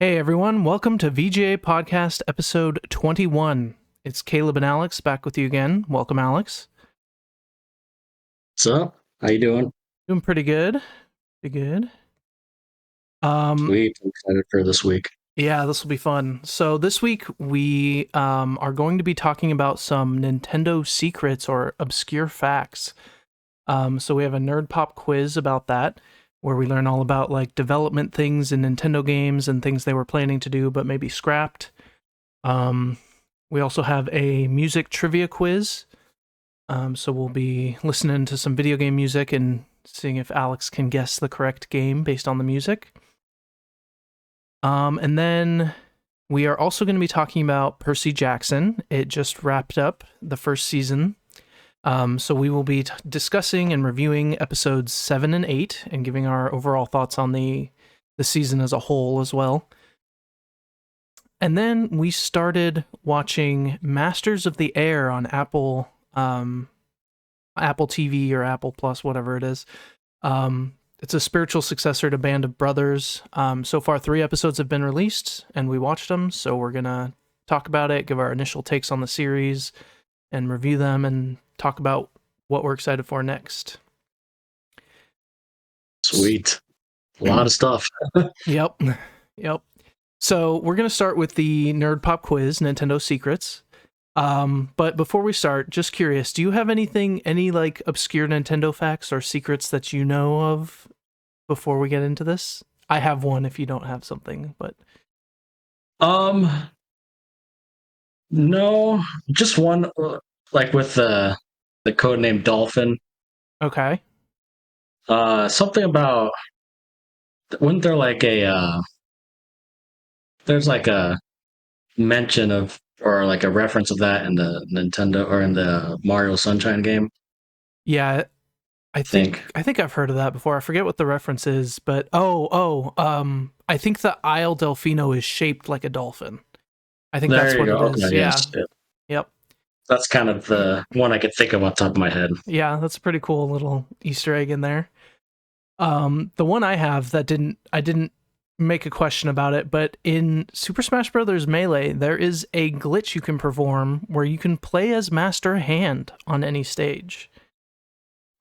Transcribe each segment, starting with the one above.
Hey everyone, welcome to VGA Podcast episode 21. It's Caleb and Alex back with you again. Welcome, Alex. What's up? How you doing? Doing pretty good. Pretty good. Sweet. I'm excited for this week. Yeah, this will be fun. So this week we are going to be talking about some Nintendo secrets or obscure facts. So we have a nerd pop quiz about that, where we learn all about like development things in Nintendo games and things they were planning to do but maybe scrapped. We also have a music trivia quiz. So we'll be listening to some video game music and seeing if Alex can guess the correct game based on the music. And then we are also going to be talking about Percy Jackson. It just wrapped up the first season. So we will be discussing and reviewing episodes 7 and 8 and giving our overall thoughts on the season as a whole as well. And then we started watching Masters of the Air on Apple TV or Apple Plus, whatever it is. It's a spiritual successor to Band of Brothers. So far, 3 episodes have been released, and we watched them, so we're going to talk about it, give our initial takes on the series, and review them, and talk about what we're excited for next. Sweet. A lot of stuff. Yep. So we're going to start with the Nerd Pop Quiz, Nintendo Secrets. But before we start, just curious, do you have any like obscure Nintendo facts or secrets that you know of before we get into this? I have one if you don't have something, but no, just one like with the codename Dolphin. okay. Something about wasn't there like there's like a mention of or like a reference of that in the Nintendo or in the Mario Sunshine game? Yeah, I think I've heard of that before. I forget what the reference is, but I think the Isle Delfino is shaped like a dolphin. I think There that's you what go. it is. Okay, Yeah. yes. Yep. That's kind of the one I could think of on top of my head. Yeah, that's a pretty cool little Easter egg in there. The one I have that I didn't make a question about it, but in Super Smash Bros. Melee, there is a glitch you can perform where you can play as Master Hand on any stage.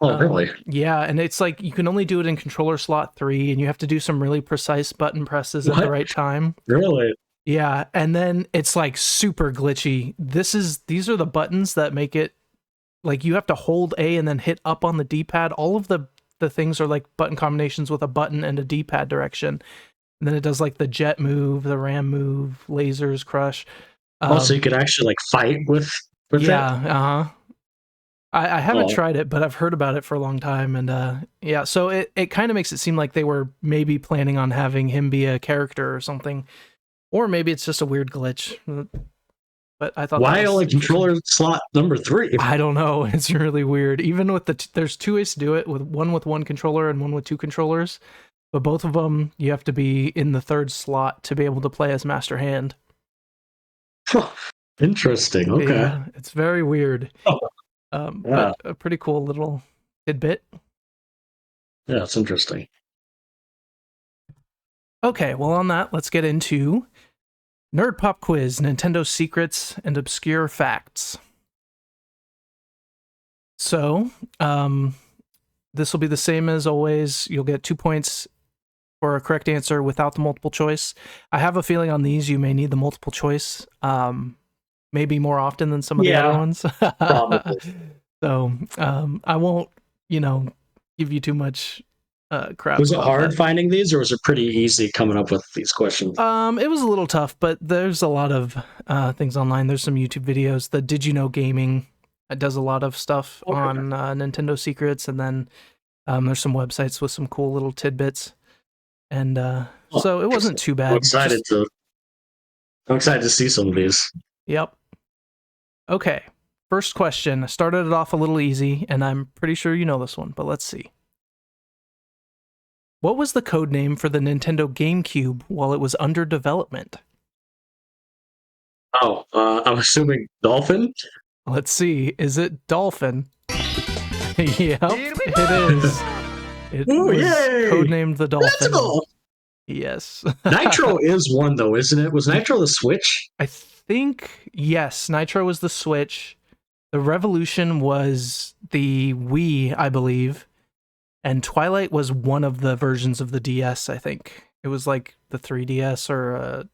Oh, really? Yeah, and it's like you can only do it in controller slot 3, and you have to do some really precise button presses at the right time. Really? Yeah, and then it's like super glitchy. These are the buttons that make it like you have to hold A and then hit up on the D-pad. All of the things are like button combinations with a button and a D-pad direction. And then it does like the jet move, the ram move, lasers, crush. Also, you could actually like fight with yeah, it. I haven't tried it, but I've heard about it for a long time, and yeah, so it kind of makes it seem like they were maybe planning on having him be a character or something, or maybe it's just a weird glitch. But I thought why only controller slot number 3? I don't know. It's really weird. Even with there's 2 ways to do it, with one controller and one with 2 controllers, but both of them you have to be in the 3rd slot to be able to play as Master Hand. Interesting. Okay, yeah, it's very weird. Yeah. But a pretty cool little tidbit. Yeah, it's interesting. Okay, well, on that, let's get into Nerd Pop Quiz, Nintendo Secrets and Obscure Facts. So, this will be the same as always. You'll get 2 points for a correct answer without the multiple choice. I have a feeling on these you may need the multiple choice, maybe more often than some of the other ones. Probably. So, I won't, give you too much crap. Was it hard finding these, or was it pretty easy coming up with these questions? It was a little tough, but there's a lot of things online. There's some YouTube videos. The Did You Know Gaming does a lot of stuff on Nintendo secrets, and then there's some websites with some cool little tidbits. And so it wasn't too bad. I'm excited to see some of these. Yep. Okay. First question. I started it off a little easy, and I'm pretty sure you know this one, but let's see. What was the code name for the Nintendo GameCube while it was under development? Oh, I'm assuming Dolphin? Let's see. Is it Dolphin? Yep, it is. It was codenamed the Dolphin. Let's go! Yes. Nitro is one though, isn't it? Was Nitro the Switch? I think, yes, Nitro was the Switch. The Revolution was the Wii, I believe. And Twilight was one of the versions of the DS, I think. It was like the 3DS or,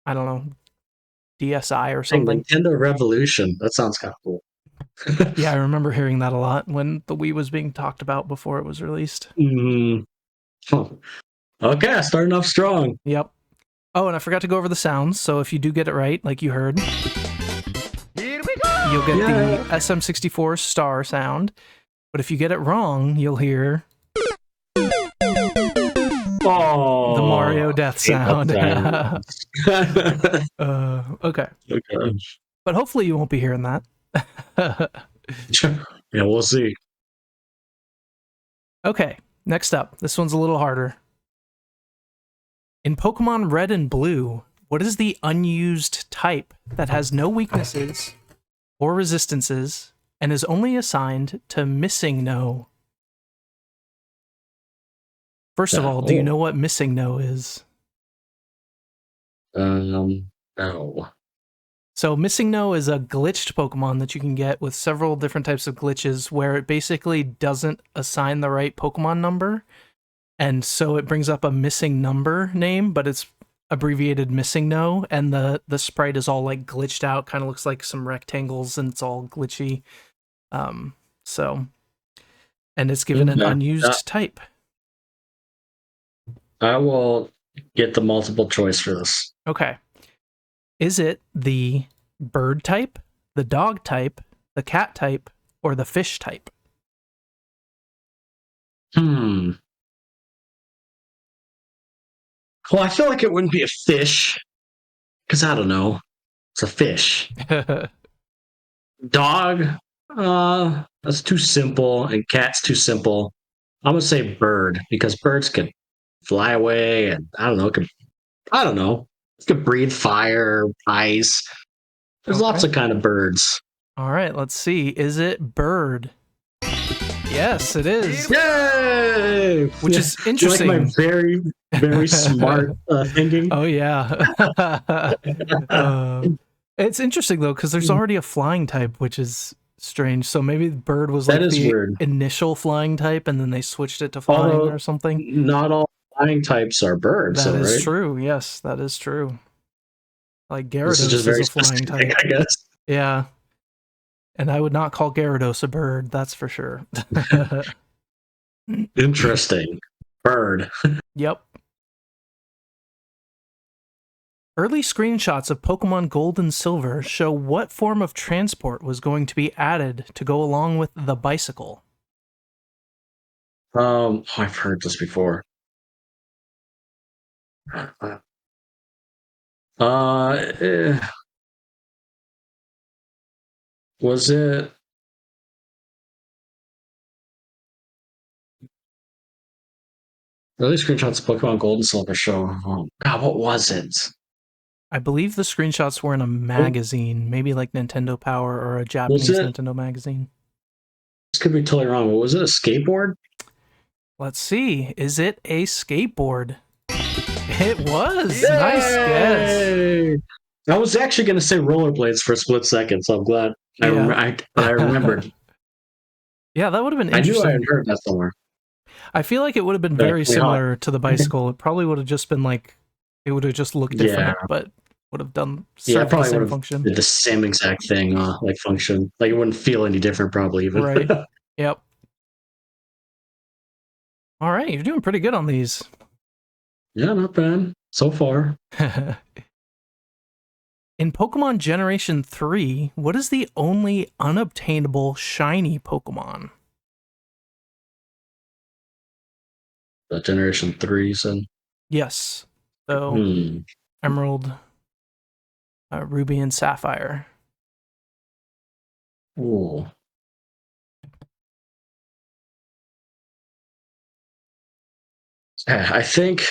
I don't know, DSi or Hey, something. Nintendo Revolution. That sounds kind of cool. Yeah, I remember hearing that a lot when the Wii was being talked about before it was released. Mm. Huh. Okay, starting off strong. Yep. Oh, and I forgot to go over the sounds. So if you do get it right, like you heard, you'll get the SM64 star sound. But if you get it wrong, you'll hear Oh, the Mario death sound. Okay. Okay. But hopefully you won't be hearing that. Yeah, we'll see. Okay, next up. This one's a little harder. In Pokemon Red and Blue, what is the unused type that has no weaknesses or resistances and is only assigned to Missing No? First of all, do you know what Missing No is? No. So Missing No is a glitched Pokemon that you can get with several different types of glitches where it basically doesn't assign the right Pokemon number. And so it brings up a missing number name, but it's abbreviated Missing No, and the sprite is all like glitched out, kind of looks like some rectangles, and it's all glitchy. So, and it's given an unused type. I will get the multiple choice for this. Okay. Is it the bird type, the dog type, the cat type, or the fish type? Well, I feel like it wouldn't be a fish, because I don't know. It's a fish. Dog, that's too simple, and cat's too simple. I'm gonna say bird, because birds can fly away, and I don't know, it could breathe fire, ice. There's lots of kind of birds. All right, let's see. Is it bird? Yes, it is. Yay! Which is interesting. You like my very, very smart thinking? Oh, yeah. It's interesting, though, because there's already a flying type, which is strange. So maybe bird was like the weird. Initial flying type, and then they switched it to flying or something. Not all flying types are birds. That is right? true. Yes, that is true. Like Gyarados is a flying type. I guess. Yeah. And I would not call Gyarados a bird, that's for sure. Interesting. Bird. Yep. Early screenshots of Pokemon Gold and Silver show what form of transport was going to be added to go along with the bicycle. I've heard this before. Was it? Early screenshots of Pokemon Gold and Silver show. Oh, God, what was it? I believe the screenshots were in a magazine, maybe like Nintendo Power or a Japanese Nintendo magazine. This could be totally wrong. Was it a skateboard? Let's see. Is it a skateboard? It was. Yay! Nice guess. I was actually going to say rollerblades for a split second, so I'm glad I remembered. Yeah, that would have been interesting. I knew I had heard that somewhere. I feel like it would have been very similar to the bicycle. It probably would have just been like, it would have just looked different, but would have done the same function. Did the same exact thing, like function. Like it wouldn't feel any different, probably even. Right. Yep. All right, you're doing pretty good on these. Yeah, not bad so far. In Pokemon Generation 3, what is the only unobtainable shiny Pokemon? Generation 3, son. Yes. So, Emerald, Ruby, and Sapphire. Ooh. I think.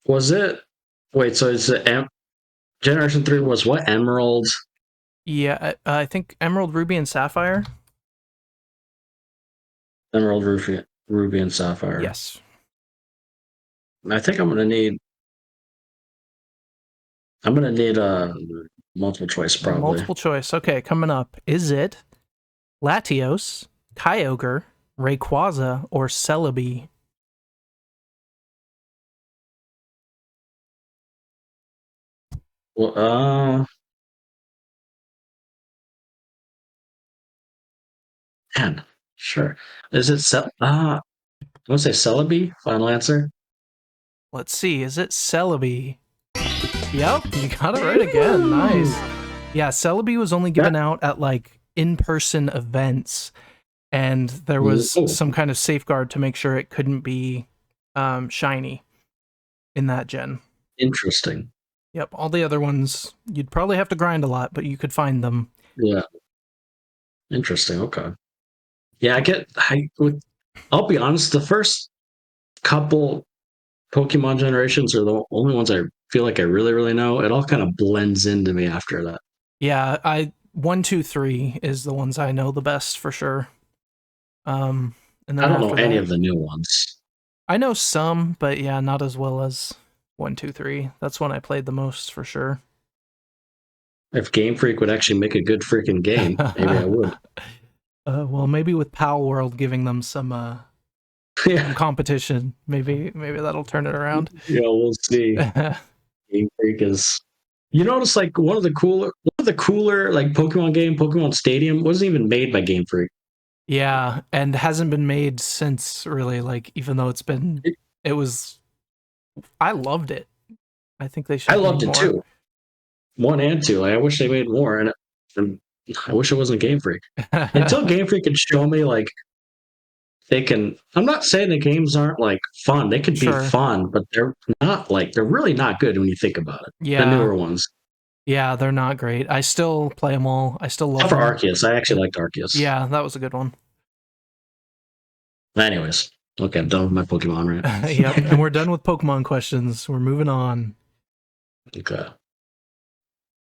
Was it? Wait, so it's Generation 3 was what? Emerald? Yeah, I think Emerald, Ruby, and Sapphire. Emerald, Ruby, and Sapphire. Yes. I think I'm gonna need a multiple choice probably. Multiple choice. Okay, coming up. Is it Latios, Kyogre, Rayquaza, or Celebi? Well, man, sure. Is it I want to say Celebi. Final answer. Let's see. Is it Celebi? Yep, you got it right again. Ooh. Nice. Yeah, Celebi was only That, given out at like in-person events, and there was oh, some kind of safeguard to make sure it couldn't be shiny in that gen. interesting. Yep, all the other ones you'd probably have to grind a lot, but you could find them. Yeah, interesting. Okay. Yeah, I'll be honest. The first couple Pokemon generations are the only ones I feel like I really, really know. It all kind of blends into me after that. Yeah, I 1, 2, 3 is the ones I know the best for sure. And I then don't know after any that, of the new ones. I know some, but yeah, not as well as 1, 2, 3. That's one I played the most for sure. If Game Freak would actually make a good freaking game, maybe I would. Well, maybe with Pal World giving them some Yeah, competition, maybe that'll turn it around. yeah, we'll see. Game Freak is. You notice like one of the cooler like Pokemon game, Pokemon Stadium, wasn't even made by Game Freak. Yeah, and hasn't been made since really. Like, even though It, it was, I loved it. I think they should I have made loved it more. too, one and two. Like, I wish they made more, and I wish it wasn't Game Freak. Until Game Freak can show me like they can. I'm not saying the games aren't like fun. They could be Sure. fun, but they're really not good when you think about it. The Yeah, newer ones. yeah, they're not great. I still play them all. I still love Except for them. Arceus. I actually liked Arceus. Yeah, that was a good one. Anyways, okay, I'm done with my Pokemon Yep, and rant. we're done with Pokemon questions. We're moving on. Okay.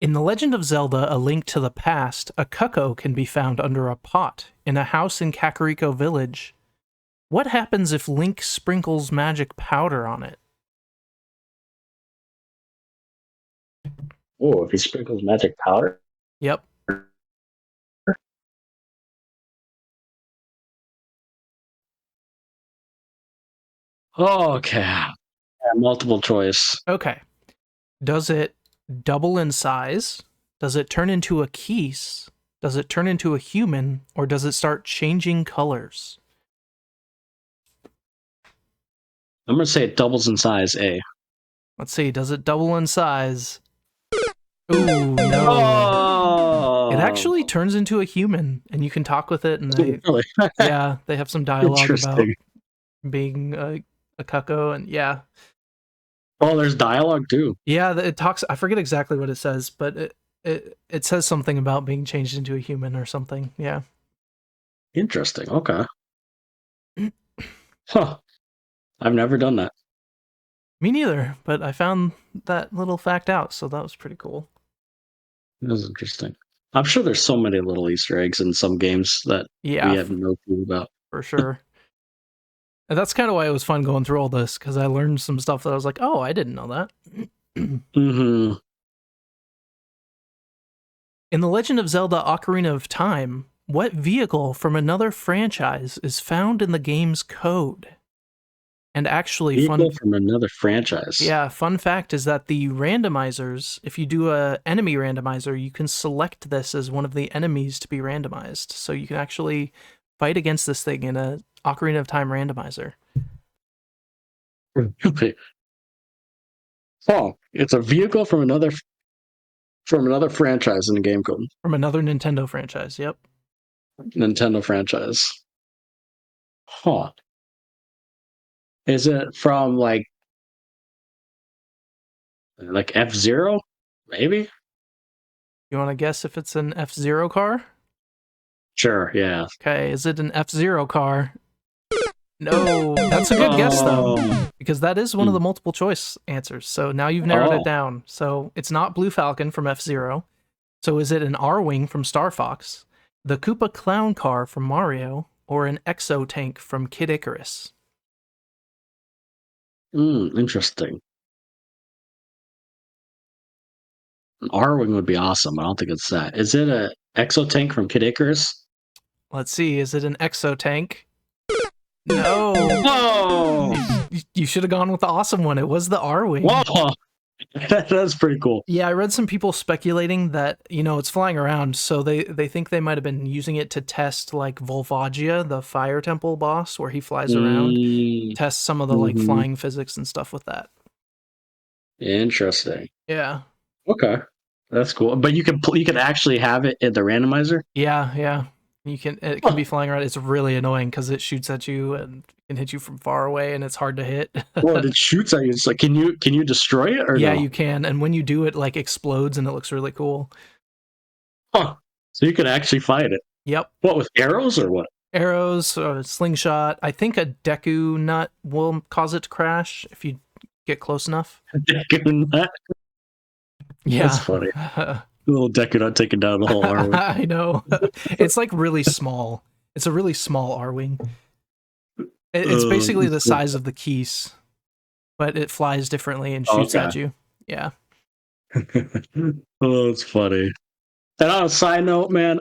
In The Legend of Zelda: A Link to the Past, a cuckoo can be found under a pot in a house in Kakariko Village. What happens if Link sprinkles magic powder on it? Oh, if he sprinkles magic powder. Yep. Okay. Yeah, multiple choice. Okay. Does it double in size? Does it turn into a keys? Does it turn into a human? Or does it start changing colors? I'm gonna say it doubles in size. A. Let's see. Does it double in size? Ooh, no. It Oh, actually turns into a human, and you can talk with it, and really? they have some dialogue about Interesting. being a cuckoo, and yeah. Oh, there's dialogue too. Yeah, it talks. I forget exactly what it says, but it says something about being changed into a human or something. Yeah. Interesting. Okay. Huh. I've never done that. Me neither, but I found that little fact out, so that was pretty cool. That was interesting. I'm sure there's so many little Easter eggs in some games that we Yeah, have no clue about. for sure. And that's kind of why it was fun going through all this, because I learned some stuff that I was like, oh, I didn't know that. Mm-hmm. In The Legend of Zelda: Ocarina of Time, what vehicle from another franchise is found in the game's code? And actually, Vehicle from another franchise. fun fact is that the randomizers, if you do a enemy randomizer, you can select this as one of the enemies to be randomized. So you can actually fight against this thing in a Ocarina of Time randomizer. Oh, it's a vehicle from another franchise in the game code. From another Nintendo franchise, yep. Nintendo franchise. Huh. Is it from like F-Zero? Maybe? You want to guess if it's an F-Zero car? Sure, yeah. Okay, is it an F-Zero car? No, that's a good guess though, Oh. because that is one of the multiple choice answers. So now you've narrowed it Oh. down. So it's not Blue Falcon from F-Zero. So is it an R-Wing from Star Fox, the Koopa Clown car from Mario, or an Exo Tank from Kid Icarus? Interesting. An R-wing would be awesome. I don't think it's that. Is it a Exotank from Kid Icarus? Let's see. Is it an exo tank? No. Whoa! You should have gone with the awesome one. It was the R-wing. Whoa! That's pretty cool. Yeah, I read some people speculating that, it's flying around, so they think they might have been using it to test like Volvagia, the fire temple boss, where he flies around, test some of the like Mm-hmm. flying physics and stuff with that. Interesting. Yeah. Okay, that's cool. But you can actually have it in the randomizer. Yeah. It can be flying around. It's really annoying because it shoots at you and can hit you from far away, and it's hard to hit. Well, it shoots at you. It's like, can you destroy it or Yeah, no? you can, and when you do, it like explodes, and it looks really cool. Huh. So you can actually fight it. Yep. What, with arrows or what? Arrows, slingshot. I think a Deku nut will cause it to crash if you get close enough. That? Yeah. That's funny. The little Deku not taking down the whole R-wing. I know. It's like really small. It's a really small R-wing. It's basically the size of the Keese, but it flies differently and shoots at you. Yeah. Oh, it's funny. And on a side note, man,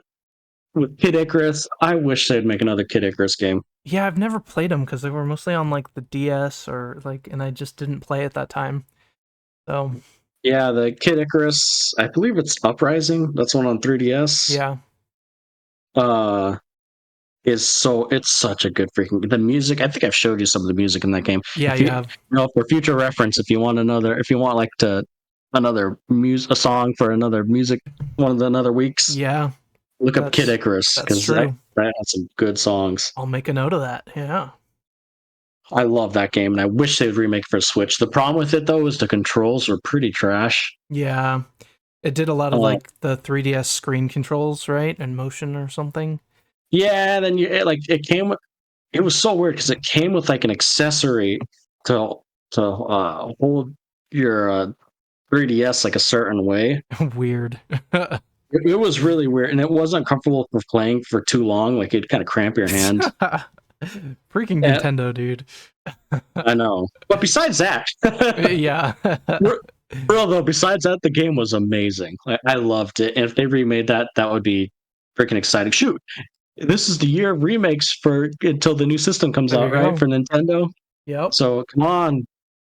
with Kid Icarus, I wish they'd make another Kid Icarus game. Yeah, I've never played them because they were mostly on like the DS or like, and I just didn't play at that time. So Yeah, the Kid Icarus, I believe it's Uprising. That's one on 3DS. yeah, It's such a good freaking the music. I think I've showed you some of the music in that game. yeah, If you you, have. for future reference, if you want like a song for another music, one of the another weeks, Yeah, look up Kid Icarus that's because that true. has some good songs. I'll make a note of that. Yeah. I love that game, and I wish they'd remake for Switch. The problem with it though is the controls are pretty trash. Yeah. It did a lot of like the 3DS screen controls, right? And motion or something. Yeah, then it came with. It was so weird because it came with like an accessory to hold your 3DS like a certain way. Weird. It was really weird, and it wasn't comfortable for playing for too long. Like it'd kind of cramp your hand. Freaking And, Nintendo, dude. I know, but besides that, Yeah. real though. Besides that, the game was amazing. I loved it, and if they remade that, that would be freaking exciting. Shoot, this is the year of remakes for until the new system comes There out, you right? go. For Nintendo. Yep. So come on,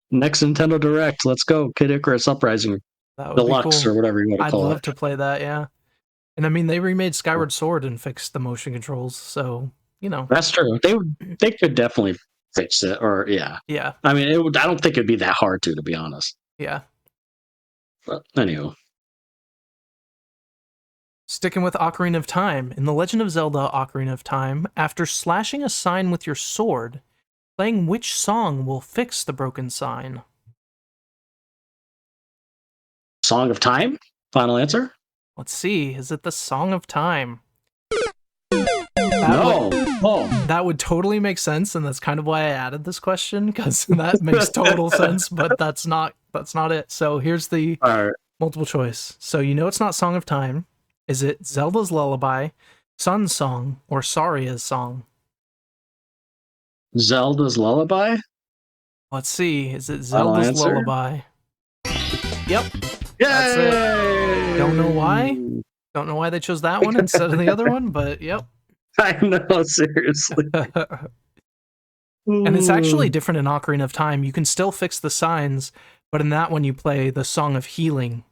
next Nintendo Direct, let's go. Kid Icarus Uprising That would be Deluxe cool. or whatever you want to I'd call love it. to play that, yeah. And I mean, they remade Skyward Sword and fixed the motion controls, so, That's true. They could definitely fix it, or yeah. Yeah. I mean, I don't think it'd be that hard to be honest. Yeah. But anyway, Sticking with Ocarina of Time, in The Legend of Zelda Ocarina of Time, after slashing a sign with your sword, playing which song will fix the broken sign? Song of Time. Final answer. Let's see. Is it the Song of Time? No. That would totally make sense, and that's kind of why I added this question, because that makes total sense, but that's not it. So here's the All right. multiple choice. So it's not Song of Time. Is it Zelda's Lullaby, Sun's Song, or Saria's Song? Zelda's Lullaby. Let's see. Is it Final Zelda's answer? Lullaby? Yep. Yay! That's it. Don't know why. Don't know why they chose that one instead of the other one, but yep. I know, seriously. And it's actually different in Ocarina of Time. You can still fix the signs, but in that one you play the Song of Healing,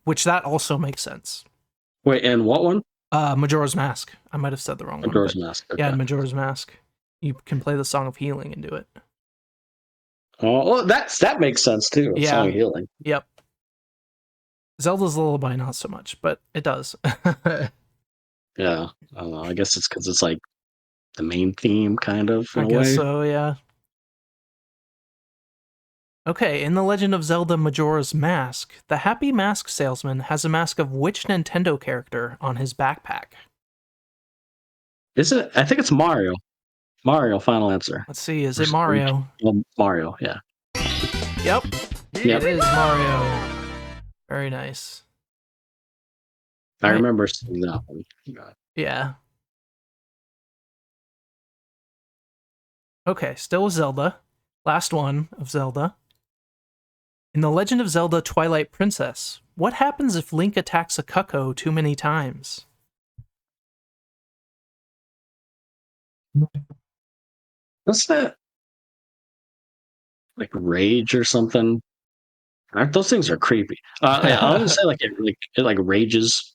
which that also makes sense. Wait, and what one? Majora's Mask. I might have said the wrong one. Majora's Mask. Okay. Yeah, in Majora's Mask, you can play the Song of Healing and do it. Oh, well, that makes sense too. Yeah. Song of Healing. Yep. Zelda's Lullaby, not so much, but it does. Yeah. I don't know. I guess it's because it's like the main theme, kind of, in I a guess way. so, yeah. Okay, in The Legend of Zelda Majora's Mask, the Happy Mask salesman has a mask of which Nintendo character on his backpack? Is it? I think it's Mario. Mario, final answer. Let's see, is it Mario? Well, Mario, yeah. Yep. Yep. It is Mario. Very nice. I Right. remember seeing that one. Yeah. Okay, still with Zelda. Last one of Zelda. In The Legend of Zelda Twilight Princess, what happens if Link attacks a cucko too many times? What's that? Like rage or something? Those things are creepy. Yeah, I'm gonna say it rages,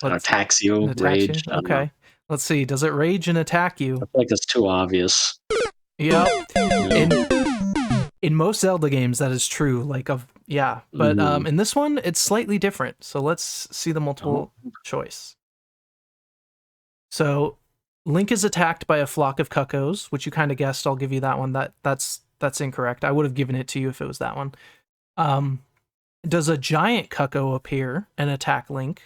Let's attacks it you, attacks rage. you. I don't know. Okay. Let's see. Does it rage and attack I you? feel like that's too obvious. Yep. No. In most Zelda games, that is true. But Mhm. in this one, it's slightly different. So let's see the Oh, multiple choice. So Link is attacked by a flock of cuckoos, which you kind of guessed. I'll give you that one. That's incorrect. I would have given it to you if it was that one. Um, does a giant cuckoo appear and attack Link?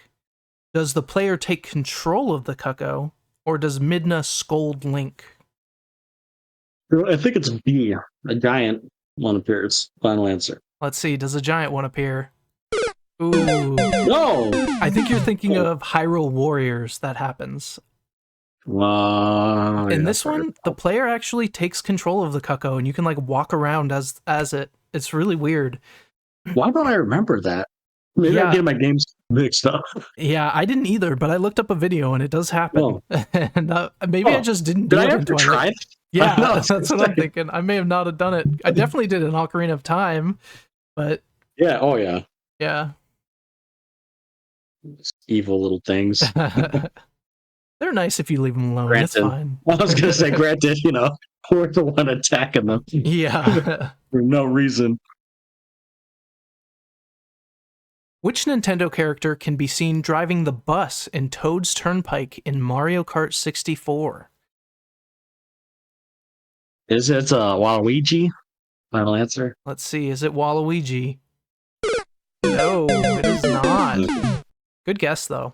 Does the player take control of the cuckoo, or does Midna scold Link? I think it's B. A giant one appears. Final answer. Let's see. Does a giant one appear? Ooh. No. I think you're thinking of Hyrule Warriors. That happens. In Yeah, this one, the player actually takes control of the cuckoo, and you can like walk around as it. It's really weird. why don't I remember that? Maybe I'm Yeah, getting my games mixed up. yeah, I didn't either, but I looked up a video and it does happen. Oh, And maybe I oh. just didn't Did do I it in ever Twilight. try it? I know. Yeah, that's what I'm thinking. I may have not have done it. I definitely did an Ocarina of Time, but Yeah. Oh, yeah. yeah. Evil little things. They're nice if you leave them alone. It's Granted, fine. I was gonna say, granted, we're the one attacking them Yeah. for no reason. Which Nintendo character can be seen driving the bus in Toad's Turnpike in Mario Kart 64? Is it Waluigi? Final answer. Let's see. Is it Waluigi? No, it is not. Good guess, though.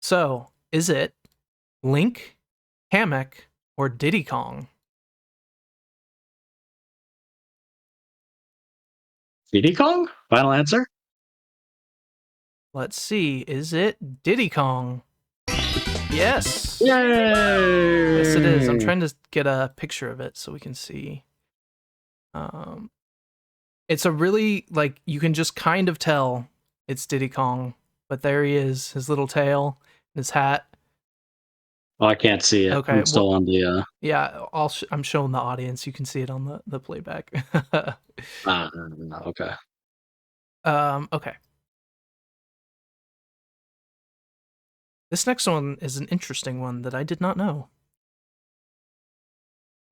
So, is it Link, Hammock, or Diddy Kong? Diddy Kong? Final answer. Let's see. Is it Diddy Kong? Yes. Yay! Yes, it is. I'm trying to get a picture of it so we can see. It's a really, like, you can just kind of tell it's Diddy Kong, but there he is, his little tail, his hat. Oh, I can't see it. Okay, I'm still on the. yeah, I'm showing the audience. You can see it on the playback. Okay. Okay. This next one is an interesting one that I did not know.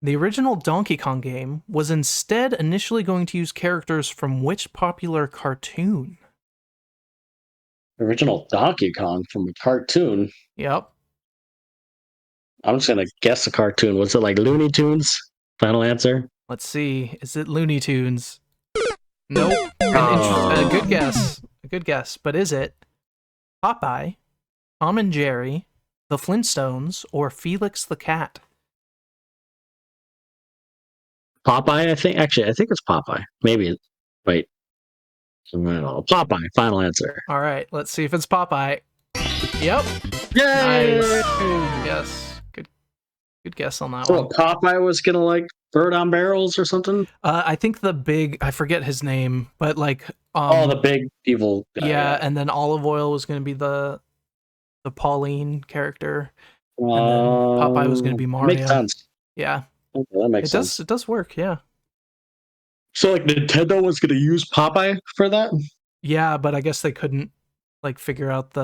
The original Donkey Kong game was instead initially going to use characters from which popular cartoon? Original Donkey Kong from a cartoon. Yep. I'm just gonna guess a cartoon. Was it like Looney Tunes? Final answer. Let's see. Is it Looney Tunes? Nope. A good Oh. guess. A good guess. But is it Popeye, Tom and Jerry, the Flintstones, or Felix the Cat? Popeye, I think. Actually, I think it's Popeye. Maybe. Wait. No, Popeye. Final answer. All right. Let's see if it's Popeye. Yep. Yay! Nice. Yes. Good guess on that So one. Popeye was gonna like bird on barrels or something. I think I forget his name, but like Oh, the big evil guy. yeah, and then Olive Oil was going to be the Pauline character, and then Popeye was going to be Mario. Makes sense. Yeah, Okay, that makes sense. It does work. Yeah, So like Nintendo was gonna use Popeye for that? yeah, but I guess they couldn't like figure out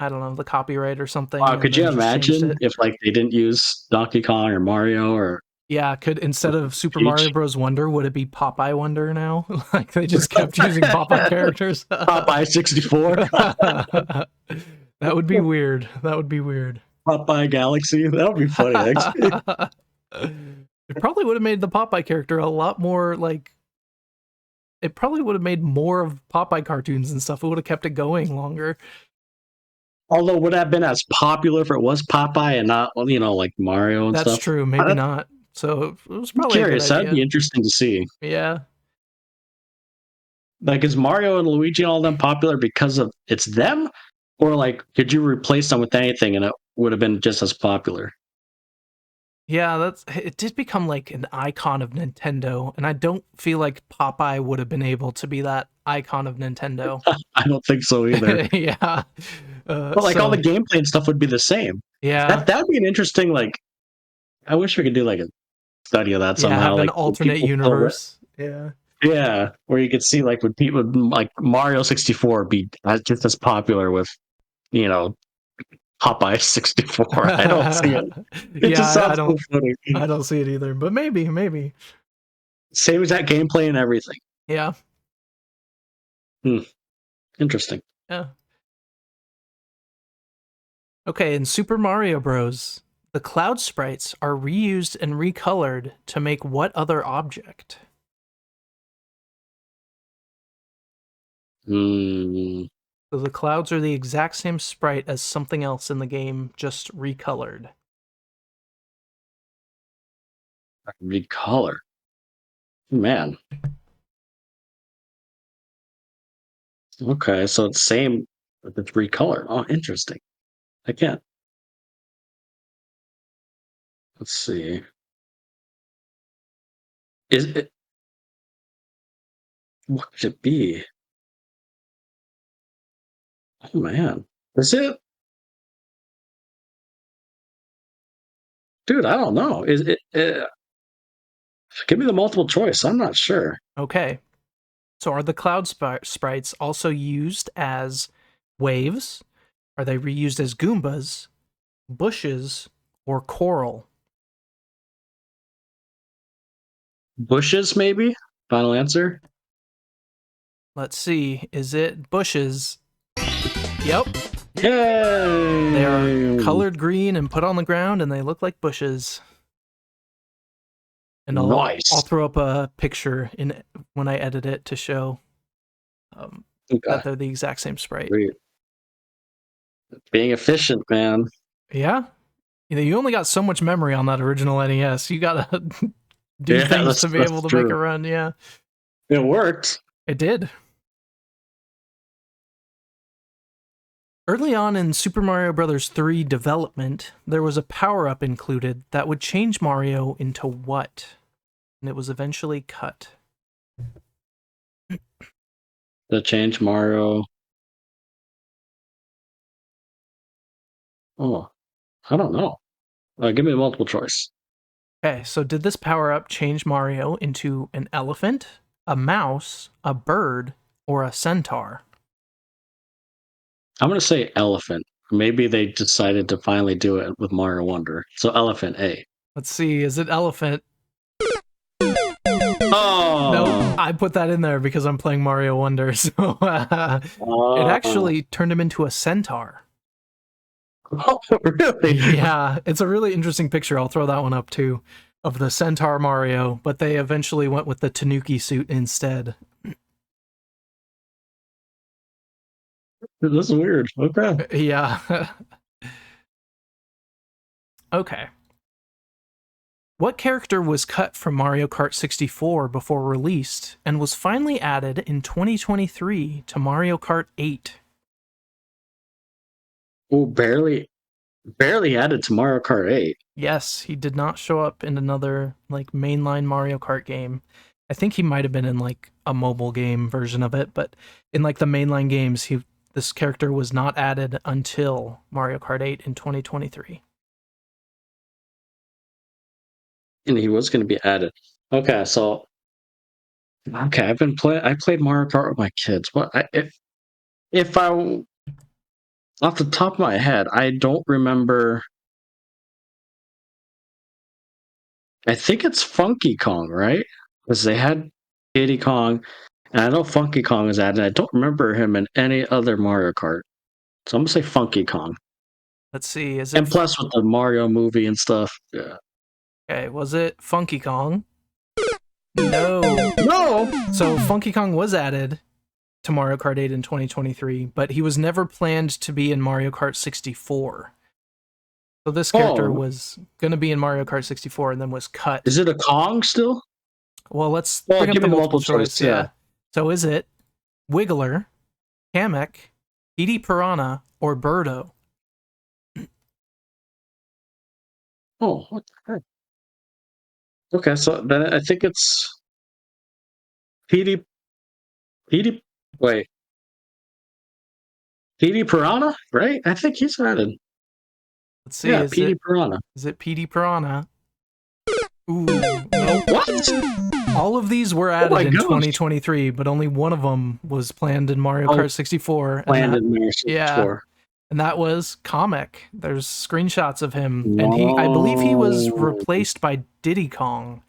I don't know, the copyright or something. Wow, and could then you just changed imagine it. if like they didn't use Donkey Kong or Mario or Yeah, could instead of Super Peach? Mario Bros. Wonder, would it be Popeye Wonder now? Like they just kept using Popeye characters. Popeye 64? That would be weird. That would be weird. Popeye Galaxy? That would be funny, actually. It probably would have made the Popeye character a lot more like. It probably would have made more of Popeye cartoons and stuff. It would have kept it going longer. Although would it have been as popular if it was Popeye and not, like Mario and That's stuff? true. Maybe I'm not. So it was probably curious. a good That'd be idea. interesting to see. Yeah. Like, is Mario and Luigi and all them popular because of it's them? Or like, could you replace them with anything and it would have been just as popular? Yeah, that's it did become like an icon of Nintendo, and I don't feel like Popeye would have been able to be that icon of Nintendo. I don't think so either. Yeah. But like all the So gameplay and stuff would be the same. yeah, That would be an interesting like. I wish we could do like a study of that yeah, somehow. have an Like when alternate people still, universe. Yeah. yeah, where you could see like when people like Mario 64 be just as popular with you know Popeye 64. I don't see it. It Yeah, just I sounds so don't funny. I don't see it either, but maybe. Same exact gameplay and everything. Yeah. Hmm, interesting. Yeah. Okay, in Super Mario Bros., the cloud sprites are reused and recolored to make what other object? Hmm, So the clouds are the exact same sprite as something else in the game, just recolored. recolor. Man. Okay, so it's same, but it's recolor. Oh, interesting. I can't. Let's see. Is it? What could it be? Oh man, is it? Dude, I don't know. Is it? Give me the multiple choice. I'm not sure. Okay, so are the cloud sprites also used as waves? Are they reused as Goombas, bushes, or coral? Bushes, maybe. Final answer. Let's see, is it bushes? Yep, they are Yay! colored green and put on the ground, and they look like bushes. And I'll Nice. throw up a picture in when I edit it to show um, Okay. that they're the exact same sprite. Great. Being efficient, man. Yeah, you only got so much memory on that original NES. You gotta do Yeah, things to be able that's to make true. a run. Yeah, It worked. it did. Early on in Super Mario Bros. 3 development, there was a power up included that would change Mario into what? And it was eventually cut. The change Mario. Oh, I don't know. Give me a multiple choice. Okay, so did this power up change Mario into an elephant, a mouse, a bird, or a centaur? I'm gonna say elephant. Maybe they decided to finally do it with Mario Wonder. So elephant A. Let's see, is it elephant? Nope, Oh, I put that in there because I'm playing Mario Wonder, so it oh, actually turned him into a centaur. oh, really? Yeah, it's a really interesting picture. I'll throw that one up too of the centaur Mario, but they eventually went with the Tanuki suit instead. This is weird. Okay. Yeah. Okay. What character was cut from Mario Kart 64 before released and was finally added in 2023 to Mario Kart 8? Oh, barely added to Mario Kart 8. Yes, he did not show up in another like mainline Mario Kart game. I think he might have been in like a mobile game version of it, but in like the mainline games, he this character was not added until Mario Kart 8 in 2023. And he was gonna be added. Okay, so okay, I played Mario Kart with my kids. If I off the top of my head, I don't remember. I think it's Funky Kong, right? Because they had Diddy Kong, and I know Funky Kong is added. I don't remember him in any other Mario Kart. So I'm gonna say Funky Kong. Let's see, is it And plus with the Mario movie and stuff. Yeah. okay, was it Funky Kong? No. No. So Funky Kong was added to Mario Kart 8 in 2023, but he was never planned to be in Mario Kart 64. So this character Oh, was going to be in Mario Kart 64 and then was cut. is it a Kong still? Well, let's Well, bring up give the me the multiple multiple choice. choice. Yeah. Yeah. So is it Wiggler, Kamek, Edie Piranha, or Birdo? Oh, what the heck? Okay, so then I think it's PD PD. Wait, PD Piranha, right? I think he's added. Let's see, Yeah, PD Piranha. is it PD Piranha? Ooh, nope. What? All of these were Oh added my in gosh! 2023, but only one of them was planned in Mario Oh, Kart 64, and planned that, in Mario yeah, 64. and that was Comic. There's screenshots of him, and I believe he was No. replaced by Diddy Kong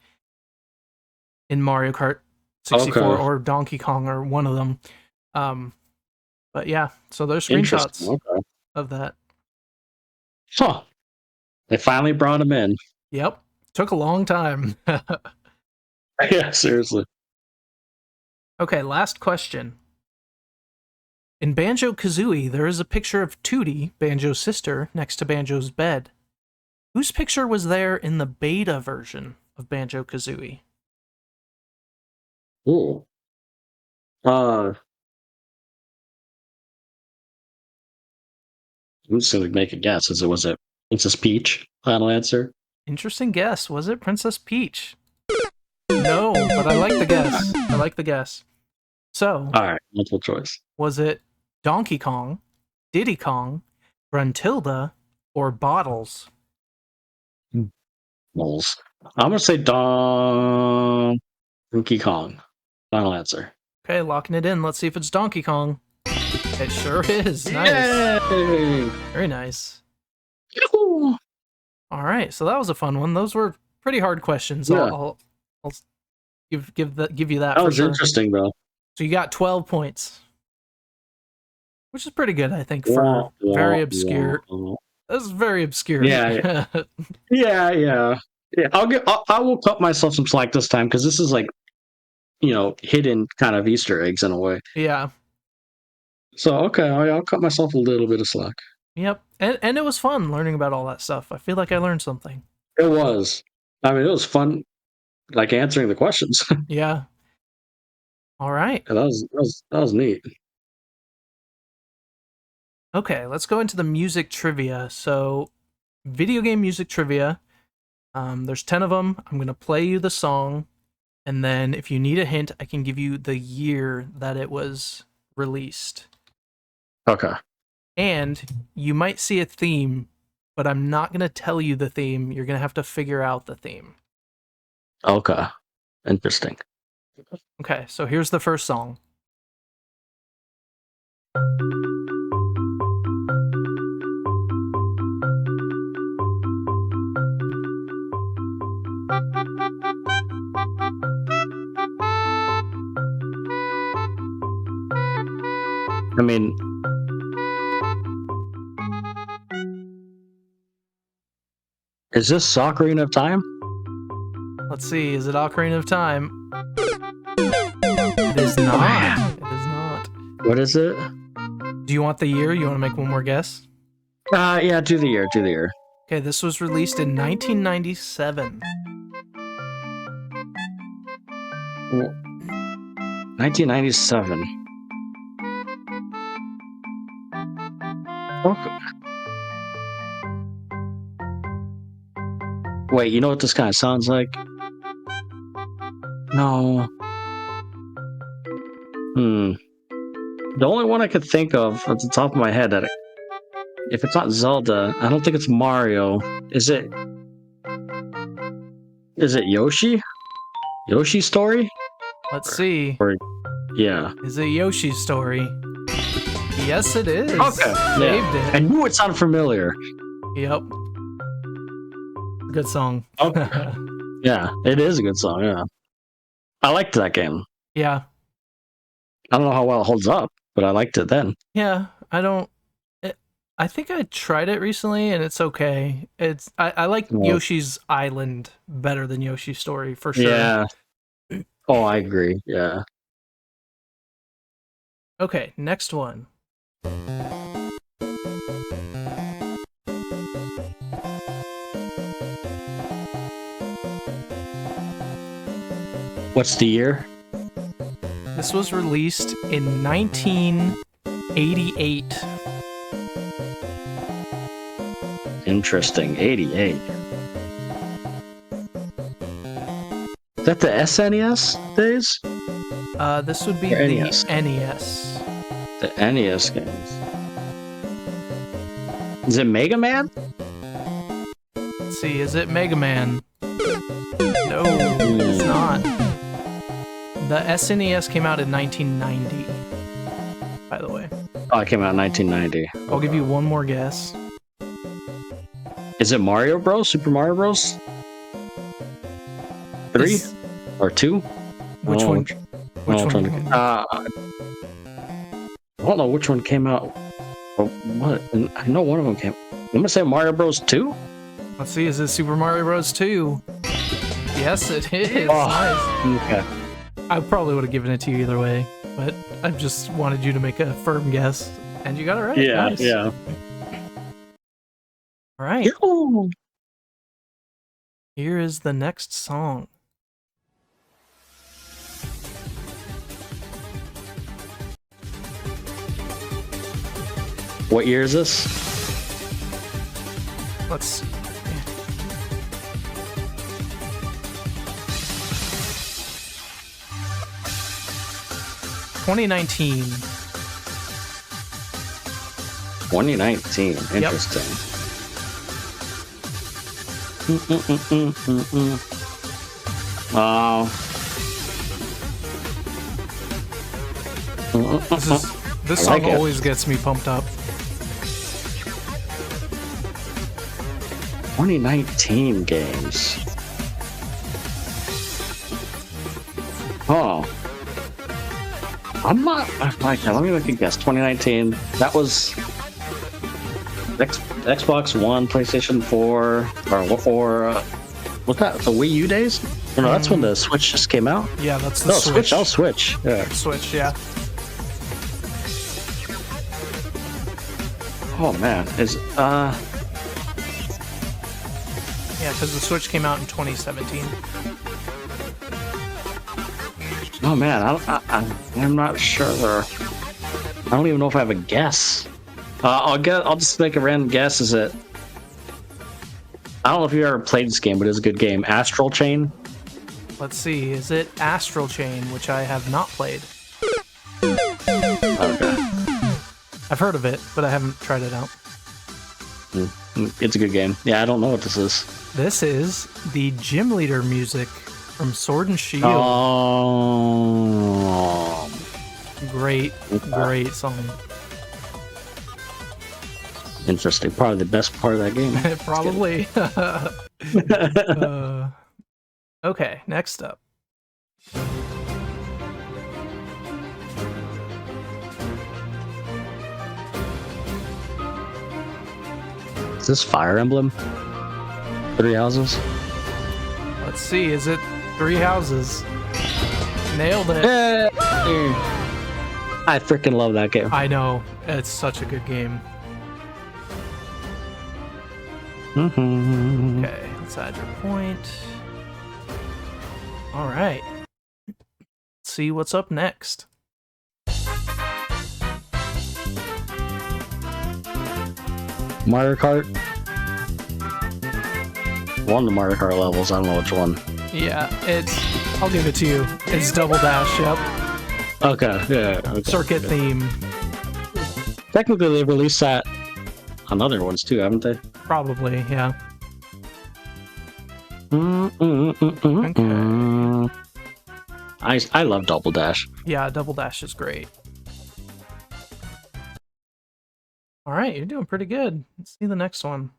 in Mario Kart 64 Okay. or Donkey Kong or one of them. Um, but yeah, so there's Interesting. screenshots Okay. of that. Huh. They finally brought him in. Yep, took a long time. Yeah, seriously. Okay, last question. In Banjo Kazooie, there is a picture of Tootie, Banjo's sister, next to Banjo's bed. Whose picture was there in the beta version of Banjo Kazooie? Ooh. Uh, I'm just gonna make a guess. Was it Princess Peach? Final answer. Interesting guess. Was it Princess Peach? No, but I like the guess. I like the guess. So, All right, multiple choice. was it Donkey Kong, Diddy Kong, Gruntilda, or Bottles? Moles. I'm gonna say Donkey Kong. Final answer. Okay, locking it in. Let's see if it's Donkey Kong. It sure is. Nice. Yay! Very nice. Yoo-hoo! All right, so that was a fun one. Those were pretty hard questions. Yeah, I'll give you that that for was sure. interesting though. So you got 12 points, which is pretty good, I think, Wah, for wah, very wah, obscure. wah. This is very obscure. Yeah, yeah, yeah. Yeah, I will cut myself some slack this time because this is like hidden kind of Easter eggs in a way. Yeah. So okay, I'll cut myself a little bit of slack. Yep. And it was fun learning about all that stuff. I feel like I learned something. It was. I mean, it was fun, like answering the questions. Yeah. All right. And that was neat. Okay, let's go into the music trivia. So, video game music trivia. There's 10 of them. I'm going to play you the song, and then if you need a hint, I can give you the year that it was released. Okay. And you might see a theme, but I'm not going to tell you the theme. You're going to have to figure out the theme. Okay. Interesting. Okay, so here's the first song. I mean, is this Ocarina of Time? Let's see, is it Ocarina of Time? It is not. It is not. What is it? Do you want the year? You want to make one more guess? Yeah, do the year. Do the year. Okay, this was released in 1997. 1997. Okay. Wait, you know what this kind of sounds like? No. The only one I could think of at the top of my head that if it's not Zelda, I don't think it's Mario. Is it Yoshi? Yoshi's Story? Let's see. Or yeah. Is it Yoshi's Story? Yes, it is. Okay. Saved Yeah. I it. knew it sounded familiar. Yep. Good song. Okay. Yeah, it is a good song, yeah. I liked that game. Yeah. I don't know how well it holds up, but I liked it then. Yeah. I think I tried it recently and it's okay. I like Well, Yoshi's Island better than Yoshi's Story for sure. yeah. Oh, I agree. Yeah. Okay, next one. What's the year? This was released in 1988. Interesting. 88. Is that the SNES days? This would be Or the NES? NES. The NES games. Is it Mega Man? Let's see, is it Mega Man? No, it's not. The SNES came out in 1990, by the way. Oh, it came out in 1990. I'll give you one more guess. Is it Mario Bros? Super Mario Bros? 3 or 2? Which one? Which one? I don't know which one came out. Or what? I know one of them came. I'm gonna say Mario Bros. 2. Let's see, is it Super Mario Bros. 2? Yes, it is. Oh, Nice. okay. I probably would have given it to you either way, but I just wanted you to make a firm guess, and you got it right. Yeah, Nice. yeah. All right. Yo. Here is the next song. What year is this? Let's see. 2019. 2019. Interesting. This I song like it. always gets me pumped up. 2019 games. Oh. I'm not. Okay, let me make a guess. 2019. That was Xbox One, PlayStation 4, or what's that? The Wii U days? No, that's when the Switch just came out. Yeah, that's the No, Switch. I'll Switch. Yeah. Switch, yeah. Oh man, Yeah, because the Switch came out in 2017. oh man, I'm not sure. I don't even know if I have a guess. I'll just make a random guess. Is it? I don't know if you ever played this game, but it's a good game. Astral Chain. Let's see, is it Astral Chain, which I have not played? Okay. I've heard of it, but I haven't tried it out. It's a good game. Yeah, I don't know what this is. This is the gym leader music from Sword and Shield. Oh. Great song. Interesting. Probably the best part of that game. Probably. Okay, next up. Is this Fire Emblem? 3 Houses? Let's see, is it Three Houses? Nailed it. I freaking love that game. I know, it's such a good game. Okay, let's add your point. All right. Let's see what's up next. Mario Kart. One of the Mario Kart levels. I don't know which one. Yeah, I'll give it to you. It's Double Dash, yep. Okay, yeah. Okay. Circuit theme. Technically, they released that on other ones too, haven't they? Probably, yeah. Okay. I love Double Dash. Yeah, Double Dash is great. All right, you're doing pretty good. Let's see the next one.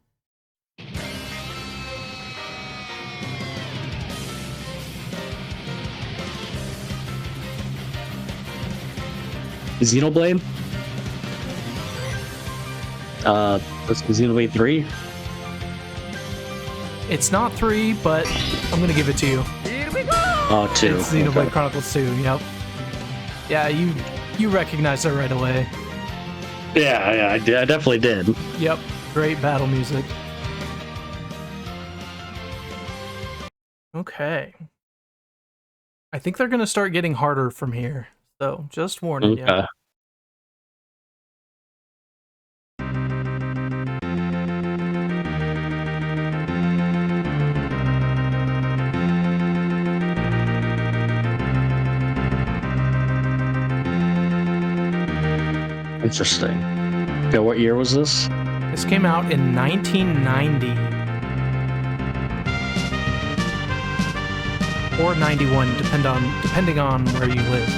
Xenoblade? That's Xenoblade 3? It's not 3, but I'm gonna give it to you. Oh, 2. It's Xenoblade Okay. Chronicles 2, yep. Yeah, you recognize it right away. Yeah, I definitely did. Yep, great battle music. Okay. I think they're gonna start getting harder from here, so just warning you. Okay. Interesting. Yeah, what year was this? This came out in 1990. Or 91, depending on where you live.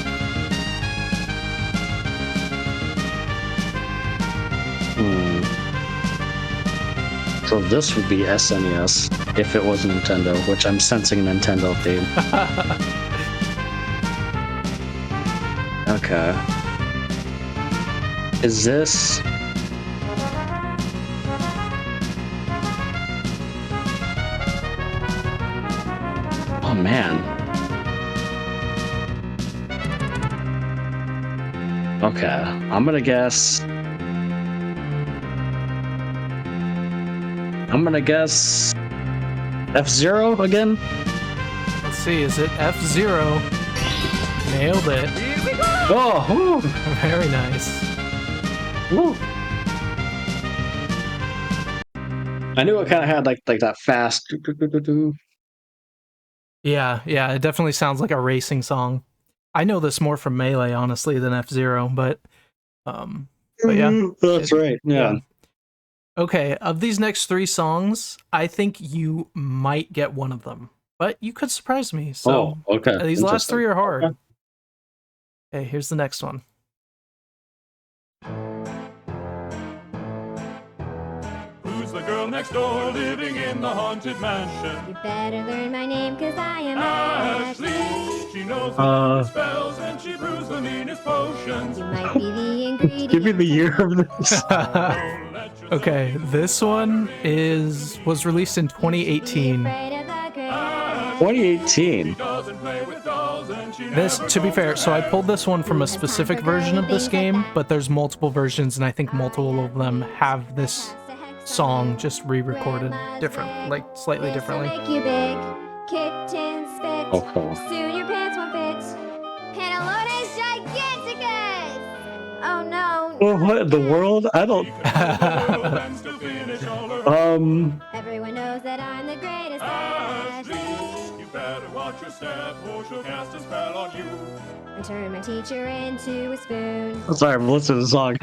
So this would be SNES if it was Nintendo, which I'm sensing Nintendo theme. Okay. Is this... Oh, man. Okay, I'm gonna guess... F-Zero again? Let's see, is it F-Zero? Nailed it. Oh, whew. Very nice. Woo. I knew it kind of had like that fast. Yeah, it definitely sounds like a racing song. I know this more from Melee, honestly, than F-Zero, but yeah. That's right. Yeah. Okay, of these next 3 songs, I think you might get one of them, but you could surprise me. So, okay. These last 3 are hard. Okay, here's the next one. Who's the girl next door living in the haunted mansion? You better learn my name, cause I am Ashley. She knows the spells and she brews the meanest potions. You might be the ingredient. Give me the year of this. Okay, this one was released in 2018. 2018. This, to be fair, so I pulled this one from a specific version of this game, but there's multiple versions, and I think multiple of them have this song just re-recorded slightly differently. Make you big, kicked and spit. Oh, cool. Soon your pants won't fit. Pantallones giganticus. Oh no. Well, what in the world? I don't. Everyone knows that I'm the greatest. Ashley. You better watch your step or she'll cast a spell on you. And turn my teacher into a spoon. Sorry, I'm listening to the song.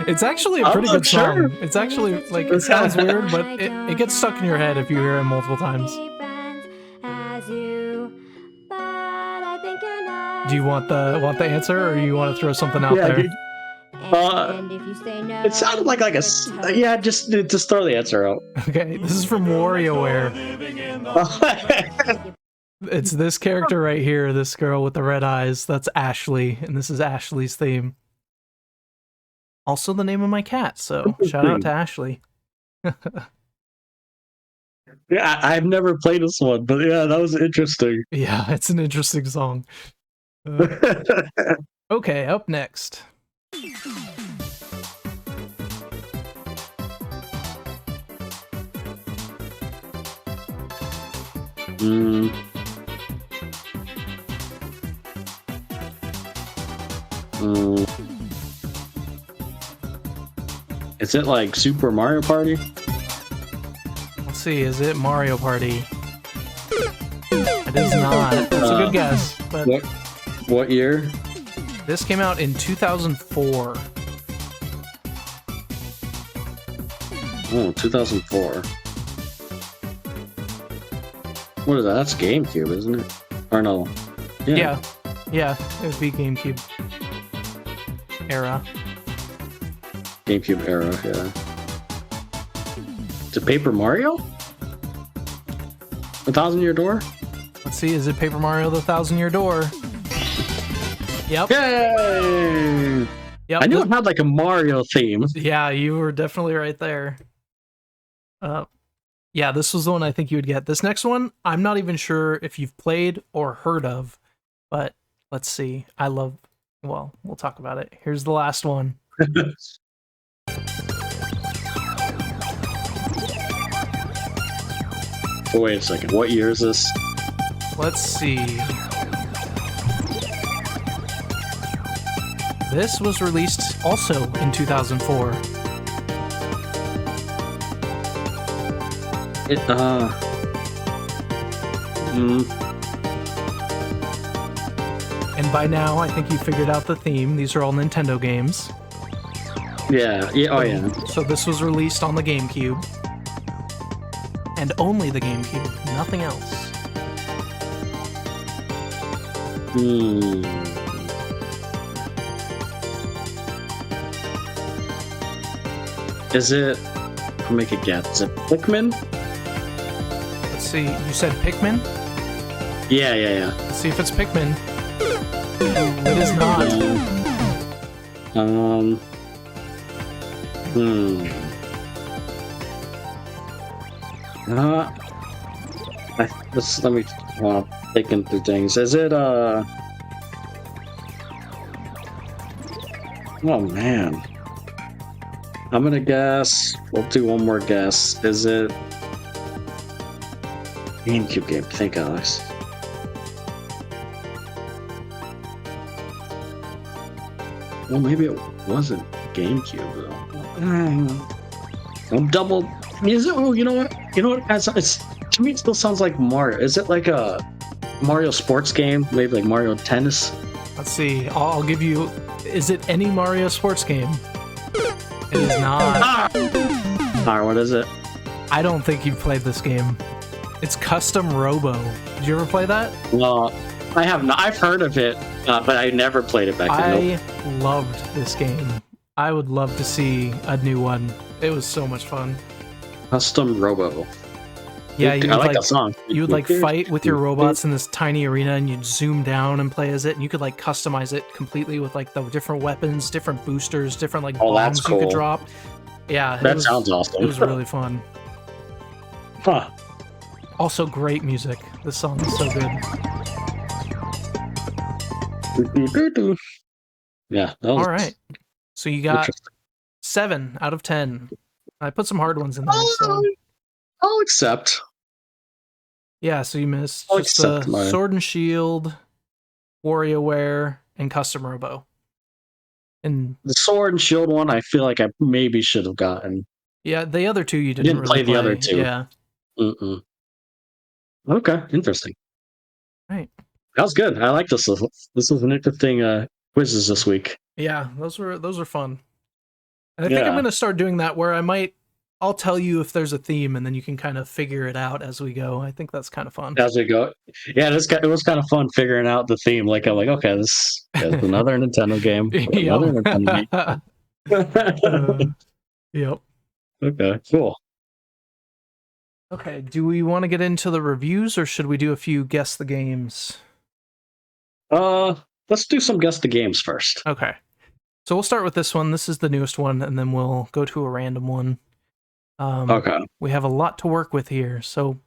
It's actually a pretty good song. It's actually, it sounds weird, but it gets stuck in your head if you hear it multiple times. Do you want the answer, or you want to throw something out there? And if you say no, It sounded like a yeah. Just throw the answer out. Okay, this is from WarioWare. It's this character right here, this girl with the red eyes. That's Ashley, and this is Ashley's theme. Also the name of my cat, so shout out to Ashley. Yeah, I've never played this one, but yeah, that was interesting. Yeah, it's an interesting song. Okay, up next. Is it like Super Mario Party? Let's see, is it Mario Party? It is not. It's a good guess, but what year? This came out in 2004. Oh, 2004. What is that? That's GameCube, isn't it? Or no? Yeah, it would be GameCube era. GameCube era, yeah. Is it Paper Mario? 1,000-Year Door? Let's see, is it Paper Mario the 1,000-Year Door? Yep. Yay! Yep. I knew it had like a Mario theme. Yeah, you were definitely right there. Yeah, this was the one I think you would get. This next one, I'm not even sure if you've played or heard of, but let's see. Well, we'll talk about it. Here's the last one. Oh, wait a second. What year is this? Let's see. This was released also in 2004. And by now, I think you figured out the theme. These are all Nintendo games. Yeah. Oh yeah. So this was released on the GameCube. And only the GameCube, nothing else. Is it? I'll make a guess. Is it Pikmin? Let's see. You said Pikmin? Yeah. Let's see if it's Pikmin. It is not. Let me thinking through things. Is it Oh man. I'm gonna guess. We'll do one more guess. Is it GameCube game? Think, Alex. Well, maybe it wasn't GameCube though. I'm double. Is it? Oh, you know what? You know what? It's to me, it still sounds like Mario. Is it like a Mario sports game? Maybe like Mario Tennis? Let's see. I'll give you. Is it any Mario sports game? It is not. Alright, what is it? I don't think you've played this game. It's Custom Robo. Did you ever play that? Well, I have not. I've heard of it, but I never played it back then. I loved this game. I would love to see a new one. It was so much fun. Custom Robo. Yeah, I like that song. You would like fight with your robots in this tiny arena, and you'd zoom down and play as it, and you could like customize it completely with like the different weapons, different boosters, different like bombs that's cool. you could drop. Yeah, that sounds awesome. It was really fun. Huh. Also, great music. This song is so good. Yeah. That was All right. So you got 7 out of 10. I put some hard ones in there. So. I'll accept. Yeah, so you missed I'll just accept the Sword and Shield, WarioWare, and Custom Robo. And the Sword and Shield one, I feel like I maybe should have gotten. Yeah, the other two you didn't really play the other two. Yeah. Okay, interesting. Right. That was good. I like this. This was an interesting quizzes this week. Yeah, those were fun. And I think I'm going to start doing that where I'll tell you if there's a theme, and then you can kind of figure it out as we go. I think that's kind of fun. As we go, yeah, it was kind of fun figuring out the theme. Like I'm like, okay, this is another Nintendo game. Another Nintendo game. Yep. Okay, cool. Okay, do we want to get into the reviews, or should we do a few guess the games? Let's do some guess the games first. Okay. So we'll start with this one. This is the newest one, and then we'll go to a random one. Okay. We have a lot to work with here, so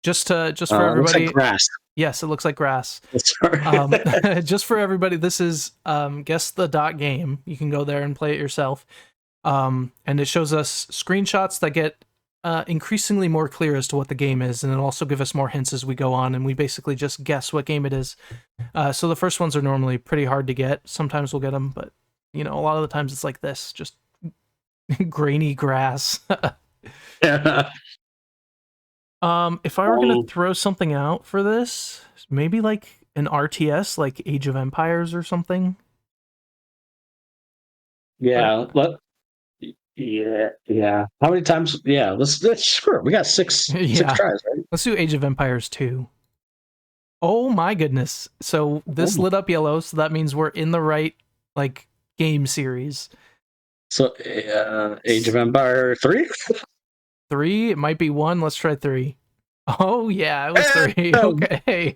just for everybody. Looks like grass. Yes, it looks like grass. Sorry. Just for everybody, this is Guessthe.Game. You can go there and play it yourself. And it shows us screenshots that get increasingly more clear as to what the game is, and it'll also give us more hints as we go on, and we basically just guess what game it is. So the first ones are normally pretty hard to get. Sometimes we'll get them, but a lot of the times it's like this, just grainy grass. Yeah. If I were going to throw something out for this, maybe like an RTS, like Age of Empires or something. Yeah. Yeah. How many times? Yeah. Let's sure. We got six tries, right? Let's do Age of Empires 2. Oh my goodness! So this lit up yellow, so that means we're in the right like game series. So Age of Empire 3. 3. It might be 1. Let's try 3. Oh yeah, it was 3. Okay.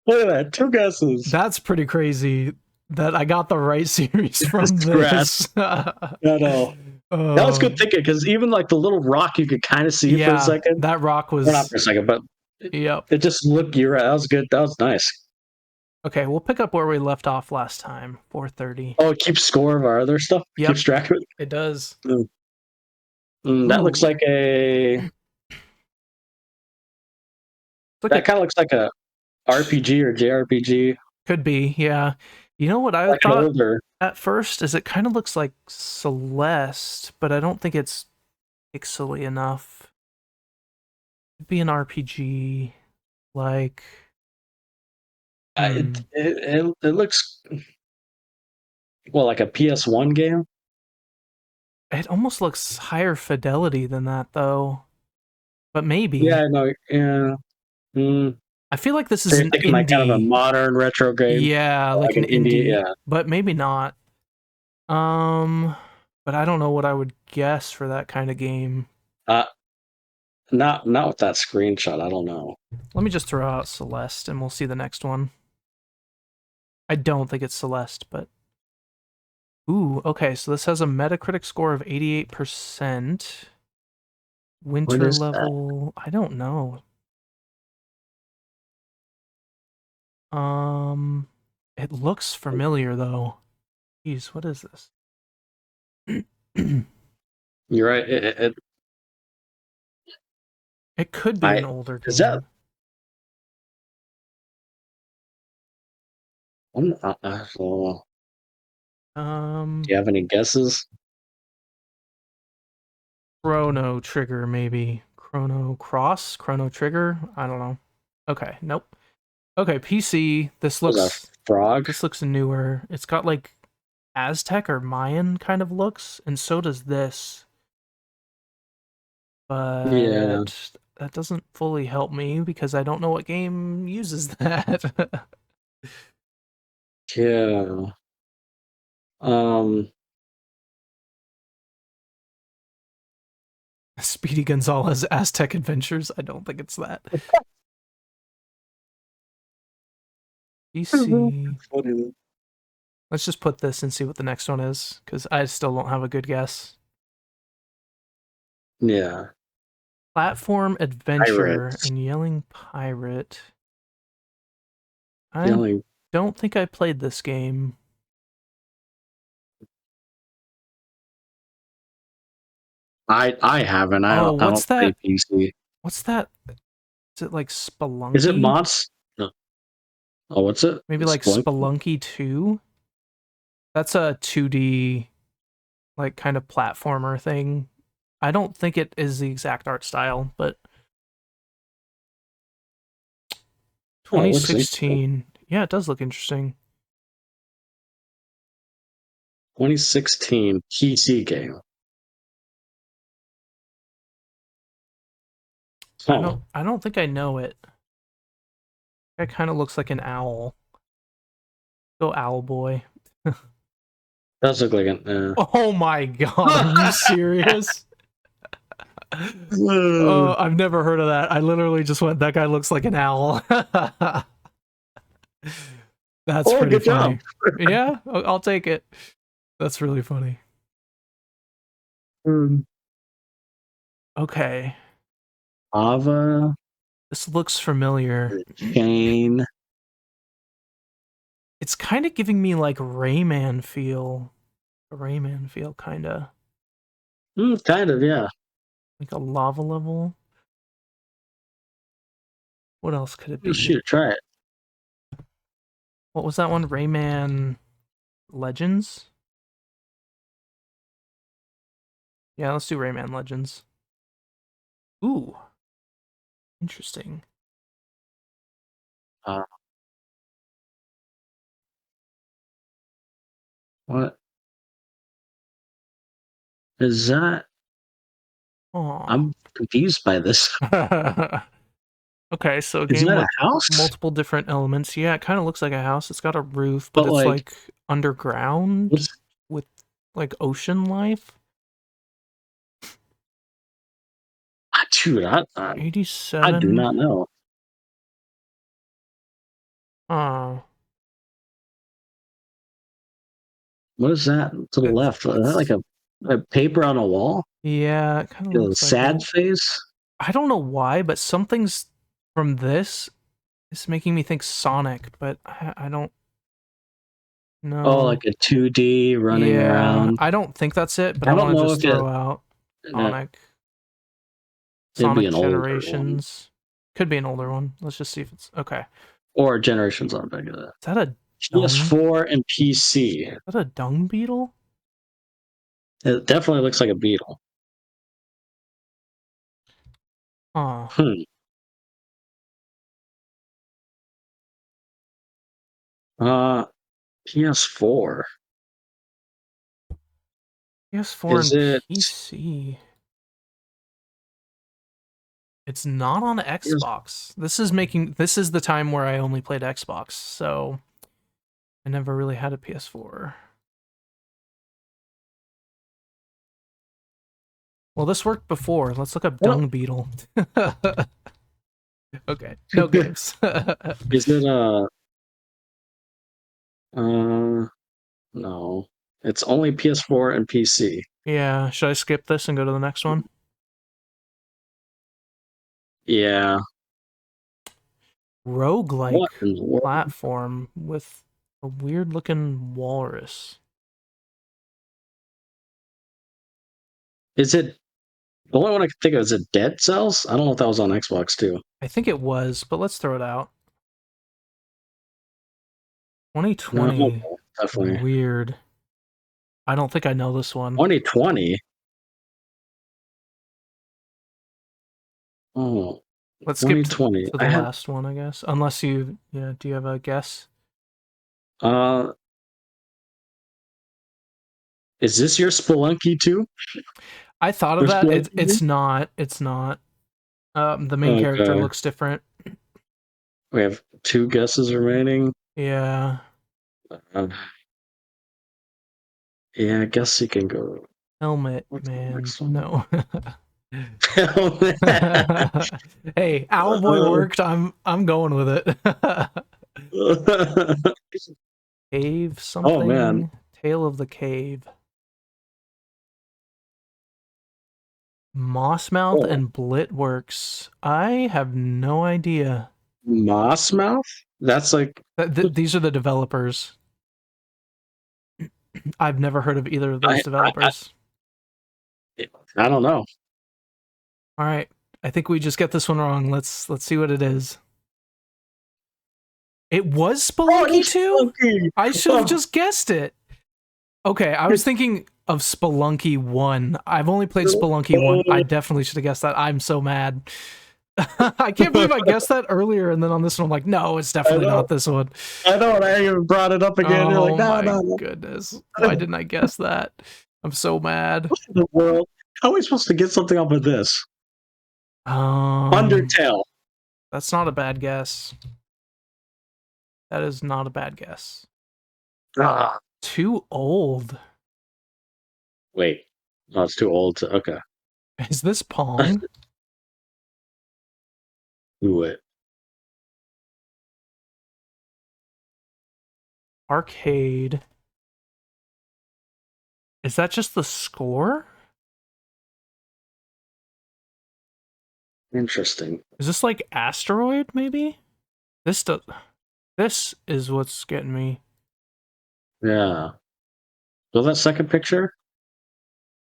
Look at that. 2 guesses. That's pretty crazy that I got the right series from this. I know. That was good thinking, because even like the little rock you could kind of see for a second. That rock was not for a second, but it just looked. You're right. That was good. That was nice. Okay, we'll pick up where we left off last time. 4:30. Oh, it keeps score of our other stuff. Yep. Keeps track of it. It does. That looks like a. That kind of looks like a RPG or JRPG. Could be, yeah. You know what I like thought at first is it kind of looks like Celeste, but I don't think it's pixely enough. It'd be an RPG, like It looks well like a PS1 game. It almost looks higher fidelity than that, though. But maybe. Yeah, no, yeah. I feel like this So is you're an thinking like kind of a indie. modern retro game, Yeah, like like an an indie. indie, Yeah, but maybe not. But I don't know what I would guess for that kind of game. uh, not with that screenshot. I don't know. Let me just throw out Celeste, and we'll see the next one. I don't think it's Celeste, but ooh, okay. So this has a Metacritic score of 88%. What Winter is that? level, I don't know. It looks familiar though. Jeez, what is this? You're right. It could be an older Is that? game. Do Um, you have any guesses? Chrono Trigger, maybe. Chrono Cross? Chrono Trigger? I don't know. Okay, nope. Okay, PC. Was that frog? This looks newer. It's got like Aztec or Mayan kind of looks, and so does this. Yeah, But that doesn't fully help me because I don't know what game uses that. yeah. Um, Speedy Gonzalez Aztec Adventures. I don't think it's that. PC. Let's just put this and see what the next one is, because I still don't have a good guess. Yeah, Platform adventure pirates. and yelling pirate. I Yelling. don't think I played this game. I haven't. Oh, I what's don't play that? PC. What's that? Is it like Is it Spelunky? Mods? No. Oh, what's it? Maybe It's like Spelunky 2? That's a 2D like kind of platformer thing. I don't think it is the exact art style, but Oh, it looks interesting. 2016. Yeah, it does look interesting. 2016 PC game. Huh. I don't think I know it. It kind of looks like an owl. Go owl boy. Does look like an. Oh my god, are you serious? Oh, I've never heard of that. I literally just went, that guy looks like an owl. That's Oh, pretty good funny. job. Yeah, I'll take it. That's really funny. Okay. Ava This looks familiar. chain. It's kind of giving me like Rayman feel. A Rayman feel, kind of. Kind of, yeah. Like a lava level. What else could it Oh, be? shoot, try it. What was that one? Rayman Legends? Yeah, let's do Rayman Legends. Ooh. Interesting. Uh, what is that? Aw. I'm confused by this. Okay, so a Is game that a with house? multiple different elements. Yeah, it kind of looks like a house. It's got a roof, but But it's like, like underground what's with like ocean life. dude? I do 87. not know. Oh, What is that to the left? Is that like a paper on a wall? yeah, it kind of A looks like sad it. face? I don't know why, but something's from this is making me think Sonic, but I don't Oh, know. like a 2D running Yeah, around. I don't think that's it, but I I don't want to know just if it. throw out Uh, Sonic. it'd be Sonic an older one Generations. Could be an older one. Let's just see if it's okay. or Generations on back of that. Is that a dung? PS4 and PC. Is that a dung beetle? It definitely looks like a beetle. Oh, Hmm. Uh, PS4. PS4 Is and it? PC. It's not on Is, Xbox. This is the time where I only played Xbox, so I never really had a PS4. Well, this worked before. Let's look up I don't- Dung Beetle. Okay, no games. is it no. It's only PS4 and PC. Yeah, should I skip this and go to the next one? Yeah. Roguelike What in the world? platform with a weird looking walrus. Is it the only one I can think of? Is it Dead Cells? I don't know if that was on Xbox too. I think it was, but let's throw it out. No, 2020. definitely. Weird. I don't think I know this one. 2020. Oh, Let's skip 2020. to the last one, I guess. Unless do you have a guess? Uh, is this your Spelunky too? I thought of There's that. Spelunky? It's not. It's not. The main character Okay. looks different. We have 2 guesses remaining. Yeah. Uh, yeah, I guess you can go. Helmet, What's the man. next one? No. Helmet. Hey, Owlboy worked. I'm going with it. Cave something. Oh man. Tale of the Cave. Mossmouth Oh. and Blitworks. I have no idea. Mossmouth? That's like These are the developers. I've never heard of either of those developers. I don't know. All right, I think we just get this one wrong. Let's see what it is. It was Spelunky 2? I should have just guessed it. Okay, I was thinking of Spelunky 1. I've only played Spelunky 1. I definitely should have guessed that. I'm so mad. I can't believe I guessed that earlier, and then on this one, I'm like, no, it's definitely not this one. I know, and I even brought it up again. You're like, no. Goodness. Why didn't I guess that? I'm so mad. What in the world? How are we supposed to get something off of this? Undertale. That's not a bad guess. That is not a bad guess. Ah. Too old. Wait. No, it's too old to. Okay. Is this Pong? Do it. Arcade. Is that just the score? Interesting. Is this like Asteroid, maybe? This is what's getting me. Yeah. So that second picture?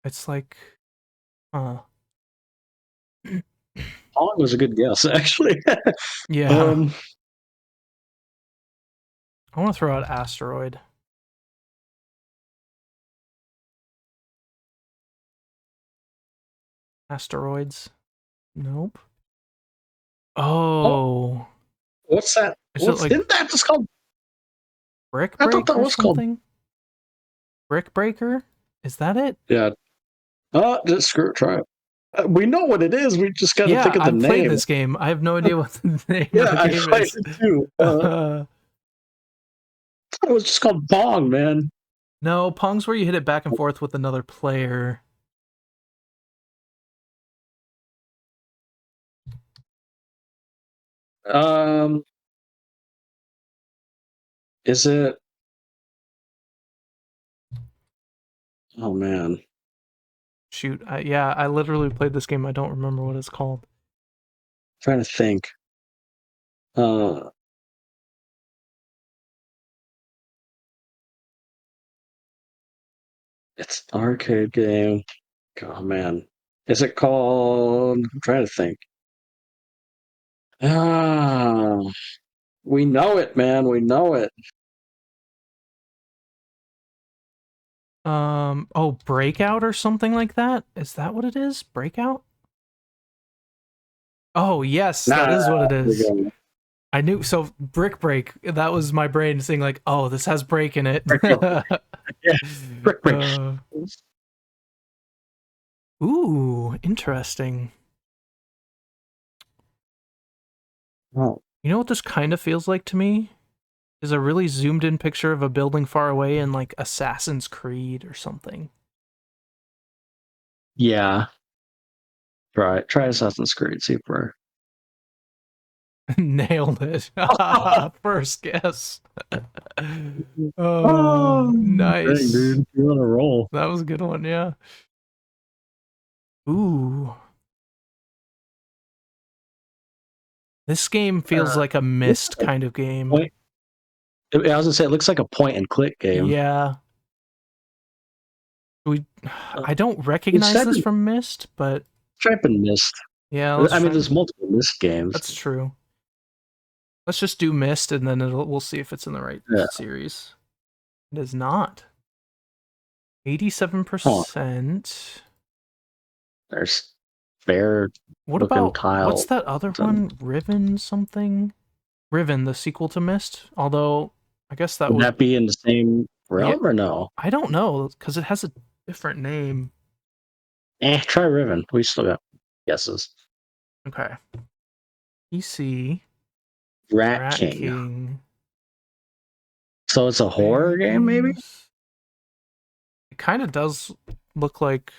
It's like, Pong was a good guess, actually. yeah. I want to throw out Asteroid. Asteroids. Nope. Oh. What's that? Isn't that just called Brick I thought that Breaker or was called. something? Brick Breaker? Is that it? Yeah. Just screw it, try it. We know what it is. We just got to think of the I've name. played this game. I have no idea what the name Yeah, of the I game played is. it too. It was just called Pong, man. No, Pong's where you hit it back and forth with another player. Is it? Oh man. Shoot, I literally played this game. I don't remember what it's called. Trying to think. It's an arcade game. Oh man. Is it called? I'm trying to think. Ah, we know it, man. We know it. Breakout or something like that? Is that what it is? Breakout? Oh, yes, that is what it is. I knew. So Brick Break. That was my brain saying like, "Oh, this has break in it." Yeah, Brick Break. Ooh, interesting. Oh, You know what this kind of feels like to me? Is a really zoomed in picture of a building far away in like Assassin's Creed or something. yeah. Try Assassin's Creed. See if we're. Nailed it. First guess. Oh, dang, Nice. dude, you're on a roll. That was a good one, yeah. Ooh. This game feels like a Looks Myst like kind of game. point. I was gonna say it looks like a point and click game. Yeah. I don't It's recognize this Stripe from Myst, but and Mist. yeah, let's I mean, try. there's multiple Mist games. That's true. Let's just do Myst and then we'll see if it's in the right Yeah. series. It is not. 87%. There's fair What looking about tile. what's that other one? Riven something? Riven, the sequel to Myst. Although I guess that Would that be in the same realm or no? I don't know because it has a different name. Try Riven. We still got guesses. Okay. PC Rat Rat King. King. So it's a horror game, maybe? It kind of does look like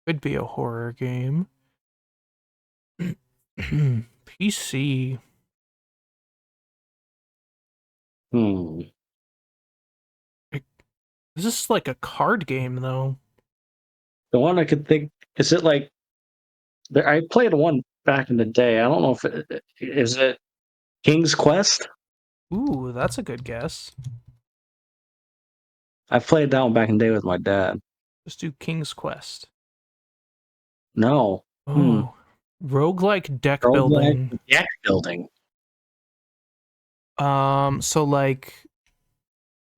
could be a horror game. PC. Is this like a card game though? The one I could think is it like I played one back in the day. I don't know if is it King's Quest? Ooh, that's a good guess. I played that one back in the day with my dad. Let's do King's Quest. No. Oh. Roguelike deck Roguelike building. deck building. So like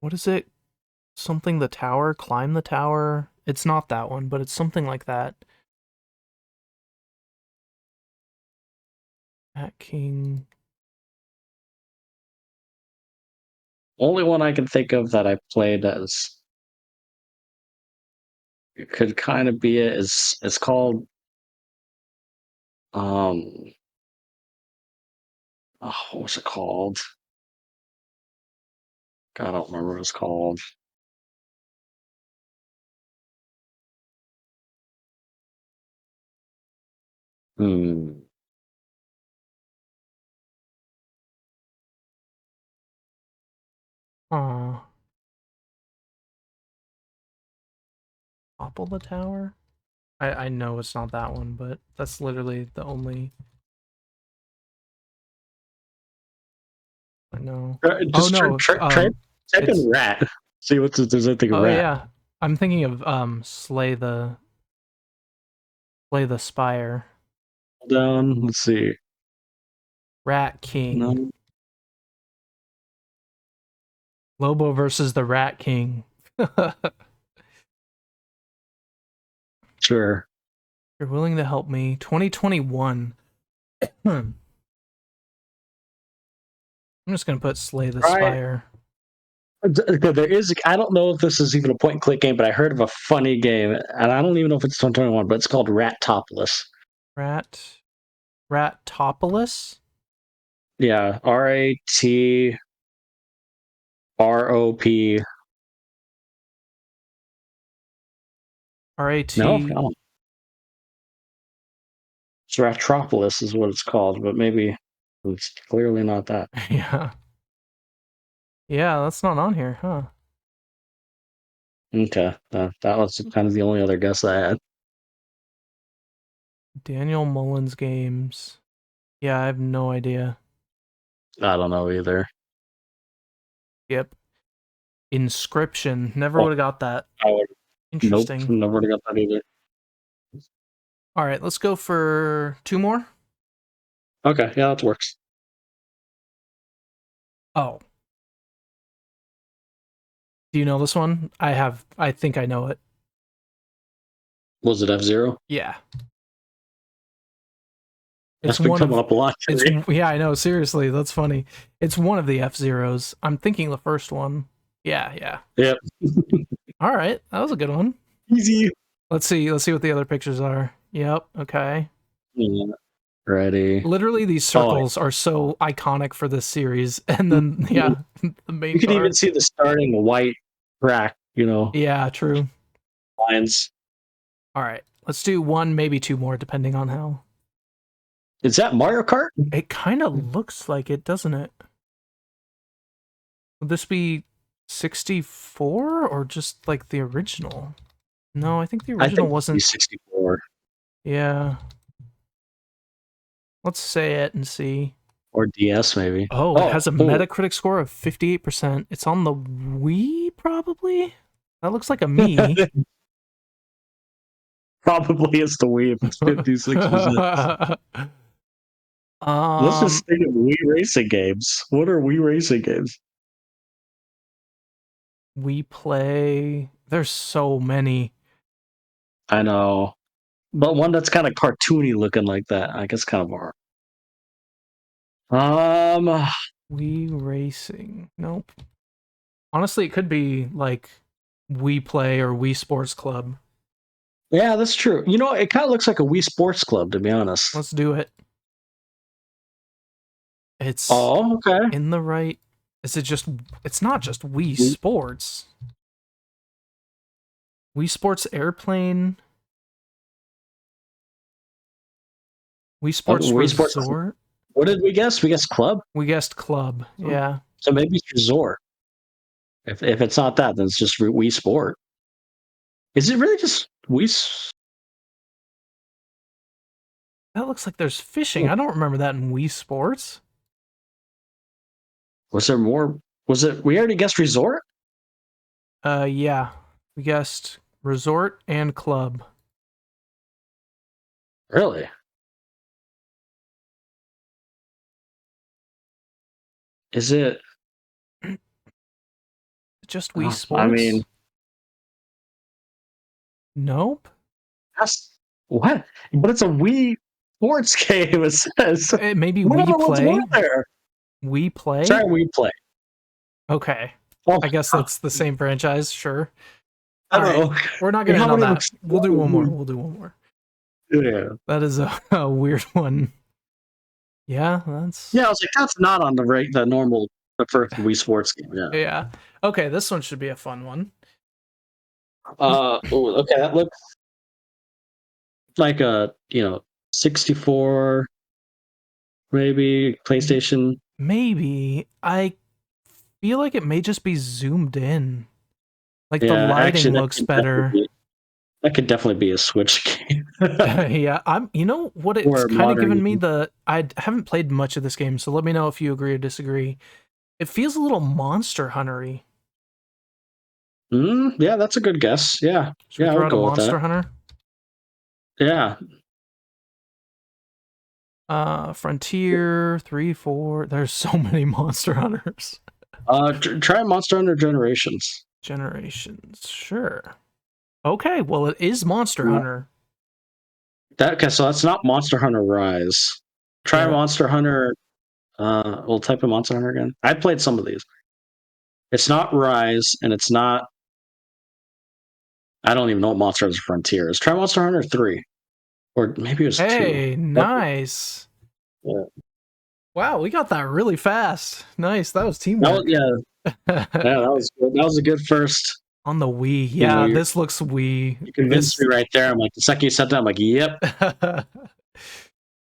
what is it? Something the tower, climb the tower. It's not that one, but it's something like that. Rat King. Only one I can think of that I played as it could kind of be it is it's called oh, what was it called? God, I don't remember what it's called. Hmm. Aw. Topple the tower? I know it's not that one, but that's literally the only I know. Oh Just no, try type it's in rat. See what's there's anything oh rat. yeah. I'm thinking of Slay the Spire. Hold down. Let's see. Rat King. No. Lobo versus the Rat King. Sure. You're willing to help me. 2021. I'm just gonna put Slay the Try Spire. there is I don't know if this is even a point and click game, but I heard of a funny game, and I don't even know if it's 2021, but it's called Rat Topless. Rattopolis? Yeah, RATROP. RAT. No, it's Ratropolis is what it's called, but maybe it's clearly not that. Yeah. Yeah, that's not on here, huh? Okay, that was kind of the only other guess I had. Daniel Mullins games. Yeah, I have no idea. I don't know either. Yep. Inscription. Never Oh, would have got that. I would, nope, Interesting. never got that either. All right, let's go for two more. Okay, yeah, that works. Oh. Do you know this one? I think I know it. Was it F-Zero? Yeah. It's That's been one coming of up a lot today. yeah, I know, seriously, that's funny. It's one of the F-Zeros. I'm thinking the first one. Yeah. Yep. All right, that was a good one. Easy. Let's see what the other pictures are. Yep, okay. Yeah. Ready. Literally, these circles are so iconic for this series. And then, yeah, the main You can car. even see the starting white track, Yeah, true. lines. All right, let's do one, maybe two more, depending on how. Is that Mario Kart? It kind of looks like it, doesn't it? Would this be 64 or just like the original? No, I think the original wasn't. 64 Yeah. Let's say it and see. or DS maybe. Oh, it has a Metacritic score of 58%. It's on the Wii, probably? That looks like a me. Probably it's the Wii if it's 56%. Let's just think of Wii racing games. What are Wii racing games? We play. There's so many. I know. But one that's kind of cartoony looking like that. I guess kind of hard. Wii Racing. Nope. Honestly, it could be like Wii Play or Wii Sports Club. Yeah, that's true. It kind of looks like a Wii Sports Club, to be honest. Let's do it. It's okay. in the right. Is it just? It's not just Wii Sports. Wii Sports Airplane. Wii Sports Wii Sports Resort. What did we guess? We guessed Club? We guessed Club. Yeah. So maybe it's Resort. If it's not that, then it's just Wii Sport. Is it really just Wii? That looks like there's fishing. I don't remember that in Wii Sports. Was there more? Was it? We already guessed Resort? Yeah. We guessed Resort and Club. Really? Is it just Wii Sports? I mean, nope. that's what? But it's a Wii Sports game. It says maybe what Wii Play. Were there? Wii Play. Try Wii Play. Okay. Oh, I guess that's the same franchise. Sure. I don't know. We're not going to end on that. We'll do one more. Yeah. That is a weird one. Yeah, that's. Yeah, I was like, that's not on the first Wii Sports game. Yeah. Yeah. Okay, this one should be a fun one. Okay, that looks like a 64, maybe PlayStation. Maybe. I feel like it may just be zoomed in. Like the lighting looks better. That could definitely be a Switch game. Yeah, you know what it's kind of given me I haven't played much of this game, so let me know if you agree or disagree. It feels a little Monster Hunter-y. Yeah, that's a good guess. Yeah. Should we throw I'll out go a with that. Monster Hunter? Yeah. Frontier 3, 4. There's so many Monster Hunters. Try Monster Hunter Generations. Sure. Okay, well it is Monster Hunter. Okay, so that's not Monster Hunter Rise. Try Monster Hunter. We'll type in Monster Hunter again. I played some of these. It's not Rise, and it's not. I don't even know what Monster Hunter Frontier is. Try Monster Hunter 3. Or maybe it was 2. Hey, nice. Yeah. Wow, we got that really fast. Nice. That was teamwork. That was good. That was a good first. On the Wii. Yeah, this looks Wii. You convinced me right there. I'm like, the second you said that, I'm like, yep.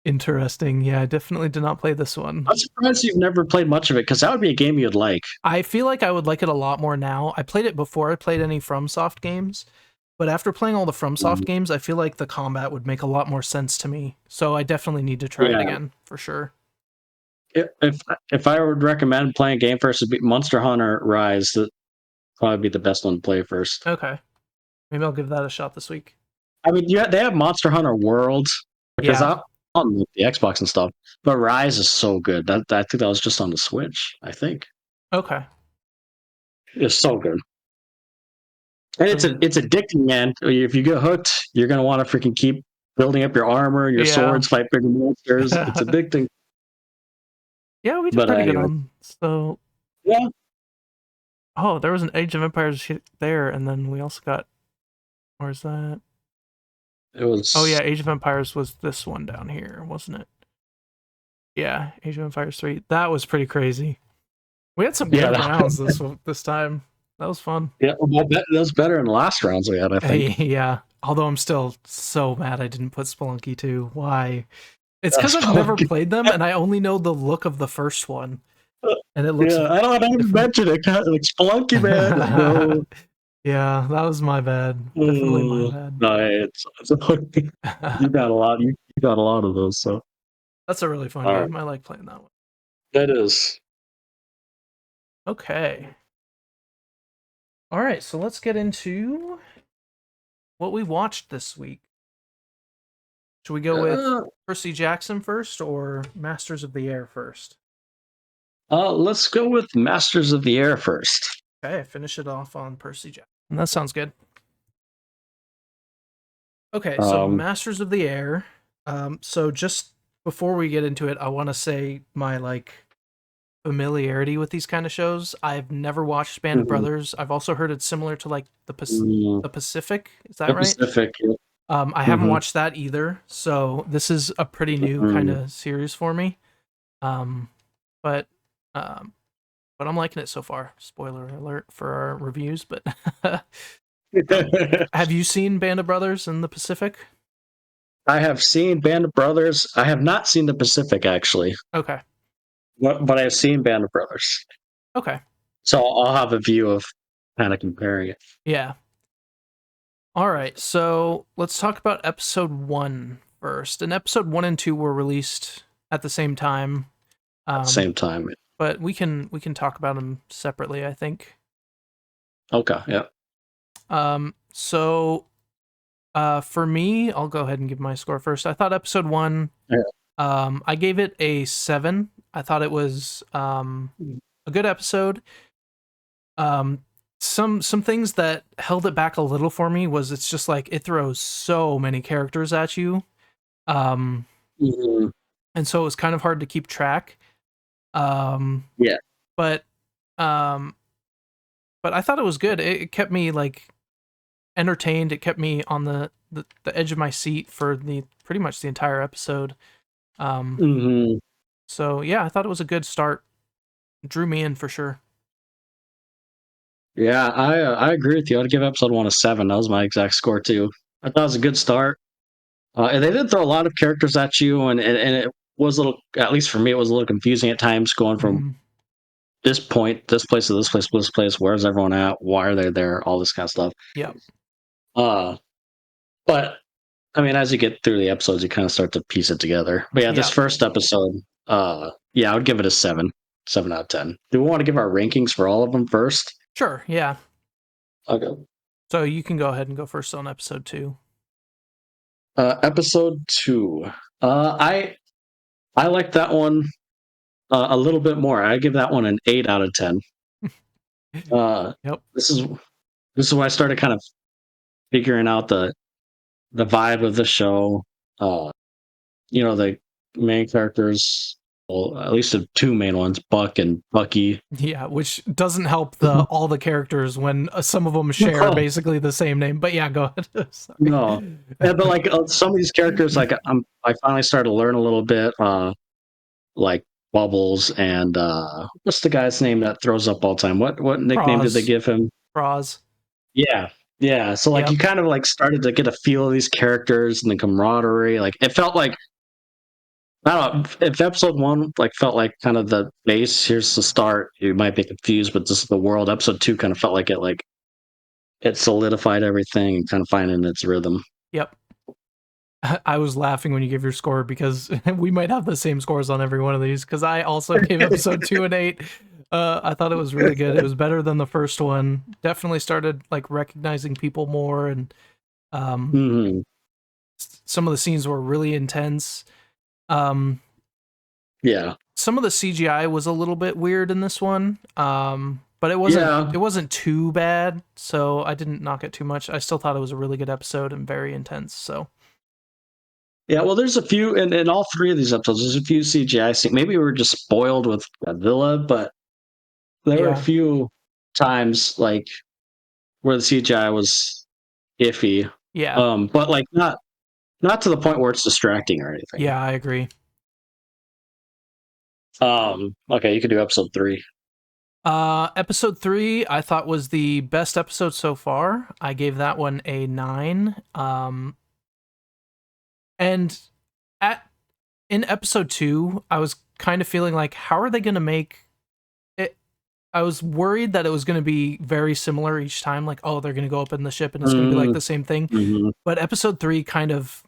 Interesting. Yeah, I definitely did not play this one. I'm surprised you've never played much of it, because that would be a game you'd like. I feel like I would like it a lot more now. I played it before I played any FromSoft games, but after playing all the FromSoft games, I feel like the combat would make a lot more sense to me. So I definitely need to try it again, for sure. If I would recommend playing a game first, it'd be Monster Hunter Rise. That probably be the best one to play first. Okay. Maybe I'll give that a shot this week. I mean, they have Monster Hunter World, which is on the Xbox and stuff, but Rise is so good. I think that was just on the Switch, I think. Okay. It's so good. And it's addicting, man. If you get hooked, you're going to want to freaking keep building up your armor, your Yeah. swords, fight bigger monsters. It's a big thing. Yeah, we did But pretty good anyway. on. So, Yeah. oh, there was an Age of Empires there, and then we also got. Where's that? It was. Oh yeah, Age of Empires was this one down here, wasn't it? Yeah, Age of Empires 3. That was pretty crazy. We had some good Yeah, rounds this time. That was fun. Yeah, well, that was better in the last rounds we had, I think. Yeah. Although I'm still so mad I didn't put Spelunky 2. Why? It's because That's I've never Spelunky. played them, and I only know the look of the first one. And it looks Yeah, I don't even mention it. Like Spelunky, man. No. Yeah, that was my bad. Definitely my bad. No, you got a lot. You got a lot of those. So That's a really fun All game. I like playing that one. that is. Okay. All right, so let's get into what we watched this week. Should we go with Percy Jackson first or Masters of the Air first? Let's go with Masters of the Air first. Okay, finish it off on Percy Jackson. That sounds good. Okay, so Masters of the Air. So just before we get into it, I want to say my familiarity with these kind of shows. I've never watched Band of Brothers. I've also heard it's similar to like the Pacific. Is that right? Pacific. Yeah. I haven't watched that either, so this is a pretty new kind of series for me. But I'm liking it so far. Spoiler alert for our reviews, but have you seen Band of Brothers in the Pacific? I have seen Band of Brothers. I have not seen the Pacific actually. Okay. But I've seen Band of Brothers. Okay. So I'll have a view of kind of comparing it. Yeah. All right, so let's talk about episode 1 first. And episode 1 and 2 were released at the same time. Same time. But we can talk about them separately, I think. Okay, yeah. So for me, I'll go ahead and give my score first. I thought episode 1, I gave it a 7. I thought it was a good episode. Some things that held it back a little for me was it's just like it throws so many characters at you. And so it was kind of hard to keep track. Yeah. But I thought it was good. It kept me like entertained. It kept me on the edge of my seat for pretty much the entire episode. So yeah, I thought it was a good start. It drew me in for sure. Yeah, I agree with you. I'd give episode 1 a 7. That was my exact score too. I thought it was a good start. And they did throw a lot of characters at you, and it was a little, at least for me, it was a little confusing at times going from this point, this place to this place, this place. Where's everyone at? Why are they there? All this kind of stuff. Yeah. But I mean, as you get through the episodes, you kind of start to piece it together. But yeah, this first episode, yeah, I would give it a 7 out of 10. Do we want to give our rankings for all of them first? Sure. Yeah. Okay. So you can go ahead and go first on episode 2. Episode 2. I like that one a little bit more. I give that one an 8 out of 10. Yep. This is when I started kind of figuring out the vibe of the show. The main characters, well, at least the two main ones, Buck and Bucky. Yeah, which doesn't help all the characters when some of them share basically the same name. But yeah, go ahead. No, yeah, but like some of these characters, like I finally started to learn a little bit. Like Bubbles and what's the guy's name that throws up all the time? What nickname did they give him? Braz. Yeah. So like you kind of like started to get a feel of these characters and the camaraderie. Like it felt like, I don't know, if episode 1 like felt like kind of the base, here's the start, you might be confused, but this is the world. Episode 2 kind of felt like it solidified everything and kind of finding its rhythm. Yep. I was laughing when you gave your score because we might have the same scores on every one of these, because I also gave episode 2 an 8. I thought it was really good. It was better than the first one. Definitely started like recognizing people more, and some of the scenes were really intense. Yeah. Some of the CGI was a little bit weird in this one. But it wasn't too bad, so I didn't knock it too much. I still thought it was a really good episode and very intense. So Yeah, well, there's a few in all three of these episodes. There's a few CGI scenes. Maybe we were just spoiled with Godzilla, but there were a Yeah. few times like where the CGI was iffy. Yeah. But like not to the point where it's distracting or anything. Yeah, I agree. Okay, you could do episode 3. Episode 3 I thought was the best episode so far. I gave that one a 9. And at in episode 2, I was kind of feeling like, how are they going to make it? I was worried that it was going to be very similar each time. Like, oh, they're going to go up in the ship and it's going to be like the same thing. Mm-hmm. But episode 3 kind of,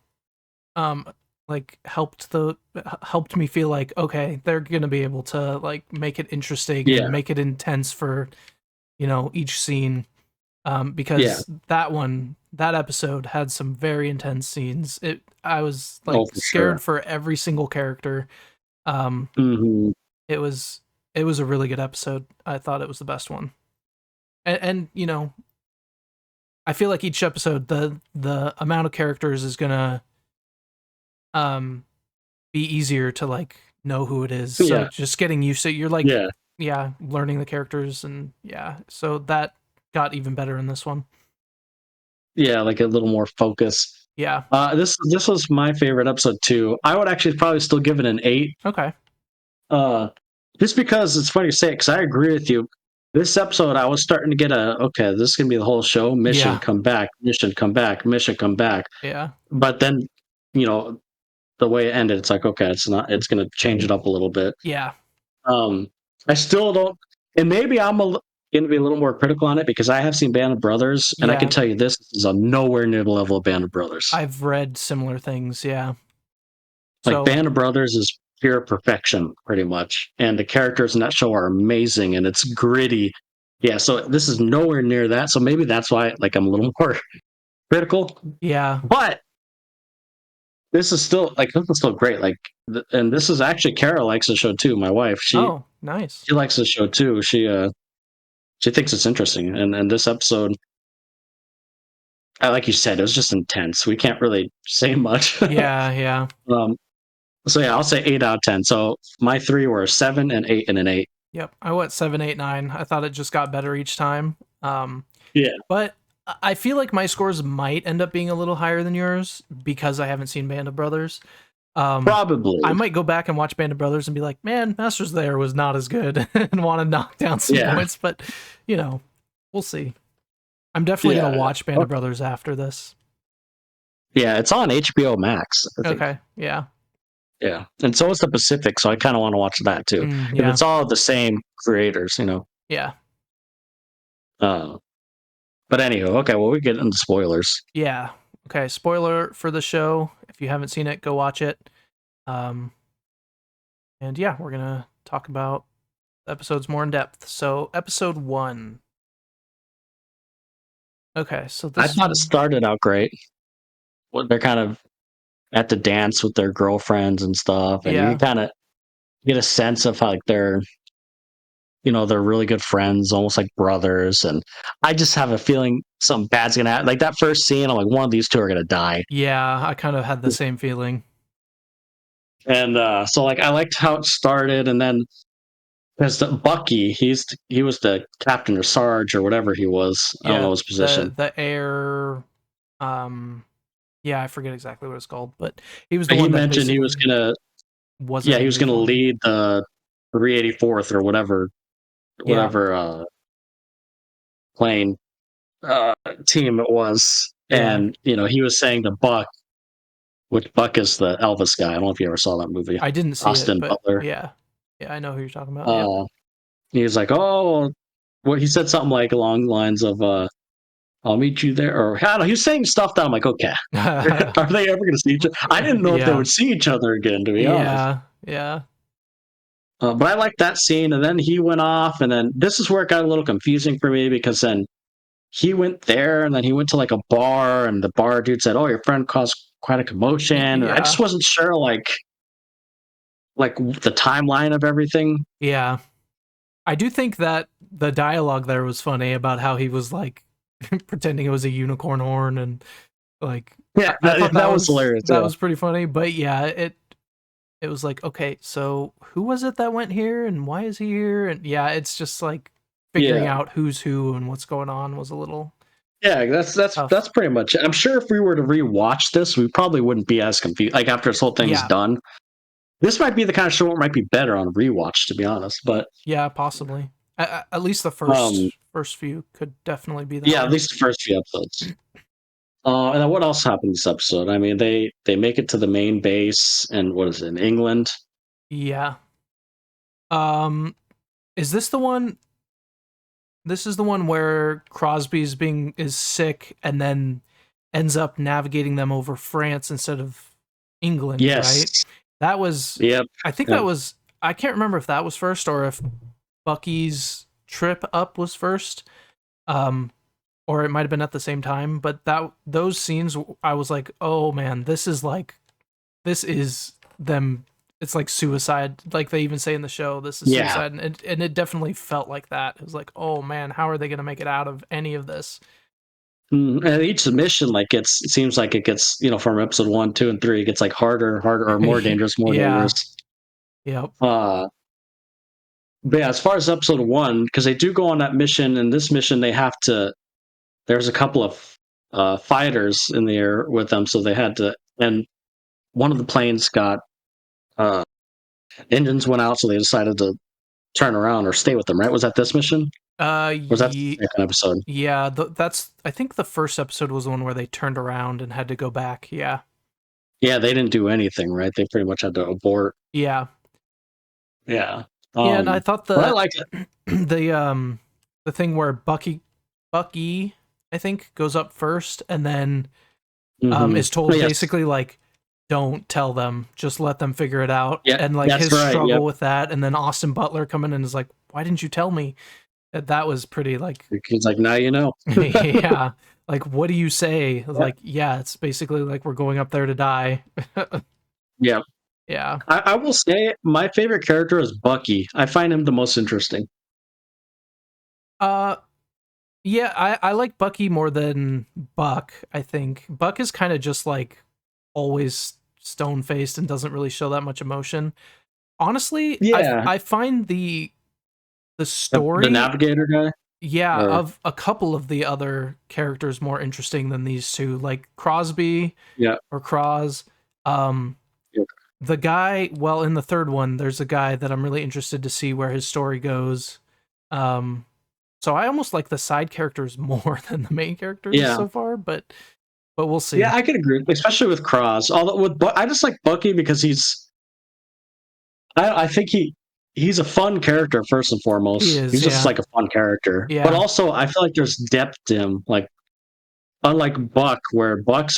like helped me feel like, okay, they're going to be able to like make it interesting Yeah. and make it intense for, each scene. Because that episode had some very intense scenes. I was like scared for every single character. Mm-hmm. It was a really good episode. I thought it was the best one. And I feel like each episode, the amount of characters is gonna be easier to like know who it is. So just getting used to it, you're like learning the characters, and so that got even better in this one. Yeah, like a little more focus. Yeah. This was my favorite episode too. I would actually probably still give it an 8. Okay. Just because it's funny to say it, because I agree with you. This episode, I was starting to get okay, this is gonna be the whole show. Mission, come back. Mission, come back. Mission, come back. Yeah. But then, the way it ended, it's like, okay, it's not. It's gonna change it up a little bit. Yeah. I still don't, and maybe I'm going to be a little more critical on it because I have seen Band of Brothers, and I can tell you this is a nowhere near the level of Band of Brothers. I've read similar things, yeah. Like Band of Brothers is pure perfection, pretty much, and the characters in that show are amazing, and it's gritty. Yeah, so this is nowhere near that. So maybe that's why, like, I'm a little more critical. Yeah, but this is still great. Like, and this is actually Kara likes the show too. My wife, nice. She likes the show too. She thinks it's interesting, and this episode, like you said, it was just intense. We can't really say much. Yeah. So I'll say 8 out of 10. So my 3 were a 7, an 8, and an 8. Yep, I went 7, 8, 9. I thought it just got better each time. Yeah, but I feel like my scores might end up being a little higher than yours because I haven't seen Band of Brothers. Probably. I might go back and watch Band of Brothers and be like, man, Masters there was not as good, and want to knock down some points. But we'll see. I'm definitely gonna watch Band of Brothers after this. Yeah, it's on HBO Max. Okay. Yeah. Yeah, and so is the Pacific, so I kind of want to watch that too. If it's all the same creators, Yeah. But anyway, okay, well, we get into spoilers. Yeah. Okay, spoiler for the show. If you haven't seen it, go watch it. And yeah, we're gonna talk about episodes more in depth. So, episode 1. Okay, so I thought it started out great. They're kind of at the dance with their girlfriends and stuff, and you kind of get a sense of how like they're really good friends, almost like brothers. And I just have a feeling something bad's gonna happen. Like that first scene, I'm like, one of these two are gonna die. Yeah, I kind of had the same feeling. And so like I liked how it started, and then because Bucky, he was the captain or sarge or whatever he was. I don't know his position. The air, yeah, I forget exactly what it's called, but he was the one he that mentioned he was gonna. He was gonna lead the 384th or whatever plane team it was, and he was saying to Buck, which Buck is the Elvis guy. I don't know if you ever saw that movie. I didn't see Austin it, but Butler. Yeah, I know who you're talking about. He was like, "Oh," well, he said something like along the lines of, "I'll meet you there," or I don't know. He was saying stuff that I'm like, "Okay, are they ever going to see each other?" I didn't know if they would see each other again, to be honest. Yeah. But I liked that scene, and then he went off, and then this is where it got a little confusing for me because then he went there, and then he went to like a bar, and the bar dude said, "Oh, your friend caused quite a commotion." And I just wasn't sure, like the timeline of everything. Yeah, I do think that the dialogue there was funny about how he was like pretending it was a unicorn horn, and Like, Yeah, I thought that was hilarious. that Yeah. was pretty funny. But yeah, it was like, okay, so who was it that went here and why is he here? And yeah, it's just like figuring Yeah. out who's who and what's going on was a little Yeah, that's tough. pretty much it. I'm sure if we were to rewatch this, we probably wouldn't be as confused. Like after this whole thing's Yeah. done, this might be the kind of show that might be better on rewatch, to be honest. But Yeah, possibly. At least the um, first few could definitely be that yeah, at way. least the first few episodes. And then what else happened this episode? I mean, they make it to the main base, and what is it, in England? Yeah. Is this the one? This is the one where is sick and then ends up navigating them over France instead of England, Yes. right? That was Yep. I think Yep. that was I can't remember if that was first or if Bucky's trip up was first. Or it might have been at the same time, but those scenes I was like, "Oh man, this is them it's like suicide." Like they even say in the show, this is Yeah. suicide, and it definitely felt like that. It was like, "Oh man, how are they going to make it out of any of this?" And each submission, like it seems like it gets, from episode 1, 2, and 3, it gets like harder, or more dangerous, more Yeah. dangerous. Yep. But yeah, as far as episode 1, because they do go on that mission, and this mission they have to. There's a couple of fighters in the air with them, so they had to. And one of the planes got engines went out, so they decided to turn around or stay with them. Right? Was that this mission? Or was that the second episode? Yeah, that's I think the first episode was the one where they turned around and had to go back. Yeah. Yeah, they didn't do anything, right? They pretty much had to abort. Yeah. Yeah. Yeah, and I thought but I like it. the thing where Bucky, I think, goes up first and then is told basically like, don't tell them, just let them figure it out. Yeah, and like his right, struggle yep. with that, and then Austin Butler coming in and is like, why didn't you tell me? That was pretty like He's like, now you know. yeah. Like, what do you say? Like, yeah, it's basically like we're going up there to die. Yeah. Yeah. I will say my favorite character is Bucky. I find him the most interesting. Yeah, I like Bucky more than Buck, I think. Buck is kind of just like always stone faced and doesn't really show that much emotion. Honestly, Yeah. I find the story, the navigator guy. yeah, of a couple of the other characters more interesting than these two, like Crosby, Yeah. or Cross. The guy, well, in the third one, there's a guy that I'm really interested to see where his story goes. So I almost like the side characters more than the main characters so far, but we'll see. Yeah, I could agree, especially with Cross. Although I just like Bucky because I think he's a fun character first and foremost. He is, he's just like a fun character. Yeah. But also I feel like there's depth to him. Like unlike Buck, where Buck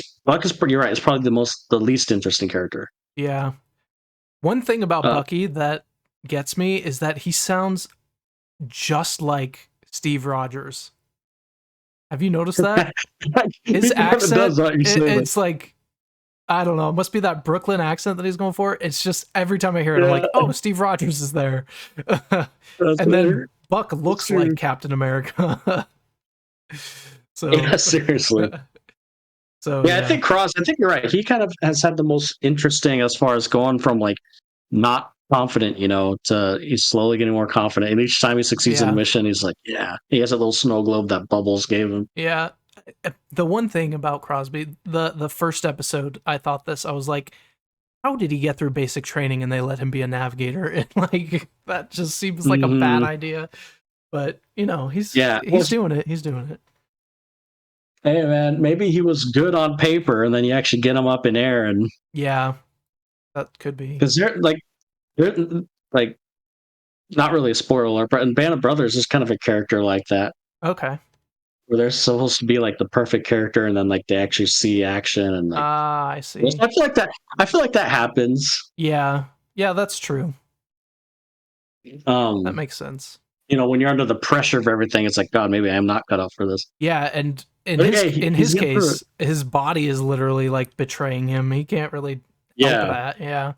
is pretty right. It's probably the least interesting character. Yeah. One thing about Bucky that gets me is that he sounds just like Steve Rogers. Have you noticed that? His accent, it's like, I don't know, it must be that Brooklyn accent that he's going for. It's just every time I hear it, I'm like, oh, Steve Rogers is there. And then Buck looks like Captain America. So yeah, seriously. So yeah, I think you're right. He kind of has had the most interesting as far as going from like not confident, to he's slowly getting more confident. And each time he succeeds in a mission, he's like, yeah. He has a little snow globe that Bubbles gave him. Yeah. The one thing about Crosby, the first episode, I was like, how did he get through basic training and they let him be a navigator? And like that just seems like a bad idea. But he's doing it. He's doing it. Hey man, maybe he was good on paper, and then you actually get him up in air, and yeah, that could be because they're like not really a spoiler, but in Band of Brothers is kind of a character like that. Okay, where they're supposed to be like the perfect character, and then like they actually see action, and like I see. I feel like that happens. Yeah, that's true. That makes sense. When you're under the pressure of everything, it's like, God, maybe I'm not cut out for this. Yeah, and in his case, his body is literally like betraying him. He can't really help that. Yeah.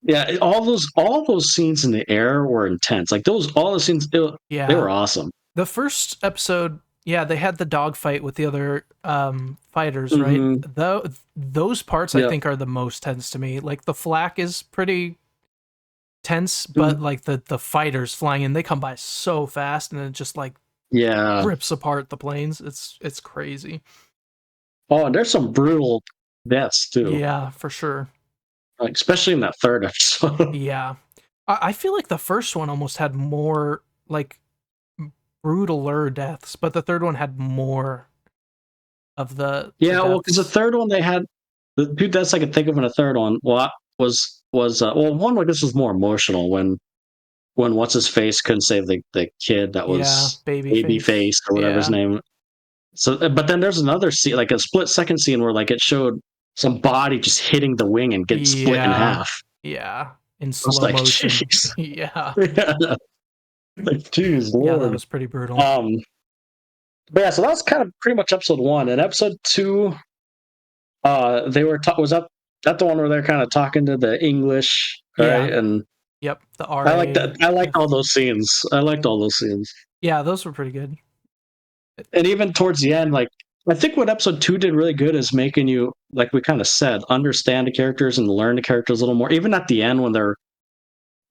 Yeah, all those scenes in the air were intense. Like all the scenes, they were awesome. The first episode, Yeah, they had the dogfight with the other fighters, right? Mhm. Those parts I Yep. think are the most tense to me. Like the flak is pretty tense, but Mhm. like the fighters flying in, they come by so fast and it just like Yeah. rips apart the planes. It's crazy. Oh, and there's some brutal deaths too, Yeah, for sure. like especially in that third episode. Yeah. I feel like the first one almost had more like brutaler deaths, but the third one had more of the Yeah, well, because the deaths. third one they had the two deaths I could think of in the third one. Well, well, one like this was more emotional when what's his face couldn't save the kid that Yeah, was baby face. Babyface or whatever his Yeah. name. So, but then there's another scene, like a split second scene where like it showed some body just hitting the wing and getting split in Yeah. half. Yeah. In I was slow like, motion. jeez, Yeah. yeah, like jeez, Yeah, that Lord. was pretty brutal. But yeah, so that was kind of pretty much episode one. And episode two, they were was up that the one where they're kind of talking to the English, Yeah. right? And Yep. The I like RA. that. I liked all those scenes. I liked all those scenes. Yeah, those were pretty good. And even towards the end, like I think what episode two did really good is making you, like we kind of said, understand the characters and learn the characters a little more. Even at the end when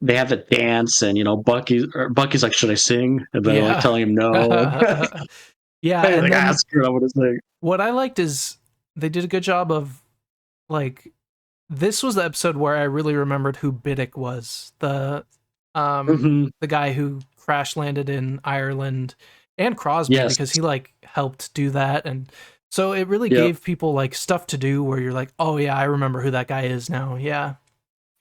they have the dance and Bucky's like, should I sing? And they're like Yeah. telling him no. Yeah, Hey, and like, then screw it, I'm gonna sing. what I liked is they did a good job of like this was the episode where I really remembered who Biddick was. Mhm. The guy who crash landed in Ireland, and Crosby Yes. because he like helped do that, and so it really Yep. gave people like stuff to do where you're like, oh yeah, I remember who that guy is now. Yeah.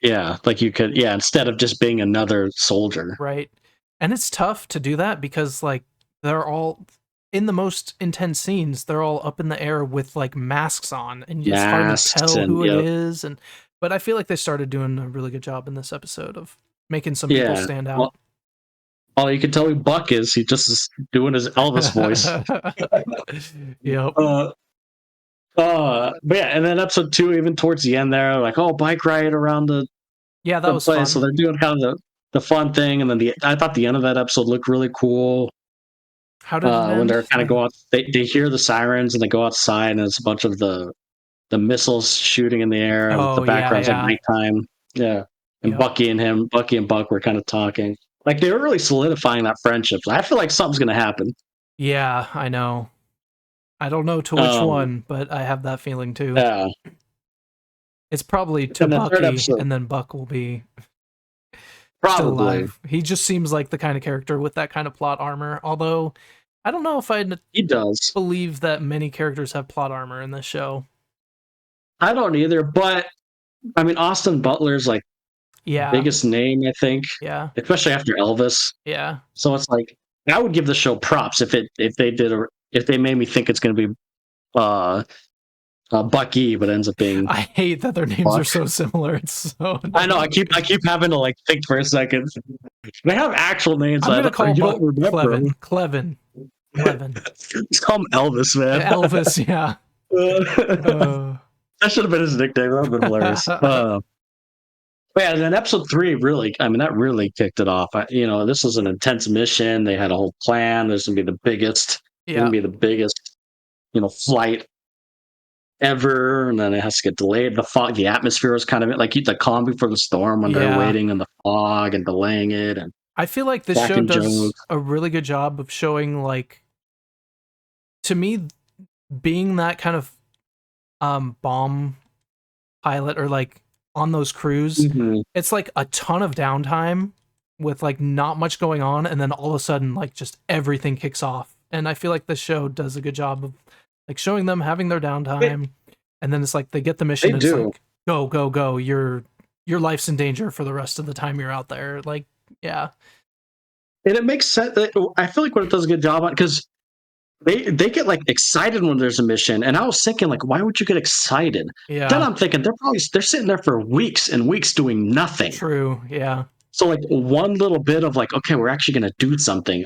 Yeah, like you could, yeah, instead of just being another soldier. Right. And it's tough to do that because like they're all in the most intense scenes, they're all up in the air with like masks on and it's hard to Masks tell and who it yep. is, and but I feel like they started doing a really good job in this episode of making some people Yeah. stand Well, out. all you can tell who Buck is, he just is doing his Elvis voice. Yep. But yeah, and then episode two, even towards the end there, like, oh, bike ride around Yeah, that the was place. So fun. they're doing kind of the fun thing, and then I thought the end of that episode looked really cool. How did it When end? they're kind of go out, they hear the sirens and they go outside, and it's a bunch of the missiles shooting in the air, and the Oh yeah, background's like yeah. nighttime. Yeah, and Yep. Bucky and Buck were kind of talking. Like they were really solidifying that friendship. I feel like something's gonna happen. Yeah, I know. I don't know to which Um, one, but I have that feeling too. yeah, It's probably to and the third Bucky, episode, and then Buck will be still probably alive. He just seems like the kind of character with that kind of plot armor. Although I don't know if I he does. believe that many characters have plot armor in this show. I don't either, but I mean, Austin Butler's like Yeah, biggest name, I think, yeah, especially after Elvis. yeah. So it's like I would give the show props if they made me think it's going to be uh, Bucky, but it ends up being I hate that their names Buck. are so similar. It's so annoying. I know. I keep having to like think for a second. They have actual names. I'm gonna call you Buck don't remember. Clevin. Just call him Elvis, man. Elvis, yeah. That should have been his nickname. That would have been hilarious. But yeah, and then episode three really, I mean, that really kicked it off. This was an intense mission. They had a whole plan. There's gonna be the biggest, Yeah, flight ever, and then it has to get delayed. The fog, the atmosphere was kind of like the calm before the storm when they're yeah. waiting in the fog and delaying it, and I feel like this show cracking does jokes. a really good job of showing, like, to me, being that kind of bomb pilot or like on those crews, Mhm. it's like a ton of downtime with like not much going on, and then all of a sudden, like, just everything kicks off. And I feel like this show does a good job of like showing them having their downtime, and then it's like they get the mission They and it's do. like go go go, your life's in danger for the rest of the time you're out there. Like, yeah, And it makes sense. I feel like what it does a good job on, because they get like excited when there's a mission, and I was thinking like, why would you get excited? Then yeah, I'm thinking they're sitting there for weeks and weeks doing nothing. true, yeah, So like one little bit of like, okay, we're actually going to do something.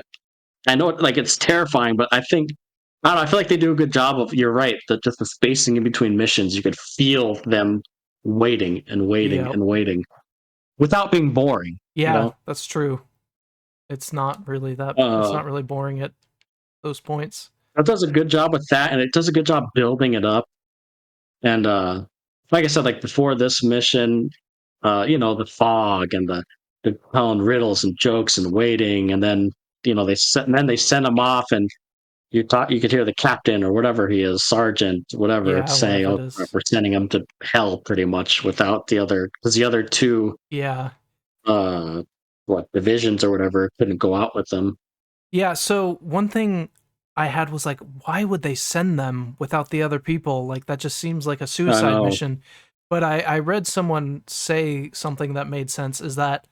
I know like it's terrifying, but I don't know. I feel like they do a good job of. You're right. That just the spacing in between missions, you could feel them waiting and waiting yeah, and waiting without being boring. yeah. That's true. It's not really that. It's Uh, not really boring at those points. It does a good job with that, and it does a good job building it up. And like I said, like before this mission, the fog and the telling riddles and jokes and waiting, and then they send him off, and you could hear the captain or whatever he is, sergeant, whatever, Yeah, say, whatever "Oh, it is. we're sending him to hell," pretty much without because the other two, Yeah. uh, divisions or whatever, couldn't go out with them. Yeah, so one thing I had was like, why would they send them without the other people? Like, that just seems like a I suicide know. mission. But I read someone say something that made sense is that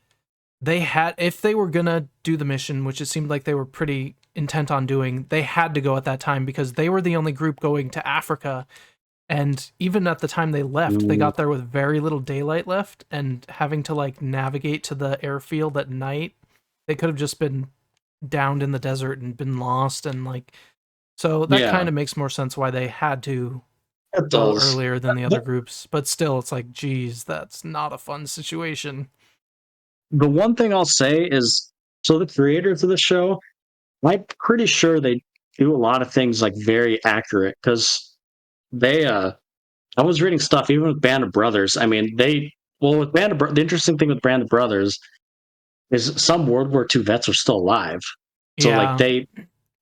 they had, if they were gonna do the mission, which it seemed like they were pretty intent on doing, they had to go at that time because they were the only group going to Africa. And even at the time they left, they Mm, got there with very little daylight left and having to like navigate to the airfield at night. They could have just been downed in the desert and been lost, and like, so that yeah, kind of makes more sense why they had to it go does. earlier than the other The, groups. But still, it's like, geez, that's not a fun situation. the one thing I'll say is, so the creators of the show, I'm pretty sure they do a lot of things like very accurate because they I was reading stuff even with Band of Brothers. I mean, with the interesting thing with Band of Brothers is some World War II vets are still alive. So like Yeah.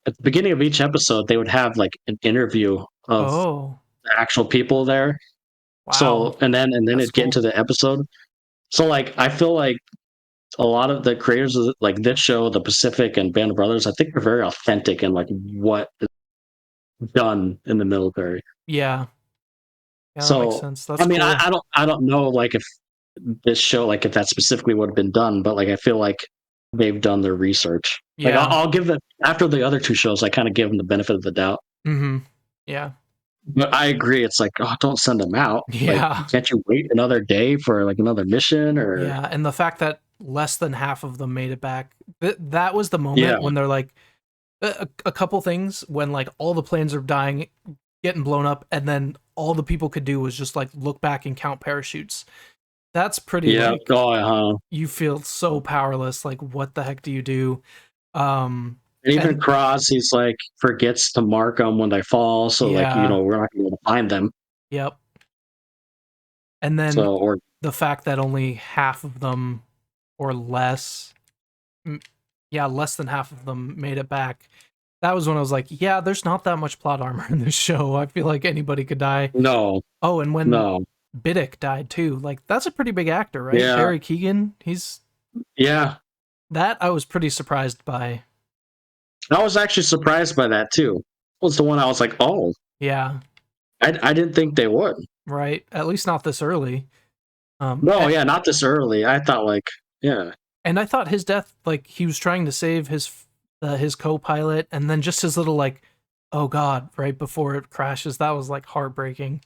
at the beginning of each episode they would have like an interview of Oh, the actual people there. wow. So and then That's it'd get into cool. the episode. So like I feel like a lot of the creators of like this show, The Pacific and Band of Brothers, I think they're very authentic in like what is done in the military. Yeah. Yeah, that makes So sense. I That's mean, cool. I don't know like if this show like if that specifically would have been done, but like I feel like they've done their research. Like Yeah. I'll give it after the other two shows, I kind of give them the benefit of the doubt. Mm-hmm. Yeah. But I agree, it's like, oh, don't send them out. Like, Yeah. can't you wait another day for like another mission or Yeah. And the fact that less than half of them made it back, that was the yeah, moment when they're like, a couple things when like all the planes are dying, getting blown up, and then all the people could do was just like look back and count parachutes. That's pretty yeah, like, oh, you feel so powerless. Like, what the heck do you do? Um, and even and Cross, he's like forgets to mark them when they fall, so like yeah, we're not gonna be able to find them. yep. And then So or the fact that only half of them or less, m- yeah, less than half of them made it back. That was when I was like, yeah, there's not that much plot armor in this show. I feel like anybody could die. no, Oh, and when no, Biddick died too, like that's a pretty big actor, right? yeah, Barry Keoghan. He's yeah. that I was pretty surprised by. I was actually surprised by that too. Was the one I was like, oh, Yeah, I didn't think they would. right. At least not this early. No, yeah, not this early. I thought like, yeah, And I thought his death, like he was trying to save his co-pilot, and then just his little like, oh god, right before it crashes. That was like heartbreaking.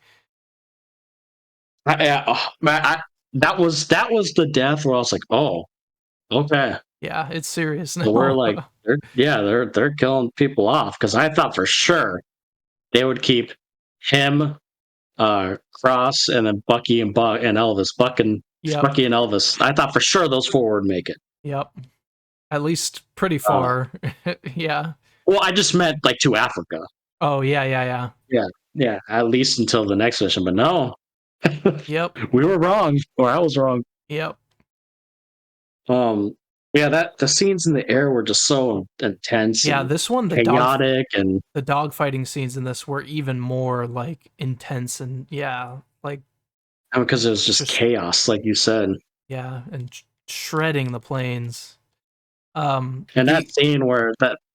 man, that was the death where I was like, oh, okay. Yeah, it's serious So we're now. like, they're killing people off because I thought for sure they would keep him, Cross, and then Bucky and Buck and Elvis, Yep, Bucky and Elvis. I thought for sure those four would make it. yep. At least pretty Uh, far. Yeah. well, I just meant like to Africa. Oh yeah, yeah, yeah. Yeah, yeah, at least until the next mission. But no, Yep, we were wrong, or I was wrong. yep. Um, yeah, that the scenes in the air were just so intense Yeah, and this one, chaotic, and the dog fighting scenes in this were even more like intense and yeah, like because it was just just chaos, like you said. yeah, and shredding the planes. And that The scene where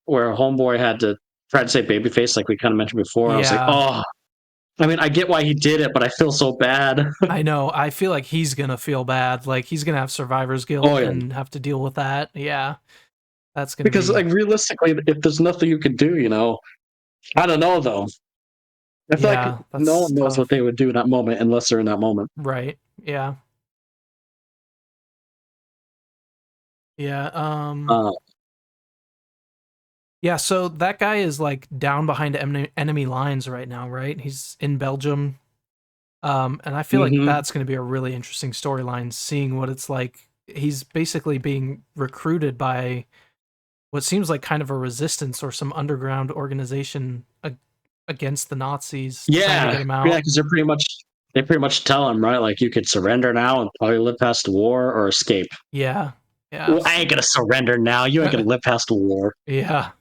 Homeboy had to try to say babyface, like we kind of mentioned before, I was like, yeah, oh, I mean, I get why he did it, but I feel so bad. I know. I feel like he's gonna feel bad. Like he's gonna have survivor's Oh guilt yeah, and have to deal with that. Yeah, that's gonna because be like realistically, if there's nothing you can do, I don't know though. I feel like yeah, no that's one knows what tough. they would do in that moment unless they're in that moment. Right. Yeah. Yeah. Uh, Yeah, so that guy is like down behind enemy lines right now, right? He's in Belgium. And I feel like mhm. that's going to be a really interesting storyline, seeing what it's like. He's basically being recruited by what seems like kind of a resistance or some underground organization against the Nazis trying to Yeah, get him yeah, out. because they pretty much tell him, right, like you could surrender now and probably live past the war or escape. Yeah. Yeah. Well, I ain't gonna surrender now. You ain't gonna live past the war. Yeah.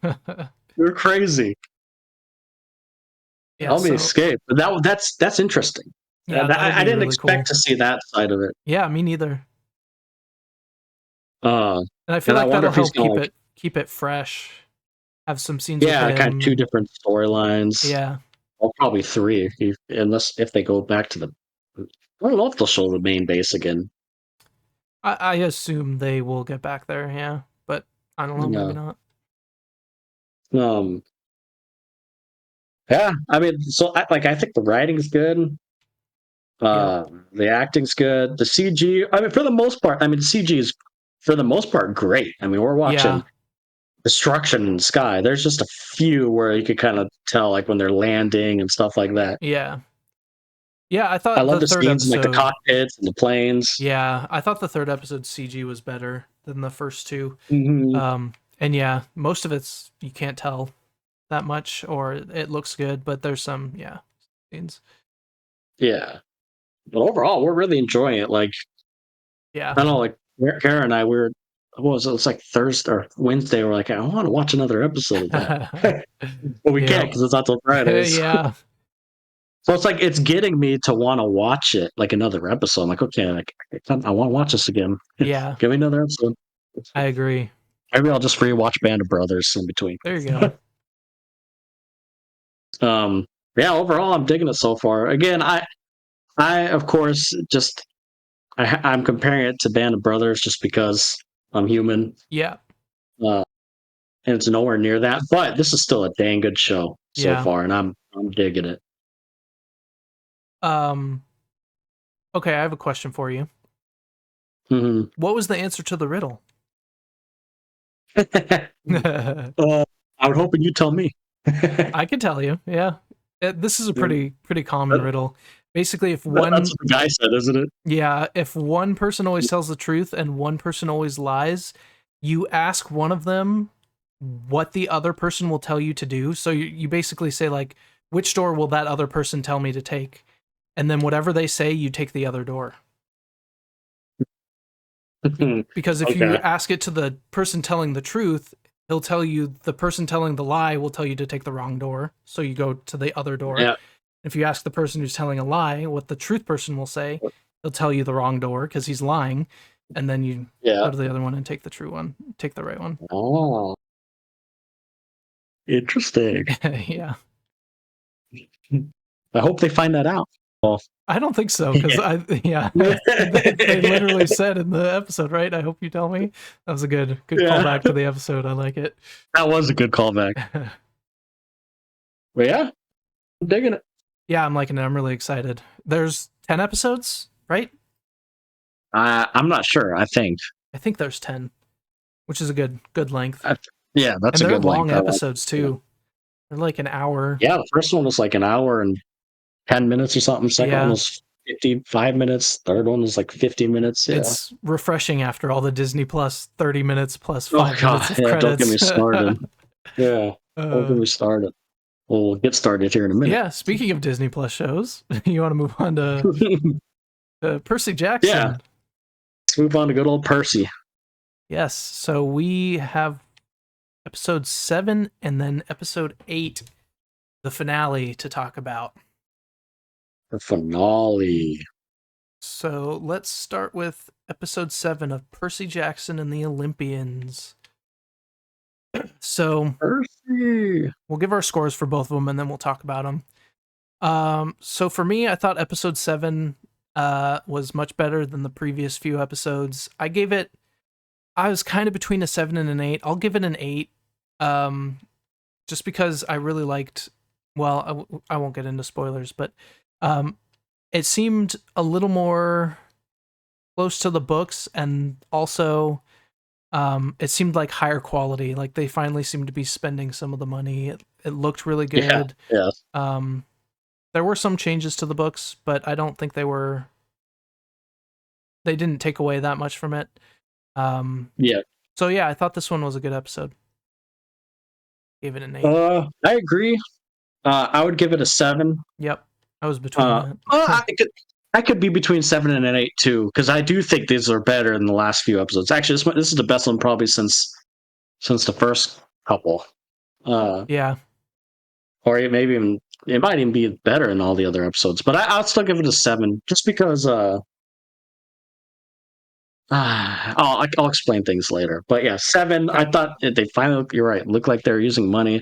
You're crazy. Yeah. Help me So escape. But that's interesting. yeah, that'll I be didn't really cool. expect to see that side of it. Yeah, me neither. Uh, And I feel and I like wonder that'll if he's help gonna keep it fresh. Have some scenes with kind of him. two different storylines. Yeah. Well, probably three, unless if they go back to the. I don't know if they'll show the main base again. I assume they will get back there, yeah. But I don't know, maybe not. Yeah, I mean, so I think the writing's good. The acting's good. The CG, I mean, for the most part, the CG is for the most part great. I mean, we're watching Yeah. destruction in the sky. There's just a few where you could kind of tell, like when they're landing and stuff like that. Yeah. Yeah, I I thought love the the third scenes in, like the episode. cockpits and the planes. Yeah, I thought the third episode CG was better than the first two. Mhm. And yeah, most of it's you can't tell that much, or it looks good, but there's some scenes. Yeah, but overall, we're really enjoying it. Like, Yeah. I don't know, like Kara and I, we were, what was it? It was like Thursday or Wednesday. We're like, I want to watch another episode of that, but we can't because it's not till Fridays. Yeah. So it's like it's getting me to want to watch it, like another episode. I'm like, okay, like I want to watch this again. Yeah. Give me another episode. I agree. Maybe I'll just rewatch Band of Brothers in between. There you go. Yeah, overall, I'm digging it so far. Again, I of course just I'm comparing it to Band of Brothers just because I'm human. Yeah. And it's nowhere near that. But this is still a dang good show so Yeah. far, and I'm digging it. Okay, I have a question for you. Mhm. What was the answer to the riddle? I was hoping you'd tell me. I can tell you. Yeah. This is a pretty common riddle. Basically, if one That's what the guy said, isn't it? Yeah, if one person always tells the truth and one person always lies, you ask one of them what the other person will tell you to do. So you basically say, like, which door will that other person tell me to take? And then whatever they say, you take the other door. Because if you ask it to the person telling the truth, he'll tell you the person telling the lie will tell you to take the wrong door. So you go to the other door. Yeah. If you ask the person who's telling a lie what the truth person will say, he'll tell you the wrong door because he's lying. And then you go to the other one and take the true one, take the right one. Oh. Interesting. Yeah. I hope they find that out. Well, I don't think so, because they literally said in the episode, right? I hope you tell me. That was a good callback to the episode. I like it. That was a good callback. But yeah, I'm digging it. Yeah, I'm liking it. I'm really excited. There's 10 episodes, right? I'm not sure. I think there's 10, which is a good length. That's and a they're good long length. episodes too. They're like an hour. Yeah, the first one was like an hour and 10 minutes or something. Second one was 55 minutes. Third one was like 50 minutes. Yeah. It's refreshing after all the Disney Plus 30 minutes plus 5 minutes of credits. Don't get me started. Don't get me started. We'll get started here in a minute. Yeah, speaking of Disney Plus shows, you want to move on to Percy Jackson? Yeah. Let's move on to good old Percy. Yes. So we have episode 7 and then episode 8, the finale, to talk about. The finale. So let's start with episode 7 of Percy Jackson and the Olympians. So Percy. We'll give our scores for both of them and then we'll talk about them. So for me, I thought episode 7 was much better than the previous few episodes. I was kind of between a 7 and an 8. I'll give it an 8. Just because I really liked, well, I won't get into spoilers, but it seemed a little more close to the books, and also it seemed like higher quality. Like they finally seemed to be spending some of the money. It looked really good. Yeah. There were some changes to the books, but I don't think they didn't take away that much from it. Yeah. So yeah, I thought this one was a good episode. gave it an 8. I agree. I would give it a 7. Yep. I was between that. I could be between 7 and an 8 too, because I do think these are better than the last few episodes. Actually, this is the best one probably since the first couple. Yeah. Or it might even be better in all the other episodes. But I'll still give it a 7, just because. I'll explain things later. But yeah, 7. Okay. I thought they finally. You're right. Looked like they were using money.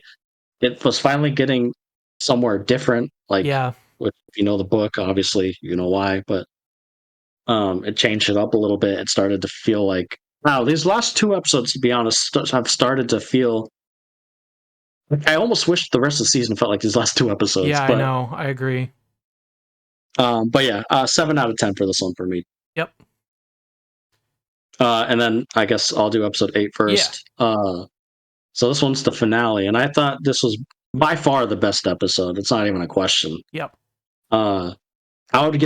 It was finally getting somewhere different. Like, Yeah. if you know the book, obviously you know why. But it changed it up a little bit. It started to feel like, wow, these last 2 episodes, to be honest, have started to feel. I almost wish the rest of the season felt like these last 2 episodes. Yeah, but, I know. I agree. But yeah, 7 out of 10 for this one for me. Yep. And then I guess I'll do episode 8 first. So this one's the finale, and I thought this was by far the best episode. It's not even a question. Yep. I would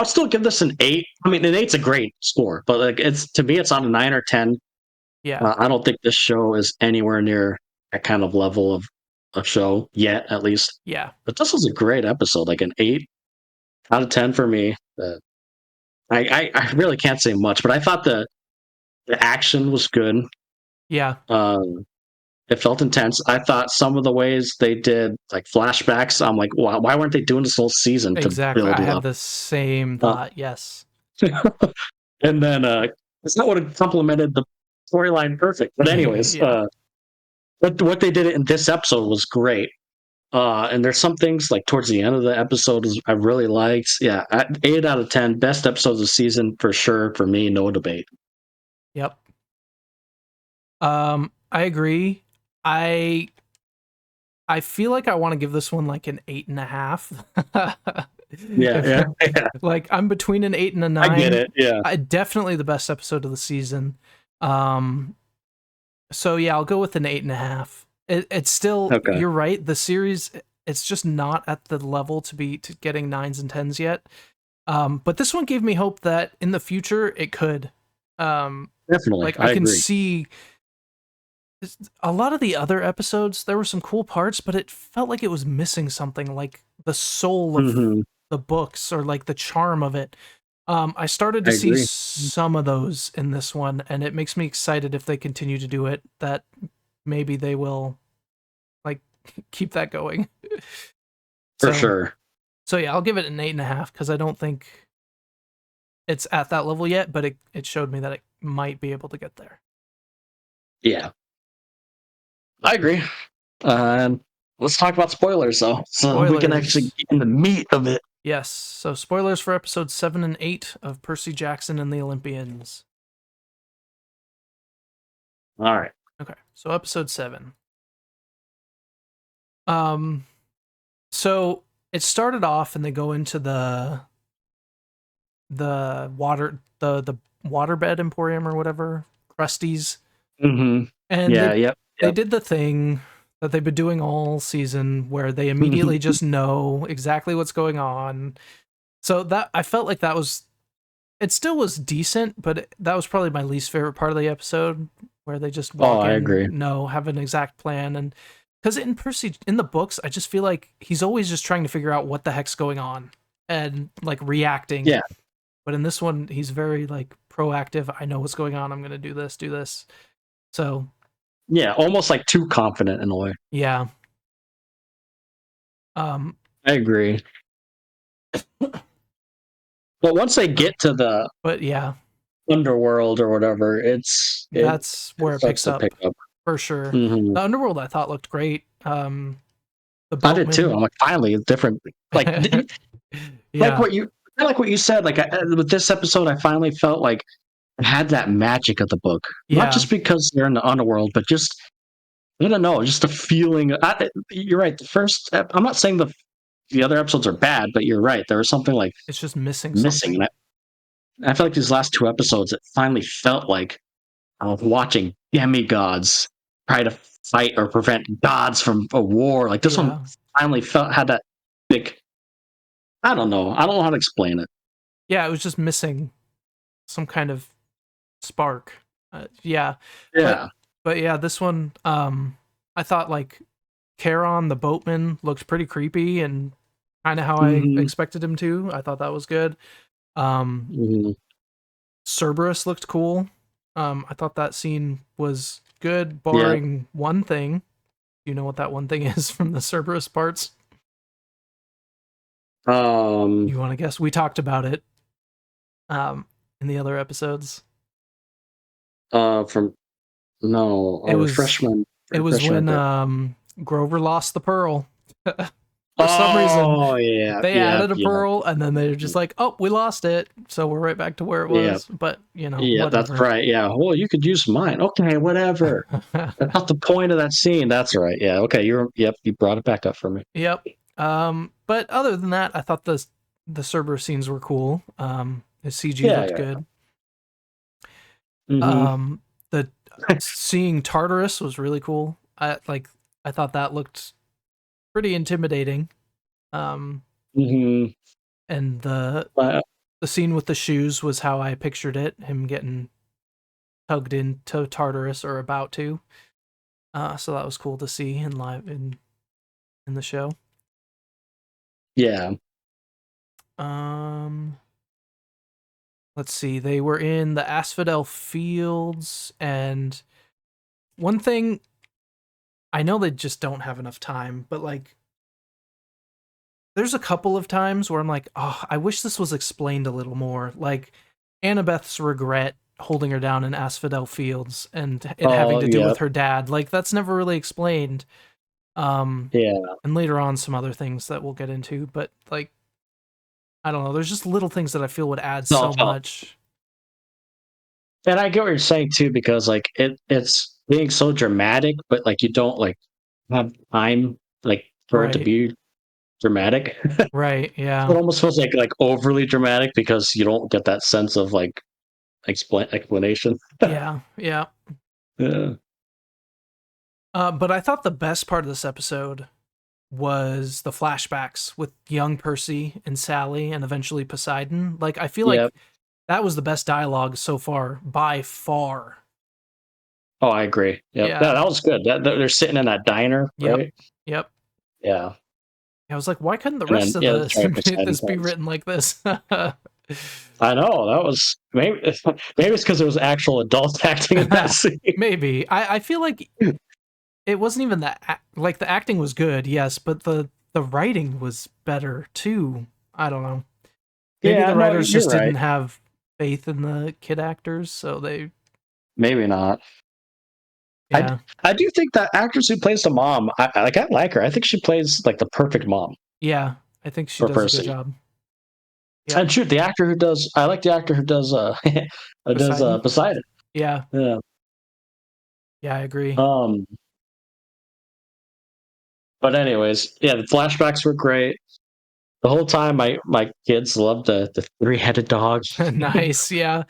still give this an 8. I mean, an 8's a great score, but like to me, it's on a 9 or 10. Yeah. I don't think this show is anywhere near that kind of level of a show yet, at least. Yeah. But this was a great episode, like an 8 out of 10 for me. I really can't say much, but I thought the action was good. Yeah. It felt intense. I thought some of the ways they did like flashbacks, I'm like, why weren't they doing this whole season to Exactly. build I it had up? the same thought. Yes. And then it's not what it complemented the storyline perfect. But anyways, Yeah. what they did in this episode was great. And there's some things like towards the end of the episode I really liked. Yeah, 8 out of 10, best episodes of the season for sure for me, no debate. Yep. I agree. I feel like I want to give this one like an 8.5. Yeah. Like I'm between an 8 and a 9. I get it. Yeah. Definitely the best episode of the season. So yeah, I'll go with an 8.5. It's still, Okay. You're right. The series, it's just not at the level to getting 9s and 10s yet. But this one gave me hope that in the future it could. Definitely. Like I can agree. see a lot of the other episodes, there were some cool parts, but it felt like it was missing something, like the soul of Mhm. the books or like the charm of it. I started to I see agree. some of those in this one, and it makes me excited if they continue to do it, that maybe they will like keep that going. For sure. So yeah, I'll give it an 8.5 because I don't think it's at that level yet, but it showed me that it might be able to get there. Yeah. I agree. Let's talk about spoilers though, so we can actually Spoilers. get in the meat of it. Yes, so spoilers for episodes 7 and 8 of Percy Jackson and the Olympians. All right. Okay, so episode 7. So it started off and they go into the waterbed emporium or whatever, Krusty's. Mm-hmm. And Yeah. they Yep. did the thing that they've been doing all season where they immediately just know exactly what's going on. So that I felt like it still was decent, but that was probably my least favorite part of the episode, where they just walk I in, agree. have an exact plan. And because in the books, I just feel like he's always just trying to figure out what the heck's going on and like reacting. Yeah. But in this one, he's very like proactive. I know what's going on. I'm going to do this. So Yeah, almost like too confident in a way. yeah. I agree. But once they get to the But yeah, underworld or whatever, that's where it picks starts up, to pick up. for sure. Mhm. The underworld I thought looked great. The I did too. boatman- I'm like, finally, it's different. Like, yeah, like what you said. Like with this episode, I finally felt like it had that magic of the book. Yeah. Not just because they're in the underworld, but just I don't know, just the feeling. You're right. I'm not saying the other episodes are bad, but you're right. There was something like it's just missing. missing. And I feel like these last 2 episodes, it finally felt like I was watching demigods try to fight or prevent gods from a war. Like this one finally had that big. I don't know how to explain it. Yeah, it was just missing some kind of spark. Yeah. Yeah. But yeah, this one, I thought like Charon the boatman looked pretty creepy and kind of how I Mhm. expected him to. I thought that was good. Um, Mhm. Cerberus looked cool. I thought that scene was good, Yeah. barring one thing. You know what that one thing is from the Cerberus parts? Um. You want to guess? We talked about it in the other episodes. From no, It was refreshment. it was when Refreshment. Grover lost the pearl. For some reason, Oh yeah, they yeah, added a yeah, pearl, and then they're just like, "Oh, we lost it, so we're right back to where it yeah, was." But yeah. That's whatever. right. Yeah. Well, you could use mine. Okay, whatever. That's not the point of that scene. That's right. Yeah. Okay. Yep. You brought it back up for me. Yep. But other than that, I thought the Cerberus scenes were cool. The CG Yeah. looked Yeah. good. Mm-hmm. The seeing Tartarus was really cool. I thought that looked pretty intimidating. Mm-hmm. And the scene with the shoes was how I pictured it, him getting tugged into Tartarus or about to. So that was cool to see in live in the show. Yeah. Um let's see. They were in the Asphodel Fields, and one thing, I know they just don't have enough time, but like there's a couple of times where I'm like, "Oh, I wish this was explained a little more." Like Annabeth's regret holding her down in Asphodel Fields and it having Oh to do yeah. with her dad. Like that's never really explained. Yeah. And later on some other things that we'll get into, but like I don't know, there's just little things that I feel would add No. so much. And I get what you're saying too, because like it's being so dramatic, but like you don't like have time like for it to Right. be dramatic. Right. It Yeah. almost feels like overly dramatic because you don't get that sense of like explanation. Yeah. Yeah. Yeah. But I thought the best part of this episode was the flashbacks with young Percy and Sally and eventually Poseidon. Like I feel Yep. like that was the best dialogue so far by far. Oh, I agree. Yep. Yeah, Yeah. that was good. They're sitting in that diner, Yep. right? Yep. Yeah. I was like, why couldn't the And then rest of yeah, that's right. Poseidon this be comes. written like this? I know that was maybe maybe it's because there was actual adults acting in that scene. Maybe. I feel like it wasn't even that like the acting was good, yes, but the writing was better too. I don't know. Maybe Yeah, the no, writers you're just right. didn't have faith in the kid actors, so they Maybe not. I yeah. I do think that actress who plays the mom, I like her. I think she plays like the perfect mom Yeah, I think she for does a good Percy. job. Yep. And shoot, the actor who does I like the actor who does who does Poseidon? Poseidon. Yeah. Yeah. Yeah, I agree. Um but anyways, yeah, the flashbacks were great. The whole time my kids loved the three-headed dog. Nice, yeah.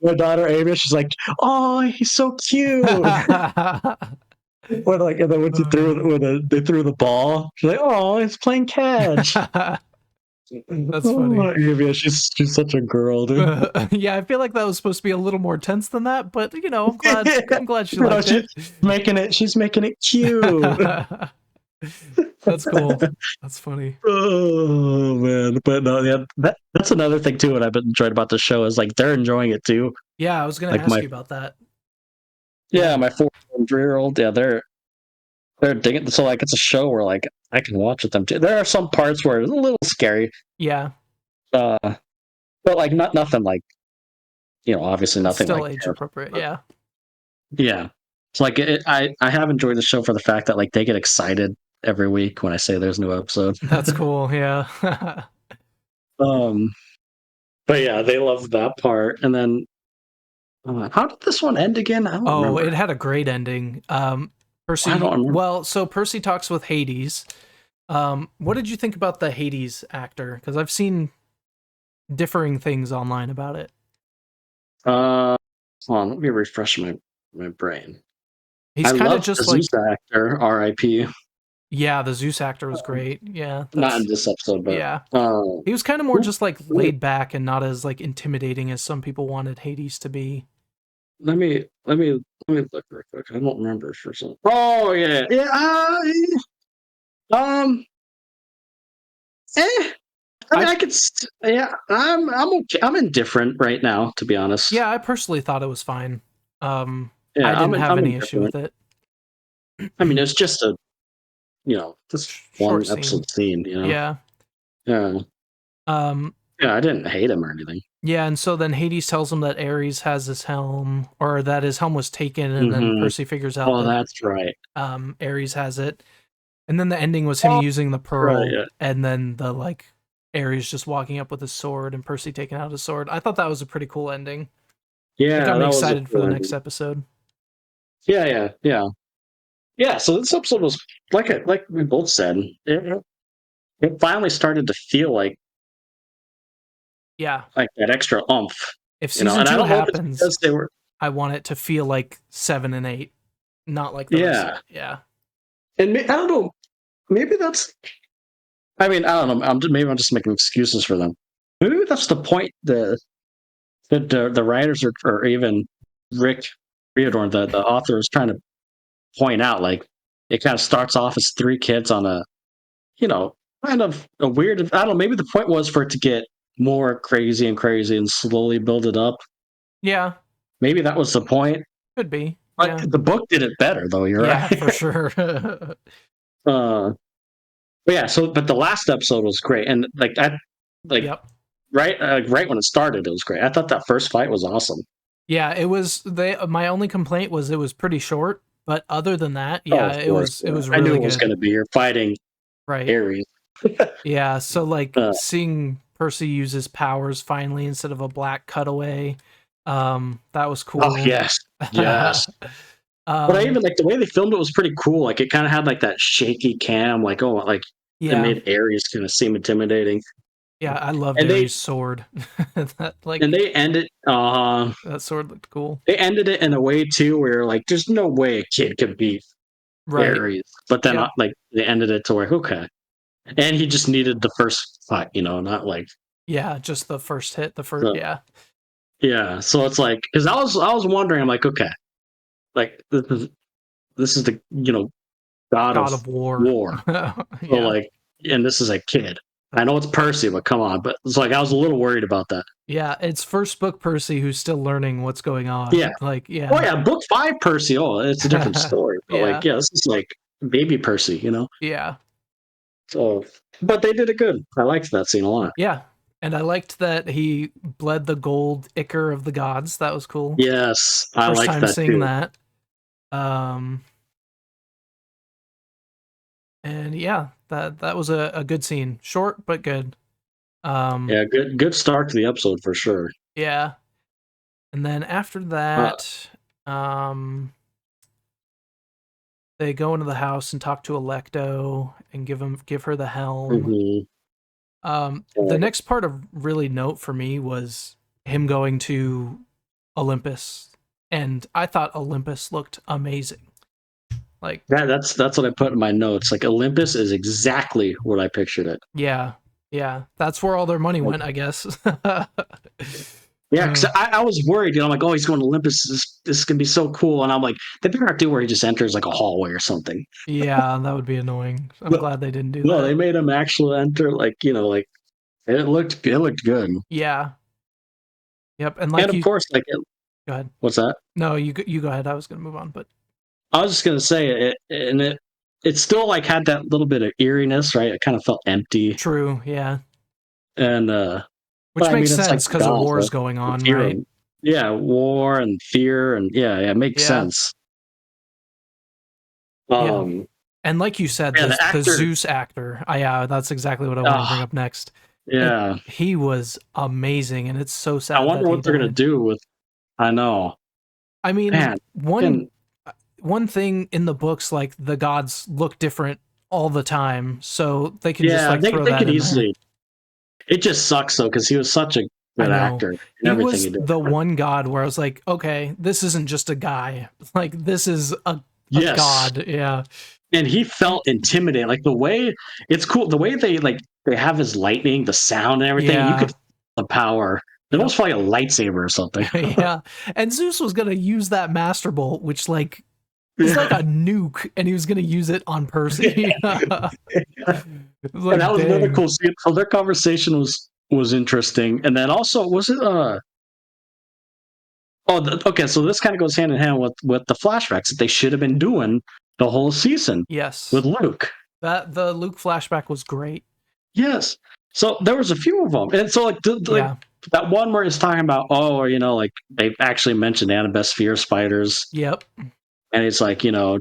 My daughter Amy, she's like, "Oh, he's so cute." When like and then when they threw the ball, she's like, "Oh, he's playing catch." That's funny. Oh, Amy, she's such a girl, dude. Yeah, I feel like that was supposed to be a little more tense than that, but I'm glad she No, liked it. she's making it cute. That's cool. That's funny. Oh man, but no, yeah, that's another thing too. What I've been enjoyed about the show is like they're enjoying it too. Yeah, I was gonna Like ask you about that. Yeah. my 4 and 3-year-old, yeah, they're digging. So like it's a show where like I can watch with them too. There are some parts where it's a little scary, Yeah. uh, but like nothing like obviously It's nothing still like age terrible. appropriate. Yeah. Yeah, it's like I have enjoyed the show for the fact that like they get excited every week when I say there's a new episode. That's cool. Yeah. um, but yeah, they love that part, and then how did this one end again? I don't Oh, remember. it had a great ending. I don't remember. Well, so Percy talks with Hades. What did you think about the Hades actor? Because I've seen differing things online about it. Hold on, let me refresh my brain. He's I kind of love the just Zeus like, actor, R.I.P. yeah, the Zeus actor was great. Yeah, Not in that's this episode, but yeah. uh, He was kind of more who- just like who- laid back and not as like intimidating as some people wanted Hades to be. let me Let me look real quick. I don't remember for some. Oh yeah, yeah. Um. Eh. I mean, I could. Yeah, I'm okay. I'm indifferent right now, to be honest. Yeah, I personally thought it was fine. Yeah, I didn't have I'm any issue with indifferent. it. I mean, it's just a just Short one scene. episode scene. Yeah. Yeah. Um. Yeah, I didn't hate him or anything. Yeah, and so then Hades tells him that Ares has his helm, or that his helm was taken, and then Percy figures out Oh, that that's right. Ares has it. And then the ending was him Oh, using the pearl, right, yeah. and then the Ares just walking up with his sword and Percy taking out his sword. I thought that was a pretty cool ending. Yeah, It got me that was a excited for cool the ending. next episode. Yeah. Yeah, so this episode was like we both said, it finally started to feel like Yeah. that extra oomph. If And season I 2 don't know if it's happens, because they were. I want it to feel like 7 and 8, not like the rest of it. Yeah. And I don't know, maybe that's. I mean, I don't know. Maybe I'm just making excuses for them. Maybe that's the point. The writers or even Rick Riordan, the author, is trying to point out. Like, it kind of starts off as three kids on a, kind of a weird. I don't know. Maybe the point was for it to get more crazy and slowly build it up. Yeah. Maybe that was the point. Could be. But Yeah. the book did it better, though. You're Yeah, right. for sure. But yeah. But the last episode was great, and Yep. right when it started, it was great. I thought that first fight was awesome. Yeah, it was. My only complaint was it was pretty short, but other than that, yeah, Of it course, was. It was I knew really it was good. going to be. You're fighting Right. Ares. Yeah. So seeing Percy use his powers finally instead of a black cutaway, that was cool. Oh yes. But I even like the way they filmed it was pretty cool. Like, it kind of had like that shaky cam. It yeah. made Ares kind of seem intimidating. Yeah, I loved And Ares' sword. and they ended. That sword looked cool. They ended it in a way too, where there's no way a kid could beat Right. Ares. But then Yep. they ended it to where okay, and he just needed the first fight, not Yeah, just the first hit. Yeah. Yeah. So it's because I was wondering, I'm like, okay, this is the god of war. So Yeah. and this is a kid. I know it's Percy, but come on. But it's I was a little worried about that. Yeah, it's first book Percy who's still learning what's going on. Yeah. Yeah. Oh yeah, book 5 Percy. Oh, it's a different story. But this is baby Percy, Yeah. So, but they did it good. I liked that scene a lot. Yeah. And I liked that he bled the gold ichor of the gods. That was cool. Yes, I liked that First time seeing too. that. And yeah, that was a good scene. Short but good. Yeah, good start to the episode for sure. Yeah. And then after that, they go into the house and talk to Electo and give her the helm. The next part of really note for me was him going to Olympus, and I thought Olympus looked amazing. That's what I put in my notes. Olympus is exactly what I pictured it. Yeah, that's where all their money went, I guess. Yeah, because I was worried. I'm like, oh, he's going to Olympus. This is gonna be so cool. And I'm like, they better not do where he just enters a hallway or something. Yeah, that would be annoying. I'm glad they didn't do that. No, they made him actually enter. And it looked good. Yeah. Yep, and of course, go ahead. What's that? No, you go ahead. I was gonna move on, but I was just gonna say it still had that little bit of eeriness, right? It kind of felt empty. True, yeah. And which makes sense because a war is going on, right? Yeah, war and fear, and it makes sense. And like you said, the Zeus actor, that's exactly what I want to bring up next. Yeah, he was amazing, and it's so sad. I wonder what they're gonna do with. I know. I mean, one thing in the books, the gods look different all the time, so they can just throw that in easily. It just sucks though, because he was such a good actor. He was the one god where I was like, okay, this isn't just a guy. This is a god. Yeah. And he felt intimidating. The way it's cool, the way they have his lightning, the sound and everything. You could feel the power. It was probably a lightsaber or something. Yeah. And Zeus was gonna use that Master Bolt, which like is like a nuke, and he was gonna use it on Percy. Like, and that was another dang. cool scene. So their conversation was interesting. And then also, was it okay, so this kind of goes hand in hand with the flashbacks that they should have been doing the whole season Yes. with Luke. That the Luke flashback was great. Yes. So there was a few of them. And so like Yeah. that one where it's talking about, like they actually mentioned Annabeth's fear spiders. Yep. And it's like, you're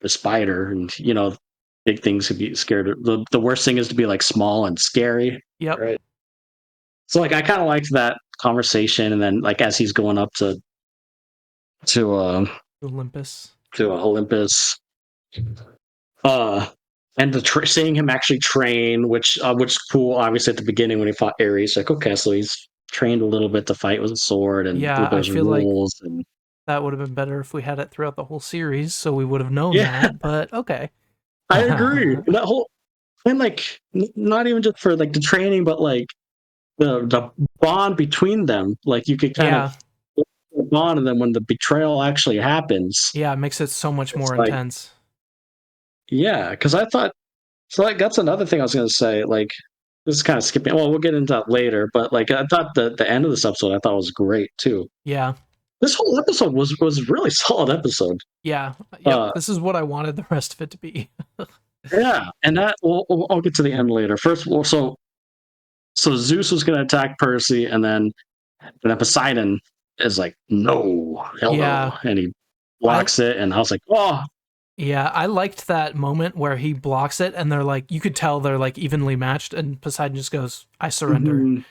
a spider, and big things to be scared of. The worst thing is to be like small and scary. Yep. Right. So like I kind of liked that conversation, and then like as he's going up to Olympus. Olympus, and seeing him actually train, which is cool. Obviously, at the beginning when he fought Ares, like okay, so he's trained a little bit to fight with a sword, and Yeah, there's I feel like rules, and that would have been better if we had it throughout the whole series, so we would have known Yeah. that. But okay. I agree. That whole and like not even just for like the training, but like the bond between them. Like you could kind of bond, and then when the betrayal actually happens, Yeah, it makes it so much more like, intense. yeah, because I thought so. Like that's another thing I was going to say. Like this is kind of skipping. Well, we'll get into that later. But like I thought the end of this episode I thought was great too. Yeah. This whole episode was really solid episode. Yeah. Yep. This is what I wanted the rest of it to be. Yeah, and that I'll get to the end later. First, so Zeus was going to attack Percy, and then Poseidon is like, no, hell no, and he blocks it, and I was like, oh. Yeah, I liked that moment where he blocks it, and they're like, you could tell they're like evenly matched, and Poseidon just goes, I surrender. Mm-hmm.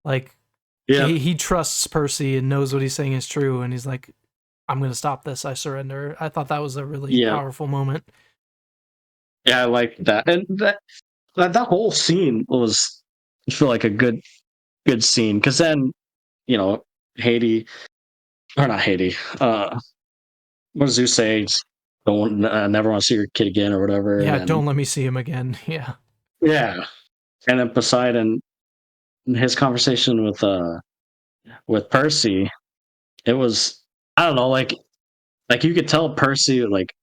Like, he trusts Percy and knows what he's saying is true, and he's like, I'm going to stop this, I surrender. I thought that was a really powerful moment. Yeah, I like that. And that whole scene was, I feel like, a good scene, because then, Hades, or not Hades, what does Zeus say? Don't never want to see your kid again, or whatever. Yeah, don't let me see him again. Yeah. Yeah. And then Poseidon, his conversation with Percy, it was, I don't know, like you could tell Percy, like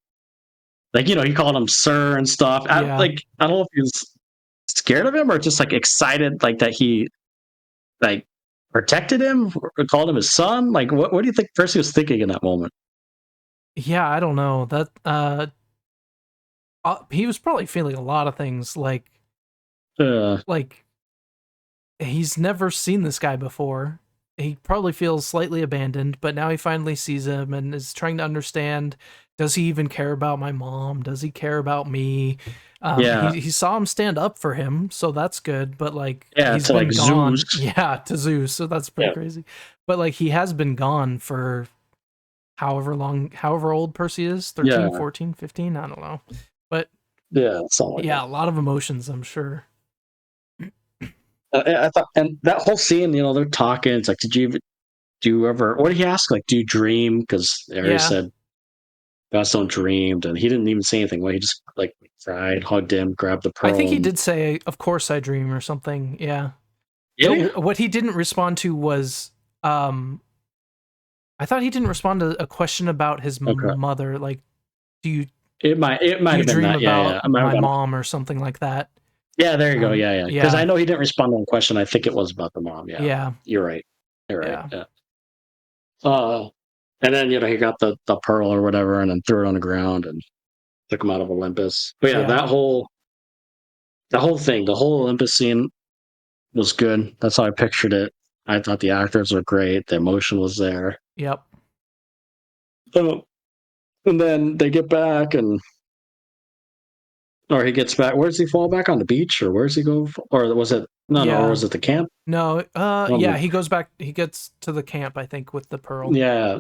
he called him sir and stuff. I don't know if he was scared of him or just like excited, like that he like protected him or called him his son. Like what do you think Percy was thinking in that moment? Yeah, I don't know. That he was probably feeling a lot of things, like he's never seen this guy before. He probably feels slightly abandoned, but now he finally sees him and is trying to understand, does he even care about my mom? Does he care about me? He saw him stand up for him, so that's good, but like he's been gone. Zeus. Yeah, to Zeus, so that's pretty crazy. But like he has been gone for however old Percy is, 13, 14, 15, I don't know. But a lot of emotions, I'm sure. I thought, and that whole scene, they're talking. It's like, do you ever? What did he ask? Like, do you dream? Because Ares said, "Gods don't dream," and he didn't even say anything. Well, he just like cried, hugged him, grabbed the pearl. I think he did say, "Of course I dream" or something. Yeah. What he didn't respond to was, I thought he didn't respond to a question about his mother. Like, do you? It might have been dream that. about my mom or something like that. Yeah, there you go. Yeah. Because I know he didn't respond to the question. I think it was about the mom. Yeah. You're right. Yeah. And then he got the pearl or whatever, and then threw it on the ground and took him out of Olympus. But that whole thing, the whole Olympus scene was good. That's how I pictured it. I thought the actors were great. The emotion was there. Yep. And then they get back or he gets back. Where does he fall back, on the beach, or where does he go? Or was it or was it the camp? No, he goes back. He gets to the camp, I think, with the pearl. Yeah.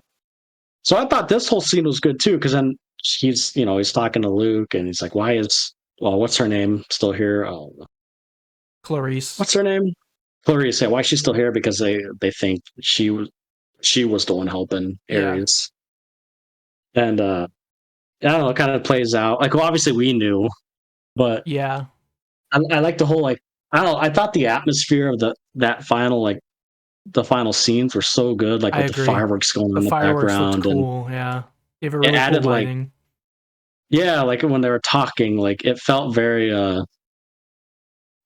So I thought this whole scene was good too, because then he's talking to Luke, and he's like, what's her name still here? Clarice. What's her name? Clarice. Yeah, why is she still here? Because they think she was the one helping Ares. Yeah. And I don't know, it kind of plays out. Like, well, obviously we knew, but yeah, I like the whole, like, I don't know, I thought the atmosphere of that final, like, the final scenes were so good, like I with the agree. fireworks going on The in the fireworks looked background, and cool. Yeah, gave it it really cool added like, lighting. yeah, like when they were talking, like it felt very.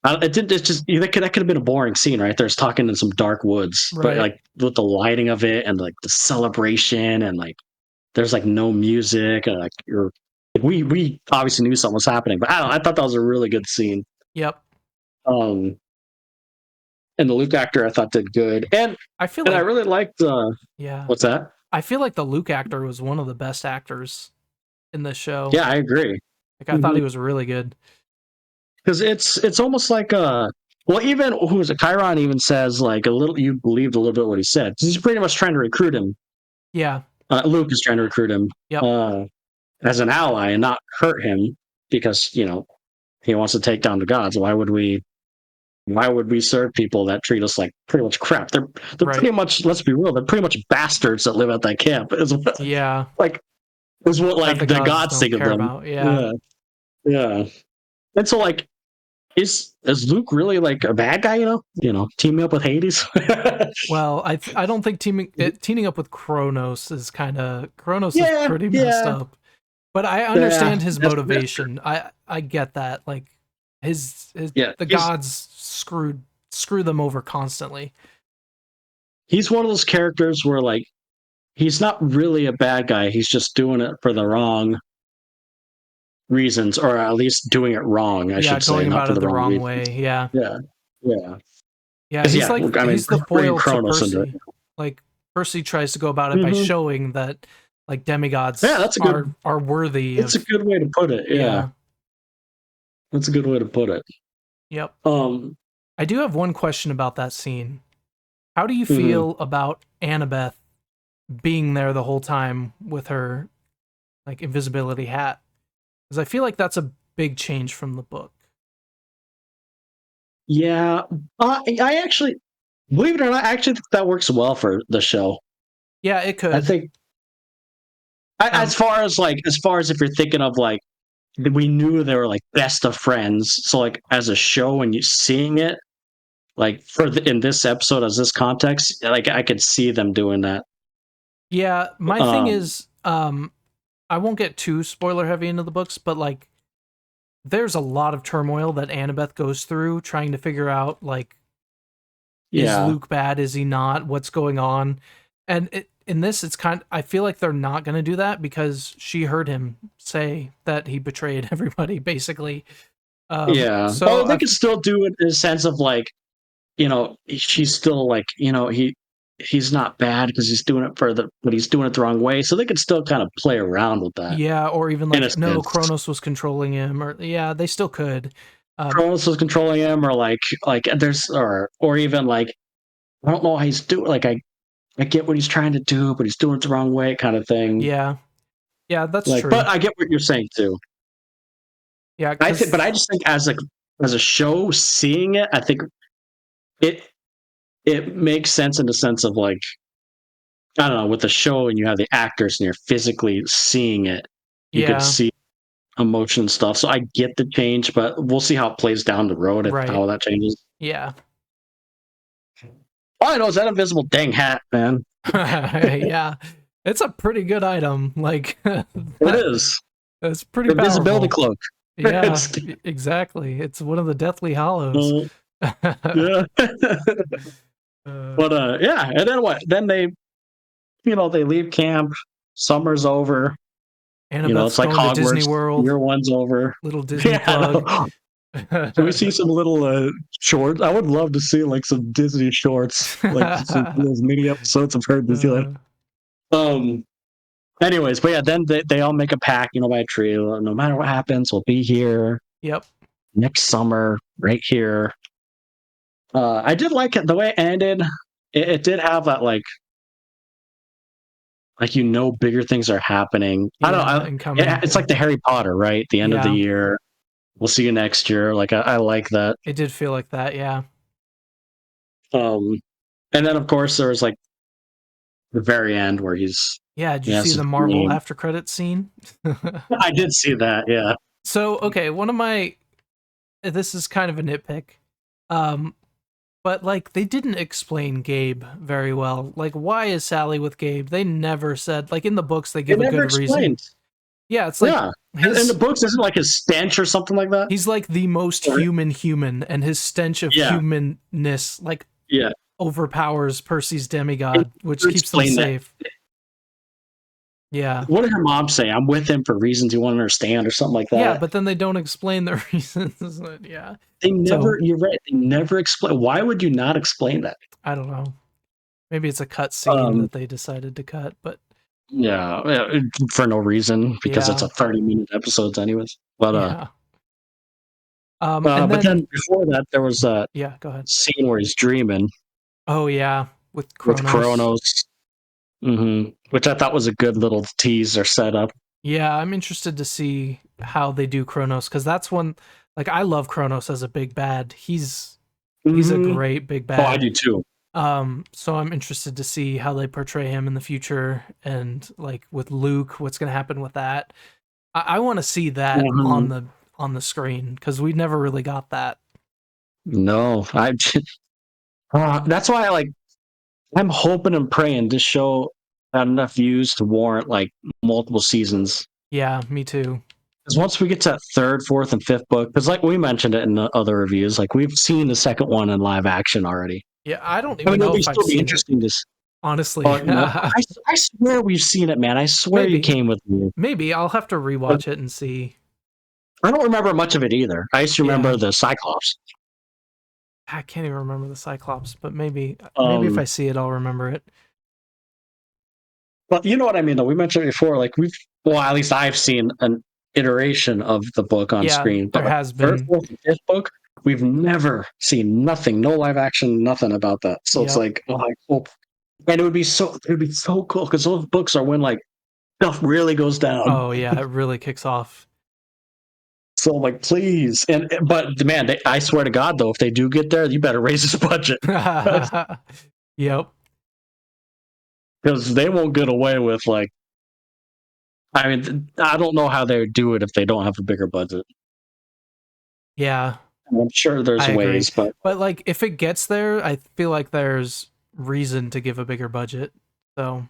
It did. It's just that could have been a boring scene, right? There's talking in some dark woods, but Right. like with the lighting of it and like the celebration and like there's like no music and like we obviously knew something was happening, but I don't know, I thought that was a really good scene. Yep. Um, and the Luke actor I thought did good, I feel and I like really liked. yeah. What's that? I feel like the Luke actor was one of the best actors in this show. Yeah, I agree. Like I thought he was really good. Because it's almost like well, even who is it? Chiron even says like a little. You believed a little bit what he said. 'Cause he's pretty much trying to recruit him. Yeah. Luke is trying to recruit him Yep. As an ally and not hurt him because he wants to take down the gods. Why would we? Why would we serve people that treat us like pretty much crap? They're Right. pretty much. Let's be real. They're pretty much bastards that live at that camp. Yeah. Like is what like That the gods don't think of care them. about. Yeah. Yeah. And so like is Luke really like a bad guy? Teaming up with Hades. Well, I don't think teaming up with Kronos is Yeah, pretty messed yeah. up. But I Yeah, understand his that's motivation. I get that. Like his Yeah, the gods screw them over constantly. he's one of those characters where like he's not really a bad guy. He's just doing it for the wrong reasons, or at least doing it wrong. I should say, Going not about for it the the wrong wrong reasons. way. Yeah. Yeah, yeah. Yeah, 'Cause, he's yeah, like I mean, he's the bring foil to Kronos into it. Percy. Like Percy tries to go about it by Mhm. showing that like demigods Yeah, that's a good. are worthy It's a of good way to put it. Yeah, that's a good way to put it. Yep. Um, I do have one question about that scene. How do you mhm. feel about Annabeth being there the whole time with her like invisibility hat? Because I feel like that's a big change from the book. Yeah, I actually, believe it or not, I actually think that works well for the show. Yeah, it could. I think, as far as if you're thinking of like, we knew they were like best of friends. So like as a show and you seeing it, like in this episode as this context, like I could see them doing that. Yeah, my thing Um, is, I won't get too spoiler heavy into the books, but like, there's a lot of turmoil that Annabeth goes through trying to figure out like, is yeah, Luke bad? Is he not? What's going on? And in this, it's I feel like they're not going to do that because she heard him say that he betrayed everybody, basically. yeah. So Well, they could still do it in a sense of like, she's still like, he's not bad because he's doing it but he's doing it the wrong way. So they could still kind of play around with that. yeah, or even In a like, no, sense. Kronos was controlling him, or yeah, they still could. Kronos was controlling him, or like there's or even like I don't know how he's doing. Like I get what he's trying to do, but he's doing it the wrong way, kind of thing. Yeah, that's Like, true. but I get what you're saying too. Yeah, I think, but I just think as a show, seeing it, I think it makes sense in the sense of like I don't know, with the show and you have the actors and you're physically seeing it, you could see emotion and stuff. So I get the change, but we'll see how it plays down the road and how that changes. Yeah. All I know is that invisible dang hat, man. Yeah. It's a pretty good item. Like It is. It's pretty Invisibility powerful. cloak. Yeah, exactly. It's one of the Deathly Hallows. Yeah. But yeah, and then what? Then they they leave camp, summer's over. Annabeth's It's like going to Hogwarts. Disney World. Year one's over. Little Disney plug. Can we see some little shorts? I would love to see like some Disney shorts, like some those mini episodes of her Disneyland. Anyways, but yeah, then they all make a pact, by a tree. No matter what happens, we'll be here. Yep. Next summer, right here. I did like it the way it ended. It did have that like bigger things are happening. I don't know. It's like the Harry Potter, right? The end of the year. We'll see you next year. Like I like that. It did feel like that, yeah. And then of course there was like the very end where he's did you see the Marvel after credits scene? I did see that, yeah. So okay, this is kind of a nitpick. But like they didn't explain Gabe very well. Like, why is Sally with Gabe? They never said. Like in the books, they It give a never good reason. explained. Yeah, it's like Yeah. In the books, isn't it like his stench or something like that? he's like the most Right. human, and his stench of Yeah. humanness like Yeah. overpowers Percy's demigod, which never keeps them explained that. safe. Yeah. What did her mom say? I'm with him for reasons you won't understand or something like that. Yeah, but then they don't explain the reasons. Yeah. They never, you're right. They never explain. Why would you not explain that? I don't know. Maybe it's a cut scene that they decided to cut, but yeah, for no reason because it's Yeah. a 30-minute episode anyways. But yeah. And but then before that there was a yeah, go ahead. scene where he's dreaming Oh yeah, with Kronos. Which I thought was a good little tease or setup. Yeah, I'm interested to see how they do Kronos because that's one. Like, I love Kronos as a big bad. He's a great big bad. Oh, I do too. So I'm interested to see how they portray him in the future, and like with Luke, what's going to happen with that. I want to see that on the screen because we never really got that. No, that's why I'm hoping and praying this show had enough views to warrant like multiple seasons. Yeah, me too. Because once we get to that third, fourth, and fifth book, because like we mentioned it in the other reviews, like we've seen the second one in live action already. Yeah, I don't even know if I've seen interesting it. Honestly, I swear we've seen it, man. I swear Maybe. you came with me. Maybe I'll have to rewatch it and see. I don't remember much of it either. I used to remember the Cyclops. I can't even remember the Cyclops, but maybe if I see it, I'll remember it. But you know what I mean, though. We mentioned it before. Like at least I've seen an iteration of the book on screen. But there has been. Third, fourth, and fifth book, we've never seen nothing, no live action, nothing about that. So it's like, I hope, and it would be so cool because those books are when like stuff really goes down. Oh yeah, it really kicks off. So I'm like, please, but man, I swear to God, though, if they do get there, you better raise this budget. Yep. Because they won't get away with like. I mean, I don't know how they would do it if they don't have a bigger budget. Yeah, I'm sure there's ways, but like if it gets there, I feel like there's reason to give a bigger budget. So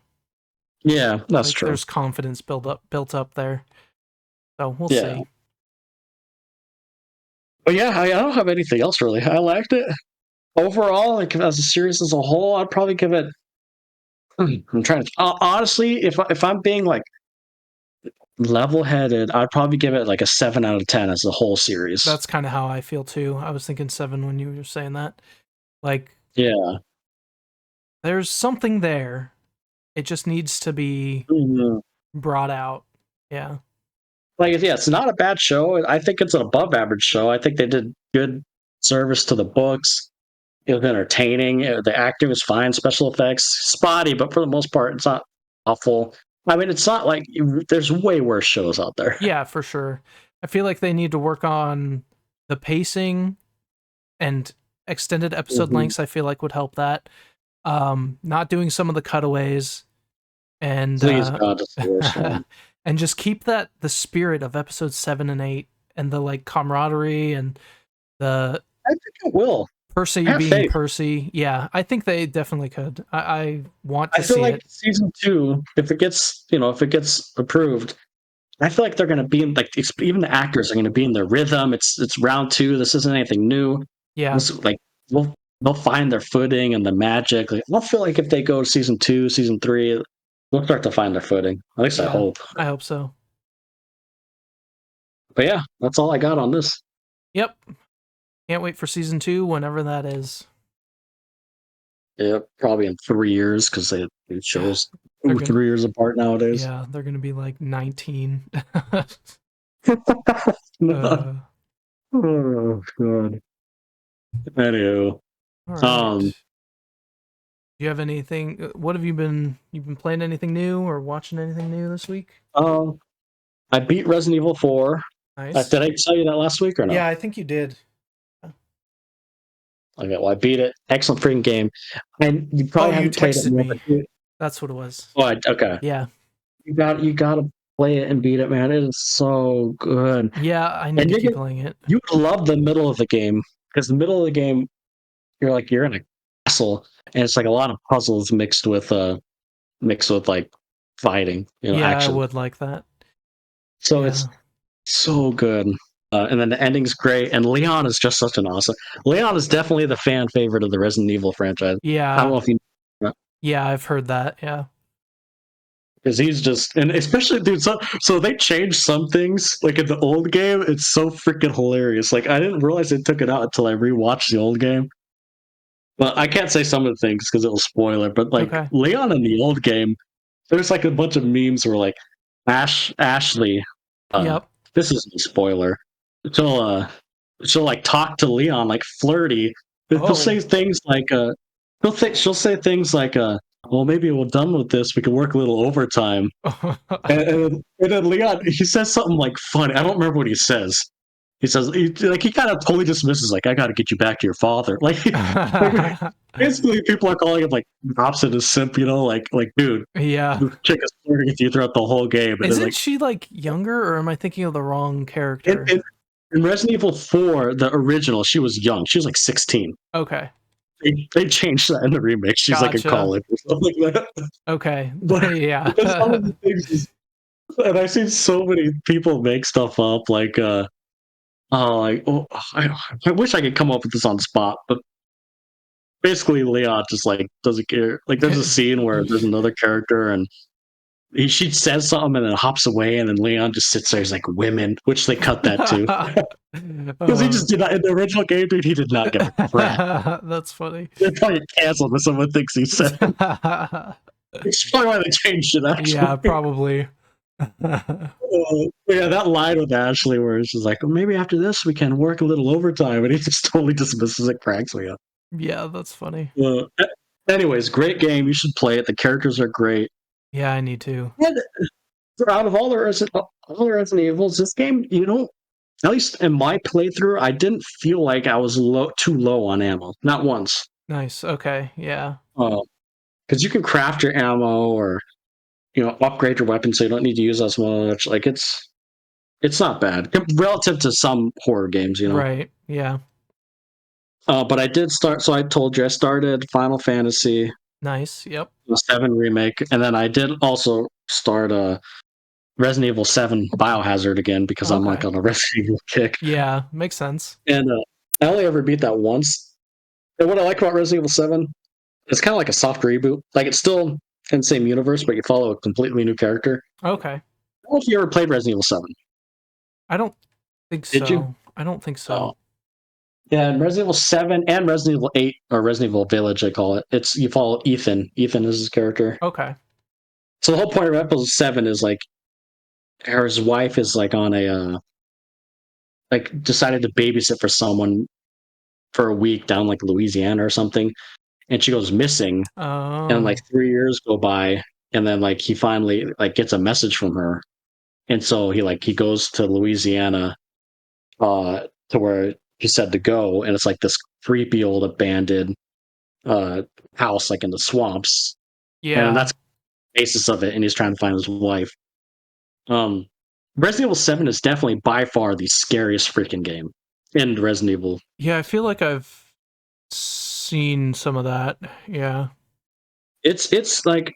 yeah, that's true. There's confidence built up there. So we'll see. But yeah, I don't have anything else really. I liked it overall. Like as a series as a whole, I'd probably give it. I'm trying to honestly, if I'm being like level-headed, I'd probably give it like a 7 out of 10 as the whole series. That's kind of how I feel too. I was thinking 7 when you were saying that. Like, yeah, there's something there. It just needs to be brought out. Yeah. Like, yeah, it's not a bad show. I think it's an above average show. I think they did good service to the books. It was entertaining. The acting was fine. Special effects spotty, but for the most part, it's not awful. I mean, it's not like there's way worse shows out there. Yeah, for sure. I feel like they need to work on the pacing and extended episode lengths. I feel like would help that. Not doing some of the cutaways, and please God, it's the worst one. And just keep the spirit of episodes 7 and 8 and the like camaraderie and the. I think it will. Percy being faith. Percy, yeah, I think they definitely could. I want to see it. I feel like season 2, if it gets approved, I feel like they're going to be in like even the actors are going to be in their rhythm. It's round 2. This isn't anything new. Yeah, like they'll find their footing and the magic. Like, I feel like if they go to season 2, season 3, they'll start to find their footing. At least I hope. I hope so. But yeah, that's all I got on this. Yep. Can't wait for season 2, whenever that is. Yeah, probably in 3 years because it shows 3 years apart nowadays. Yeah, they're going to be like 19. Oh god. Anywho, right. Do you have anything? What have you been? You've been playing anything new or watching anything new this week? I beat Resident Evil 4. Nice. Did I tell you that last week or no? Yeah, I think you did. Okay, well, I beat it. Excellent freaking game. And you probably haven't played it me. That's what it was. Oh, okay. Yeah. You got to play it and beat it, man. It is so good. Yeah, I need to keep playing it. You would love the middle of the game because the middle of the game, you're in a castle, and it's like a lot of puzzles mixed with like fighting, Yeah, I action. would like that. So Yeah. it's so good. And then the ending's great, and Leon is just such an awesome. Leon is definitely the fan favorite of the Resident Evil franchise. I don't Yeah. know if you, Yeah, I've heard that. Yeah. because he's just, and especially dude. So they changed some things like in the old game. It's so freaking hilarious. Like I didn't realize they took it out until I rewatched the old game. Well, I can't say some of the things because it'll spoil it. But like Okay. Leon in the old game, there's like a bunch of memes where like Ashley, uh, Yep. this is a spoiler. She'll uh she'll like talk to Leon like flirty. She'll say Oh. things like she'll say things like well maybe we're done with this, we can work a little overtime. And then Leon he says something like funny. I don't remember what he says. He says he kind of totally dismisses like I got to get you back to your father. Like basically people are calling him like opposite as simp, like dude, Yeah. the chick is flirting with you throughout the whole game. And then Isn't like she like younger, or am I thinking of the wrong in, character? in, in Resident Evil 4, the original, she was young. She was like 16. Okay. They changed that in the remake. She's like in Gotcha. college or something like that. Okay. But Yeah. that's some of the things and I've seen so many people make stuff up like I wish I could come up with this on the spot, but basically Leon just like doesn't care. Like there's a scene where there's another character and she says something and then hops away, and then Leon just sits there. He's like, "Women," which they cut that too, because he just did not in the original game. Dude, he did not give a crap. That's funny. They're probably canceled if someone thinks he said. It's probably why they changed it. Actually, Yeah, probably. Yeah, that line with Ashley, where it's just like, well, maybe after this we can work a little overtime, and he just totally dismisses it, cracks me up. Yeah, that's funny. Anyways, great game. You should play it. The characters are great. Yeah, I need to. And out of all the Resident Evils, this game, at least in my playthrough, I didn't feel like I was too low on ammo. Not once. Nice. Okay. Yeah. Because you can craft your ammo or upgrade your weapon so you don't need to use as much. Like it's not bad relative to some horror games. Right. Yeah. But I did start. So I told you I started Final Fantasy Nice. Yep. 7 remake, and then I did also start Resident Evil 7 Biohazard again because I'm like Okay. on a Resident Evil kick. Yeah, makes sense. And I only ever beat that once. And what I like about Resident Evil 7, it's kind of like a soft reboot. Like it's still in the same universe, but you follow a completely new character. Okay. I don't know if you ever played Resident Evil 7. I don't think Did so. you? I don't think so. Oh. Yeah, and Resident Evil 7 and Resident Evil 8, or Resident Evil Village, I call it. You follow Ethan. Ethan is his character. Okay. So the whole point of episode 7 is like his wife is like on a like decided to babysit for someone for a week down like Louisiana or something, and she goes missing, and Oh. like 3 years go by, and then like he finally like gets a message from her, and so he goes to Louisiana, to where he said to go, and it's like this creepy old abandoned house like in the swamps, and Yeah. that's the basis of it, and he's trying to find his wife. Um, Resident Evil 7 is definitely by far the scariest freaking game in Resident Evil. Yeah, I feel like I've seen some of that. Yeah. It's like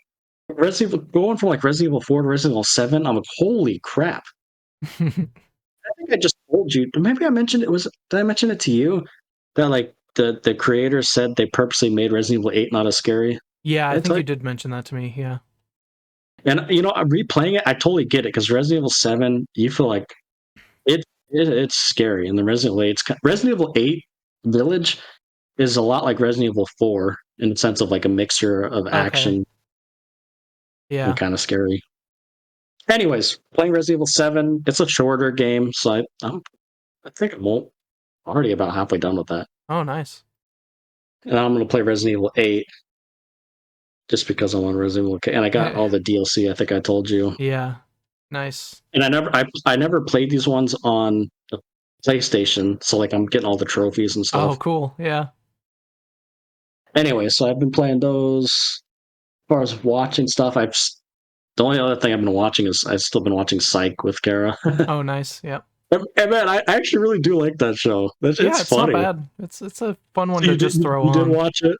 Resident Evil going from like Resident Evil 4 to Resident Evil 7. I'm like, holy crap! I think I just told you. Maybe I mentioned it. Did I mention it to you that like the creators said they purposely made Resident Evil 8 not as scary? Yeah, I It's think you like, did mention that to me. Yeah. and I'm replaying it. I totally get it because Resident Evil 7, you feel like it's scary, and the Resident Evil 8 Village is a lot like Resident Evil 4 in the sense of like a mixture of Okay. action Yeah. and kind of scary. Anyways, playing Resident Evil 7, it's a shorter game, so I think I'm already about halfway done with that. Oh, nice. And I'm going to play Resident Evil 8 just because I want Resident Evil 8, and I got all the DLC. I think I told you. Yeah. Nice. And I never played these ones on the PlayStation, so like I'm getting all the trophies and stuff. Oh, cool. Yeah. Anyway, so I've been playing those. As far as watching stuff, the only other thing I've been watching is I've still been watching Psych with Kara. Oh, nice. Yep. And man, I actually really do like that show. Yeah, It's it's not funny. bad. It's a fun one So to just throw you did on. watch it?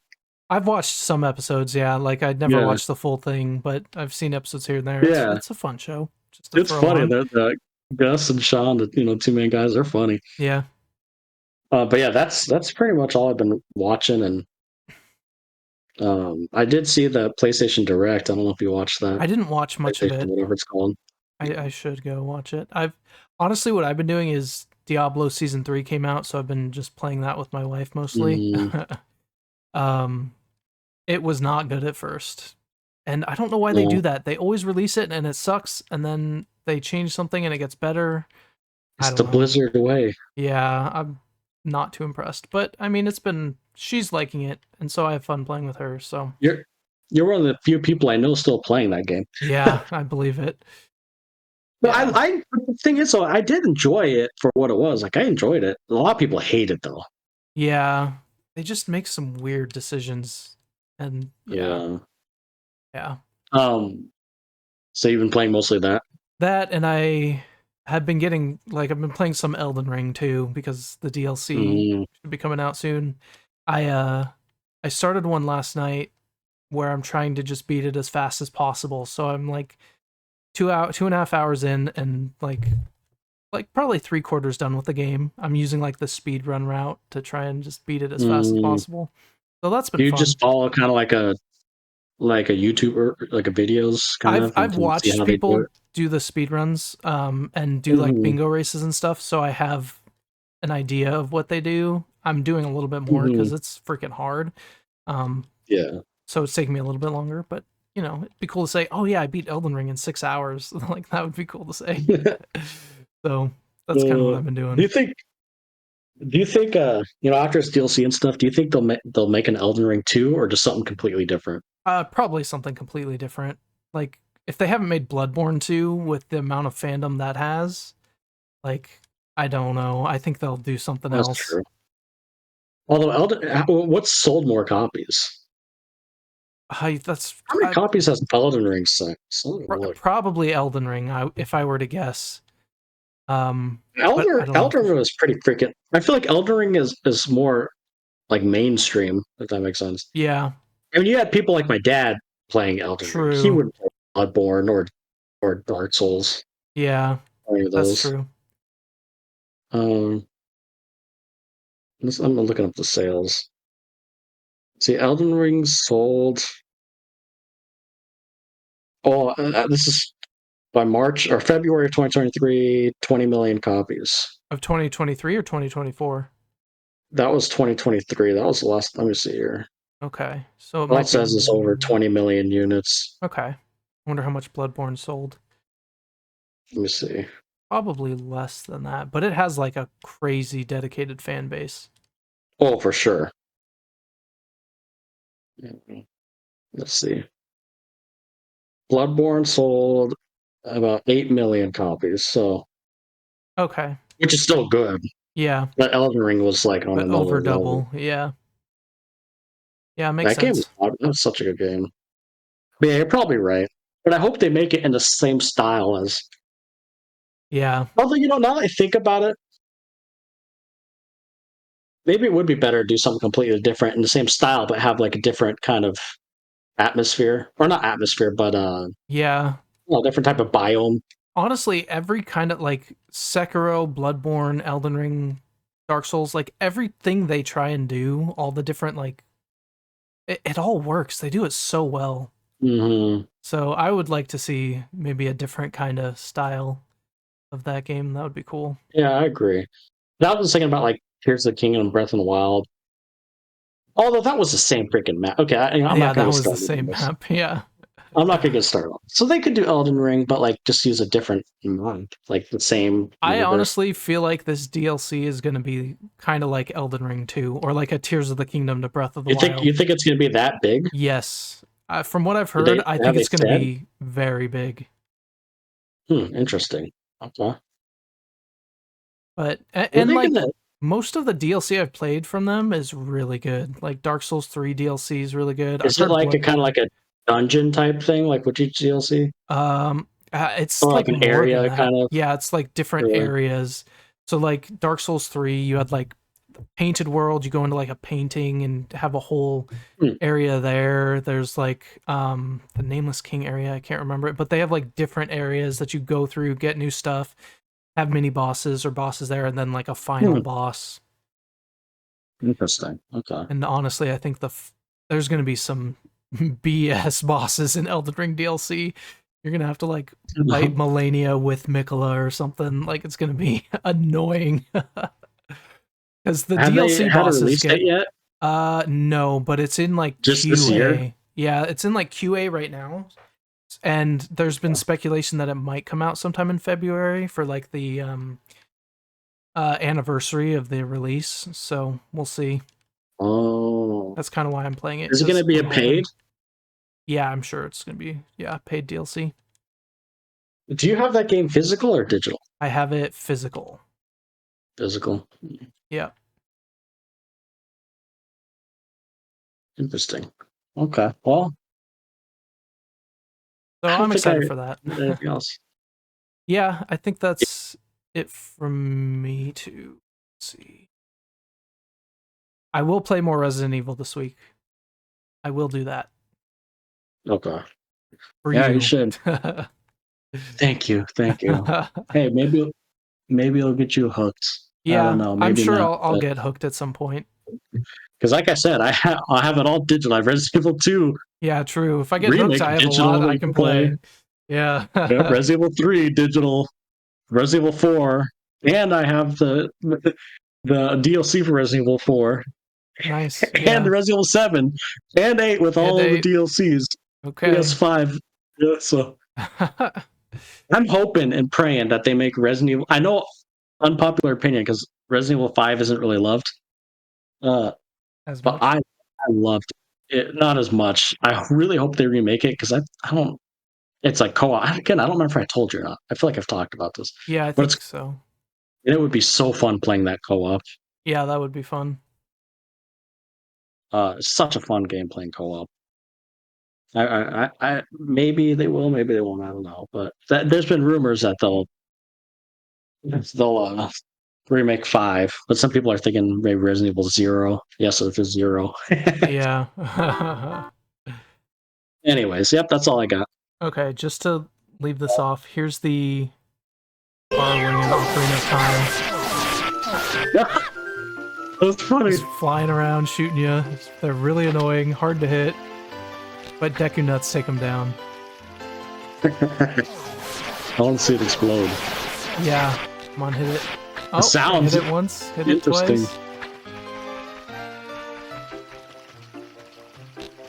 I've watched some episodes, yeah. Like I'd never Yeah. watched the full thing, but I've seen episodes here and there. Yeah. It's a fun show just to It's throw funny on. that Gus and Sean, the two main guys, are funny. Yeah. But yeah, that's pretty much all I've been watching. And I did see the PlayStation Direct. I don't know if you watched that. I didn't watch much of PlayStation, it. whatever it's called. I should go watch it. I've honestly, what I've been doing is Diablo Season 3 came out, so I've been just playing that with my wife mostly. It was not good at first. And I don't know why they do that. They always release it and it sucks, and then they change something and it gets better. It's the Blizzard way. Yeah, I'm not too impressed. But I mean, she's liking it, and so I have fun playing with her, so. You're one of the few people I know still playing that game. Yeah, I believe it. But the thing is, though, I did enjoy it for what it was. Like, I enjoyed it. A lot of people hate it, though. Yeah, they just make some weird decisions, and yeah. So you've been playing mostly that? That, and I have been getting I've been playing some Elden Ring too because the DLC should be coming out soon. I started one last night where I'm trying to just beat it as fast as possible. So I'm like 2.5 hours in, and like probably 3/4 done with the game. I'm using like the speed run route to try and just beat it as fast as possible. So that's been Do you fun. just follow kind of like a YouTuber, like a videos kind of? I've watched people do the speed runs and do like bingo races and stuff, so I have an idea of what they do. I'm doing a little bit more because it's freaking hard. Yeah. So it's taking me a little bit longer, but it'd be cool to say, oh yeah, I beat Elden Ring in 6 hours. Like that would be cool to say. So that's kind of what I've been doing. Do you think after it's DLC and stuff, do you think they'll make an Elden Ring 2 or just something completely different? Probably something completely different. Like if they haven't made Bloodborne 2 with the amount of fandom that has, like I don't know. I think they'll do something else. That's true. Although what's sold more copies? How many copies has Elden Ring sold? Probably Elden Ring, if I were to guess. Elden Ring was pretty freaking. I feel like Elden Ring is more like mainstream, if that makes sense. Yeah. I mean, you had people like my dad playing Elden Ring. He would play Bloodborne or Dark Souls. Yeah, that's true. I'm looking up the sales. See, Elden Ring sold. Oh, this is by March or February of 2023, 20 million copies. Of 2023 or 2024? That was 2023. That was the last. Let me see here. Okay, so it says it's over 20 million units. Okay, I wonder how much Bloodborne sold. Let me see. Probably less than that, but it has like a crazy dedicated fan base. Oh, for sure. Let's see. Bloodborne sold about 8 million copies, so okay, which is still good. Yeah, but Elden Ring was like on another over level. double. Yeah, it makes that sense. That was such a good game. But yeah, you're probably right. But I hope they make it in the same style as. Yeah. Although now that I think about it, maybe it would be better to do something completely different in the same style, but have like a different kind of atmosphere, or not atmosphere, but different type of biome. Honestly, every kind of like Sekiro, Bloodborne, Elden Ring, Dark Souls, like everything they try and do, all the different like, it all works. They do it so well. Mm-hmm. So I would like to see maybe a different kind of style of that game. That would be cool. Yeah, I agree. That was thinking about like Tears of the Kingdom and Breath of the Wild. Although that was the same freaking map. Okay, I'm not going to start. That was the same map. Yeah. I'm not going to get started. So they could do Elden Ring, but like just use a different map, like the same. Universe. I honestly feel like this DLC is going to be kind of like Elden Ring 2, or like a Tears of the Kingdom to Breath of the Wild. You think it's going to be that big? Yes. From what I've heard, I think it's going to be very big. Interesting. Okay. But most of the DLC I've played from them is really good. Like Dark Souls 3 DLC is really good. Is it like a kind of like a dungeon type thing, like with each DLC? It's or like an area kind of. Yeah, it's like different areas. So like Dark Souls 3, you had like painted world, you go into like a painting and have a whole Hmm. area there. There's like the Nameless King area, I can't remember it, but they have like different areas that you go through, get new stuff, have mini bosses or bosses there, and then like a final boss. Interesting. Okay. And honestly, I think there's going to be some BS bosses in Elden Ring DLC. You're going to have to like fight Melania with Mikola or something. Like it's going to be annoying. Because the Have DLC they had a bosses release get date yet? no, but it's in like Just QA. this year? Yeah, it's in like QA right now. And there's been speculation that it might come out sometime in February for like the anniversary of the release. So we'll see. Oh. That's kind of why I'm playing it. Is it going to 'cause be a I'm hoping- paid? Yeah, I'm sure it's gonna be paid DLC. Do you have that game physical or digital? I have it physical. Physical. Yeah. Interesting. Okay. Well, So I don't I'm think excited I for that. did anything else. Yeah, I think that's it from me to see. I will play more Resident Evil this week. I will do that. Okay. For Yeah, you. you should. Thank you. Thank you. Hey, maybe it'll get you hooked. Yeah, I don't know. Maybe I'm sure not. I'll get hooked at some point. Because like I said, I have it all digital. I've Resident Evil 2 Yeah, true. If I get remake hooked, I have a digital lot that I you can play. Yeah. Yeah, Resident Evil 3 digital, Resident Evil 4, and I have the DLC for Resident Evil 4, Nice. and Yeah. Resident Evil 7, and 8 with all And the 8. DLCs. Okay. PS5. Yeah, so I'm hoping and praying that they make Resident Evil. I know unpopular opinion because Resident Evil 5 isn't really loved, As but much. I loved it. Not as much. I really hope they remake it because I don't. It's like co-op. Again, I don't remember if I told you or not. I feel like I've talked about this, Yeah, I but think so. it would be so fun playing that co-op. Yeah, that would be fun. Such a fun game playing co-op. I maybe they will, maybe they won't. I don't know, but there's been rumors that they'll remake 5, but some people are thinking maybe Resident Evil 0. Yes, it's a 0. Yeah. Anyways, yep, that's all I got. Okay, just to leave this off, here's the Borrowing and Ocarina of Time. That's funny. Just flying around, shooting you. They're really annoying, hard to hit, but Deku Nuts take them down. I want to see it explode. Yeah, come on, hit it. Oh, sounds hit it once, hit it interesting. twice.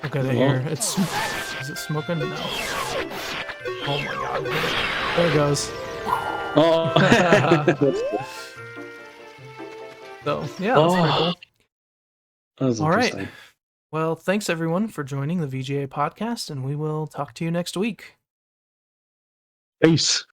Look at it here. Is it smoking? No. Oh my god. There it goes. Oh. So, yeah, that's pretty cool. That was All right. interesting. Well, thanks everyone for joining the VGA podcast, and we will talk to you next week. Peace.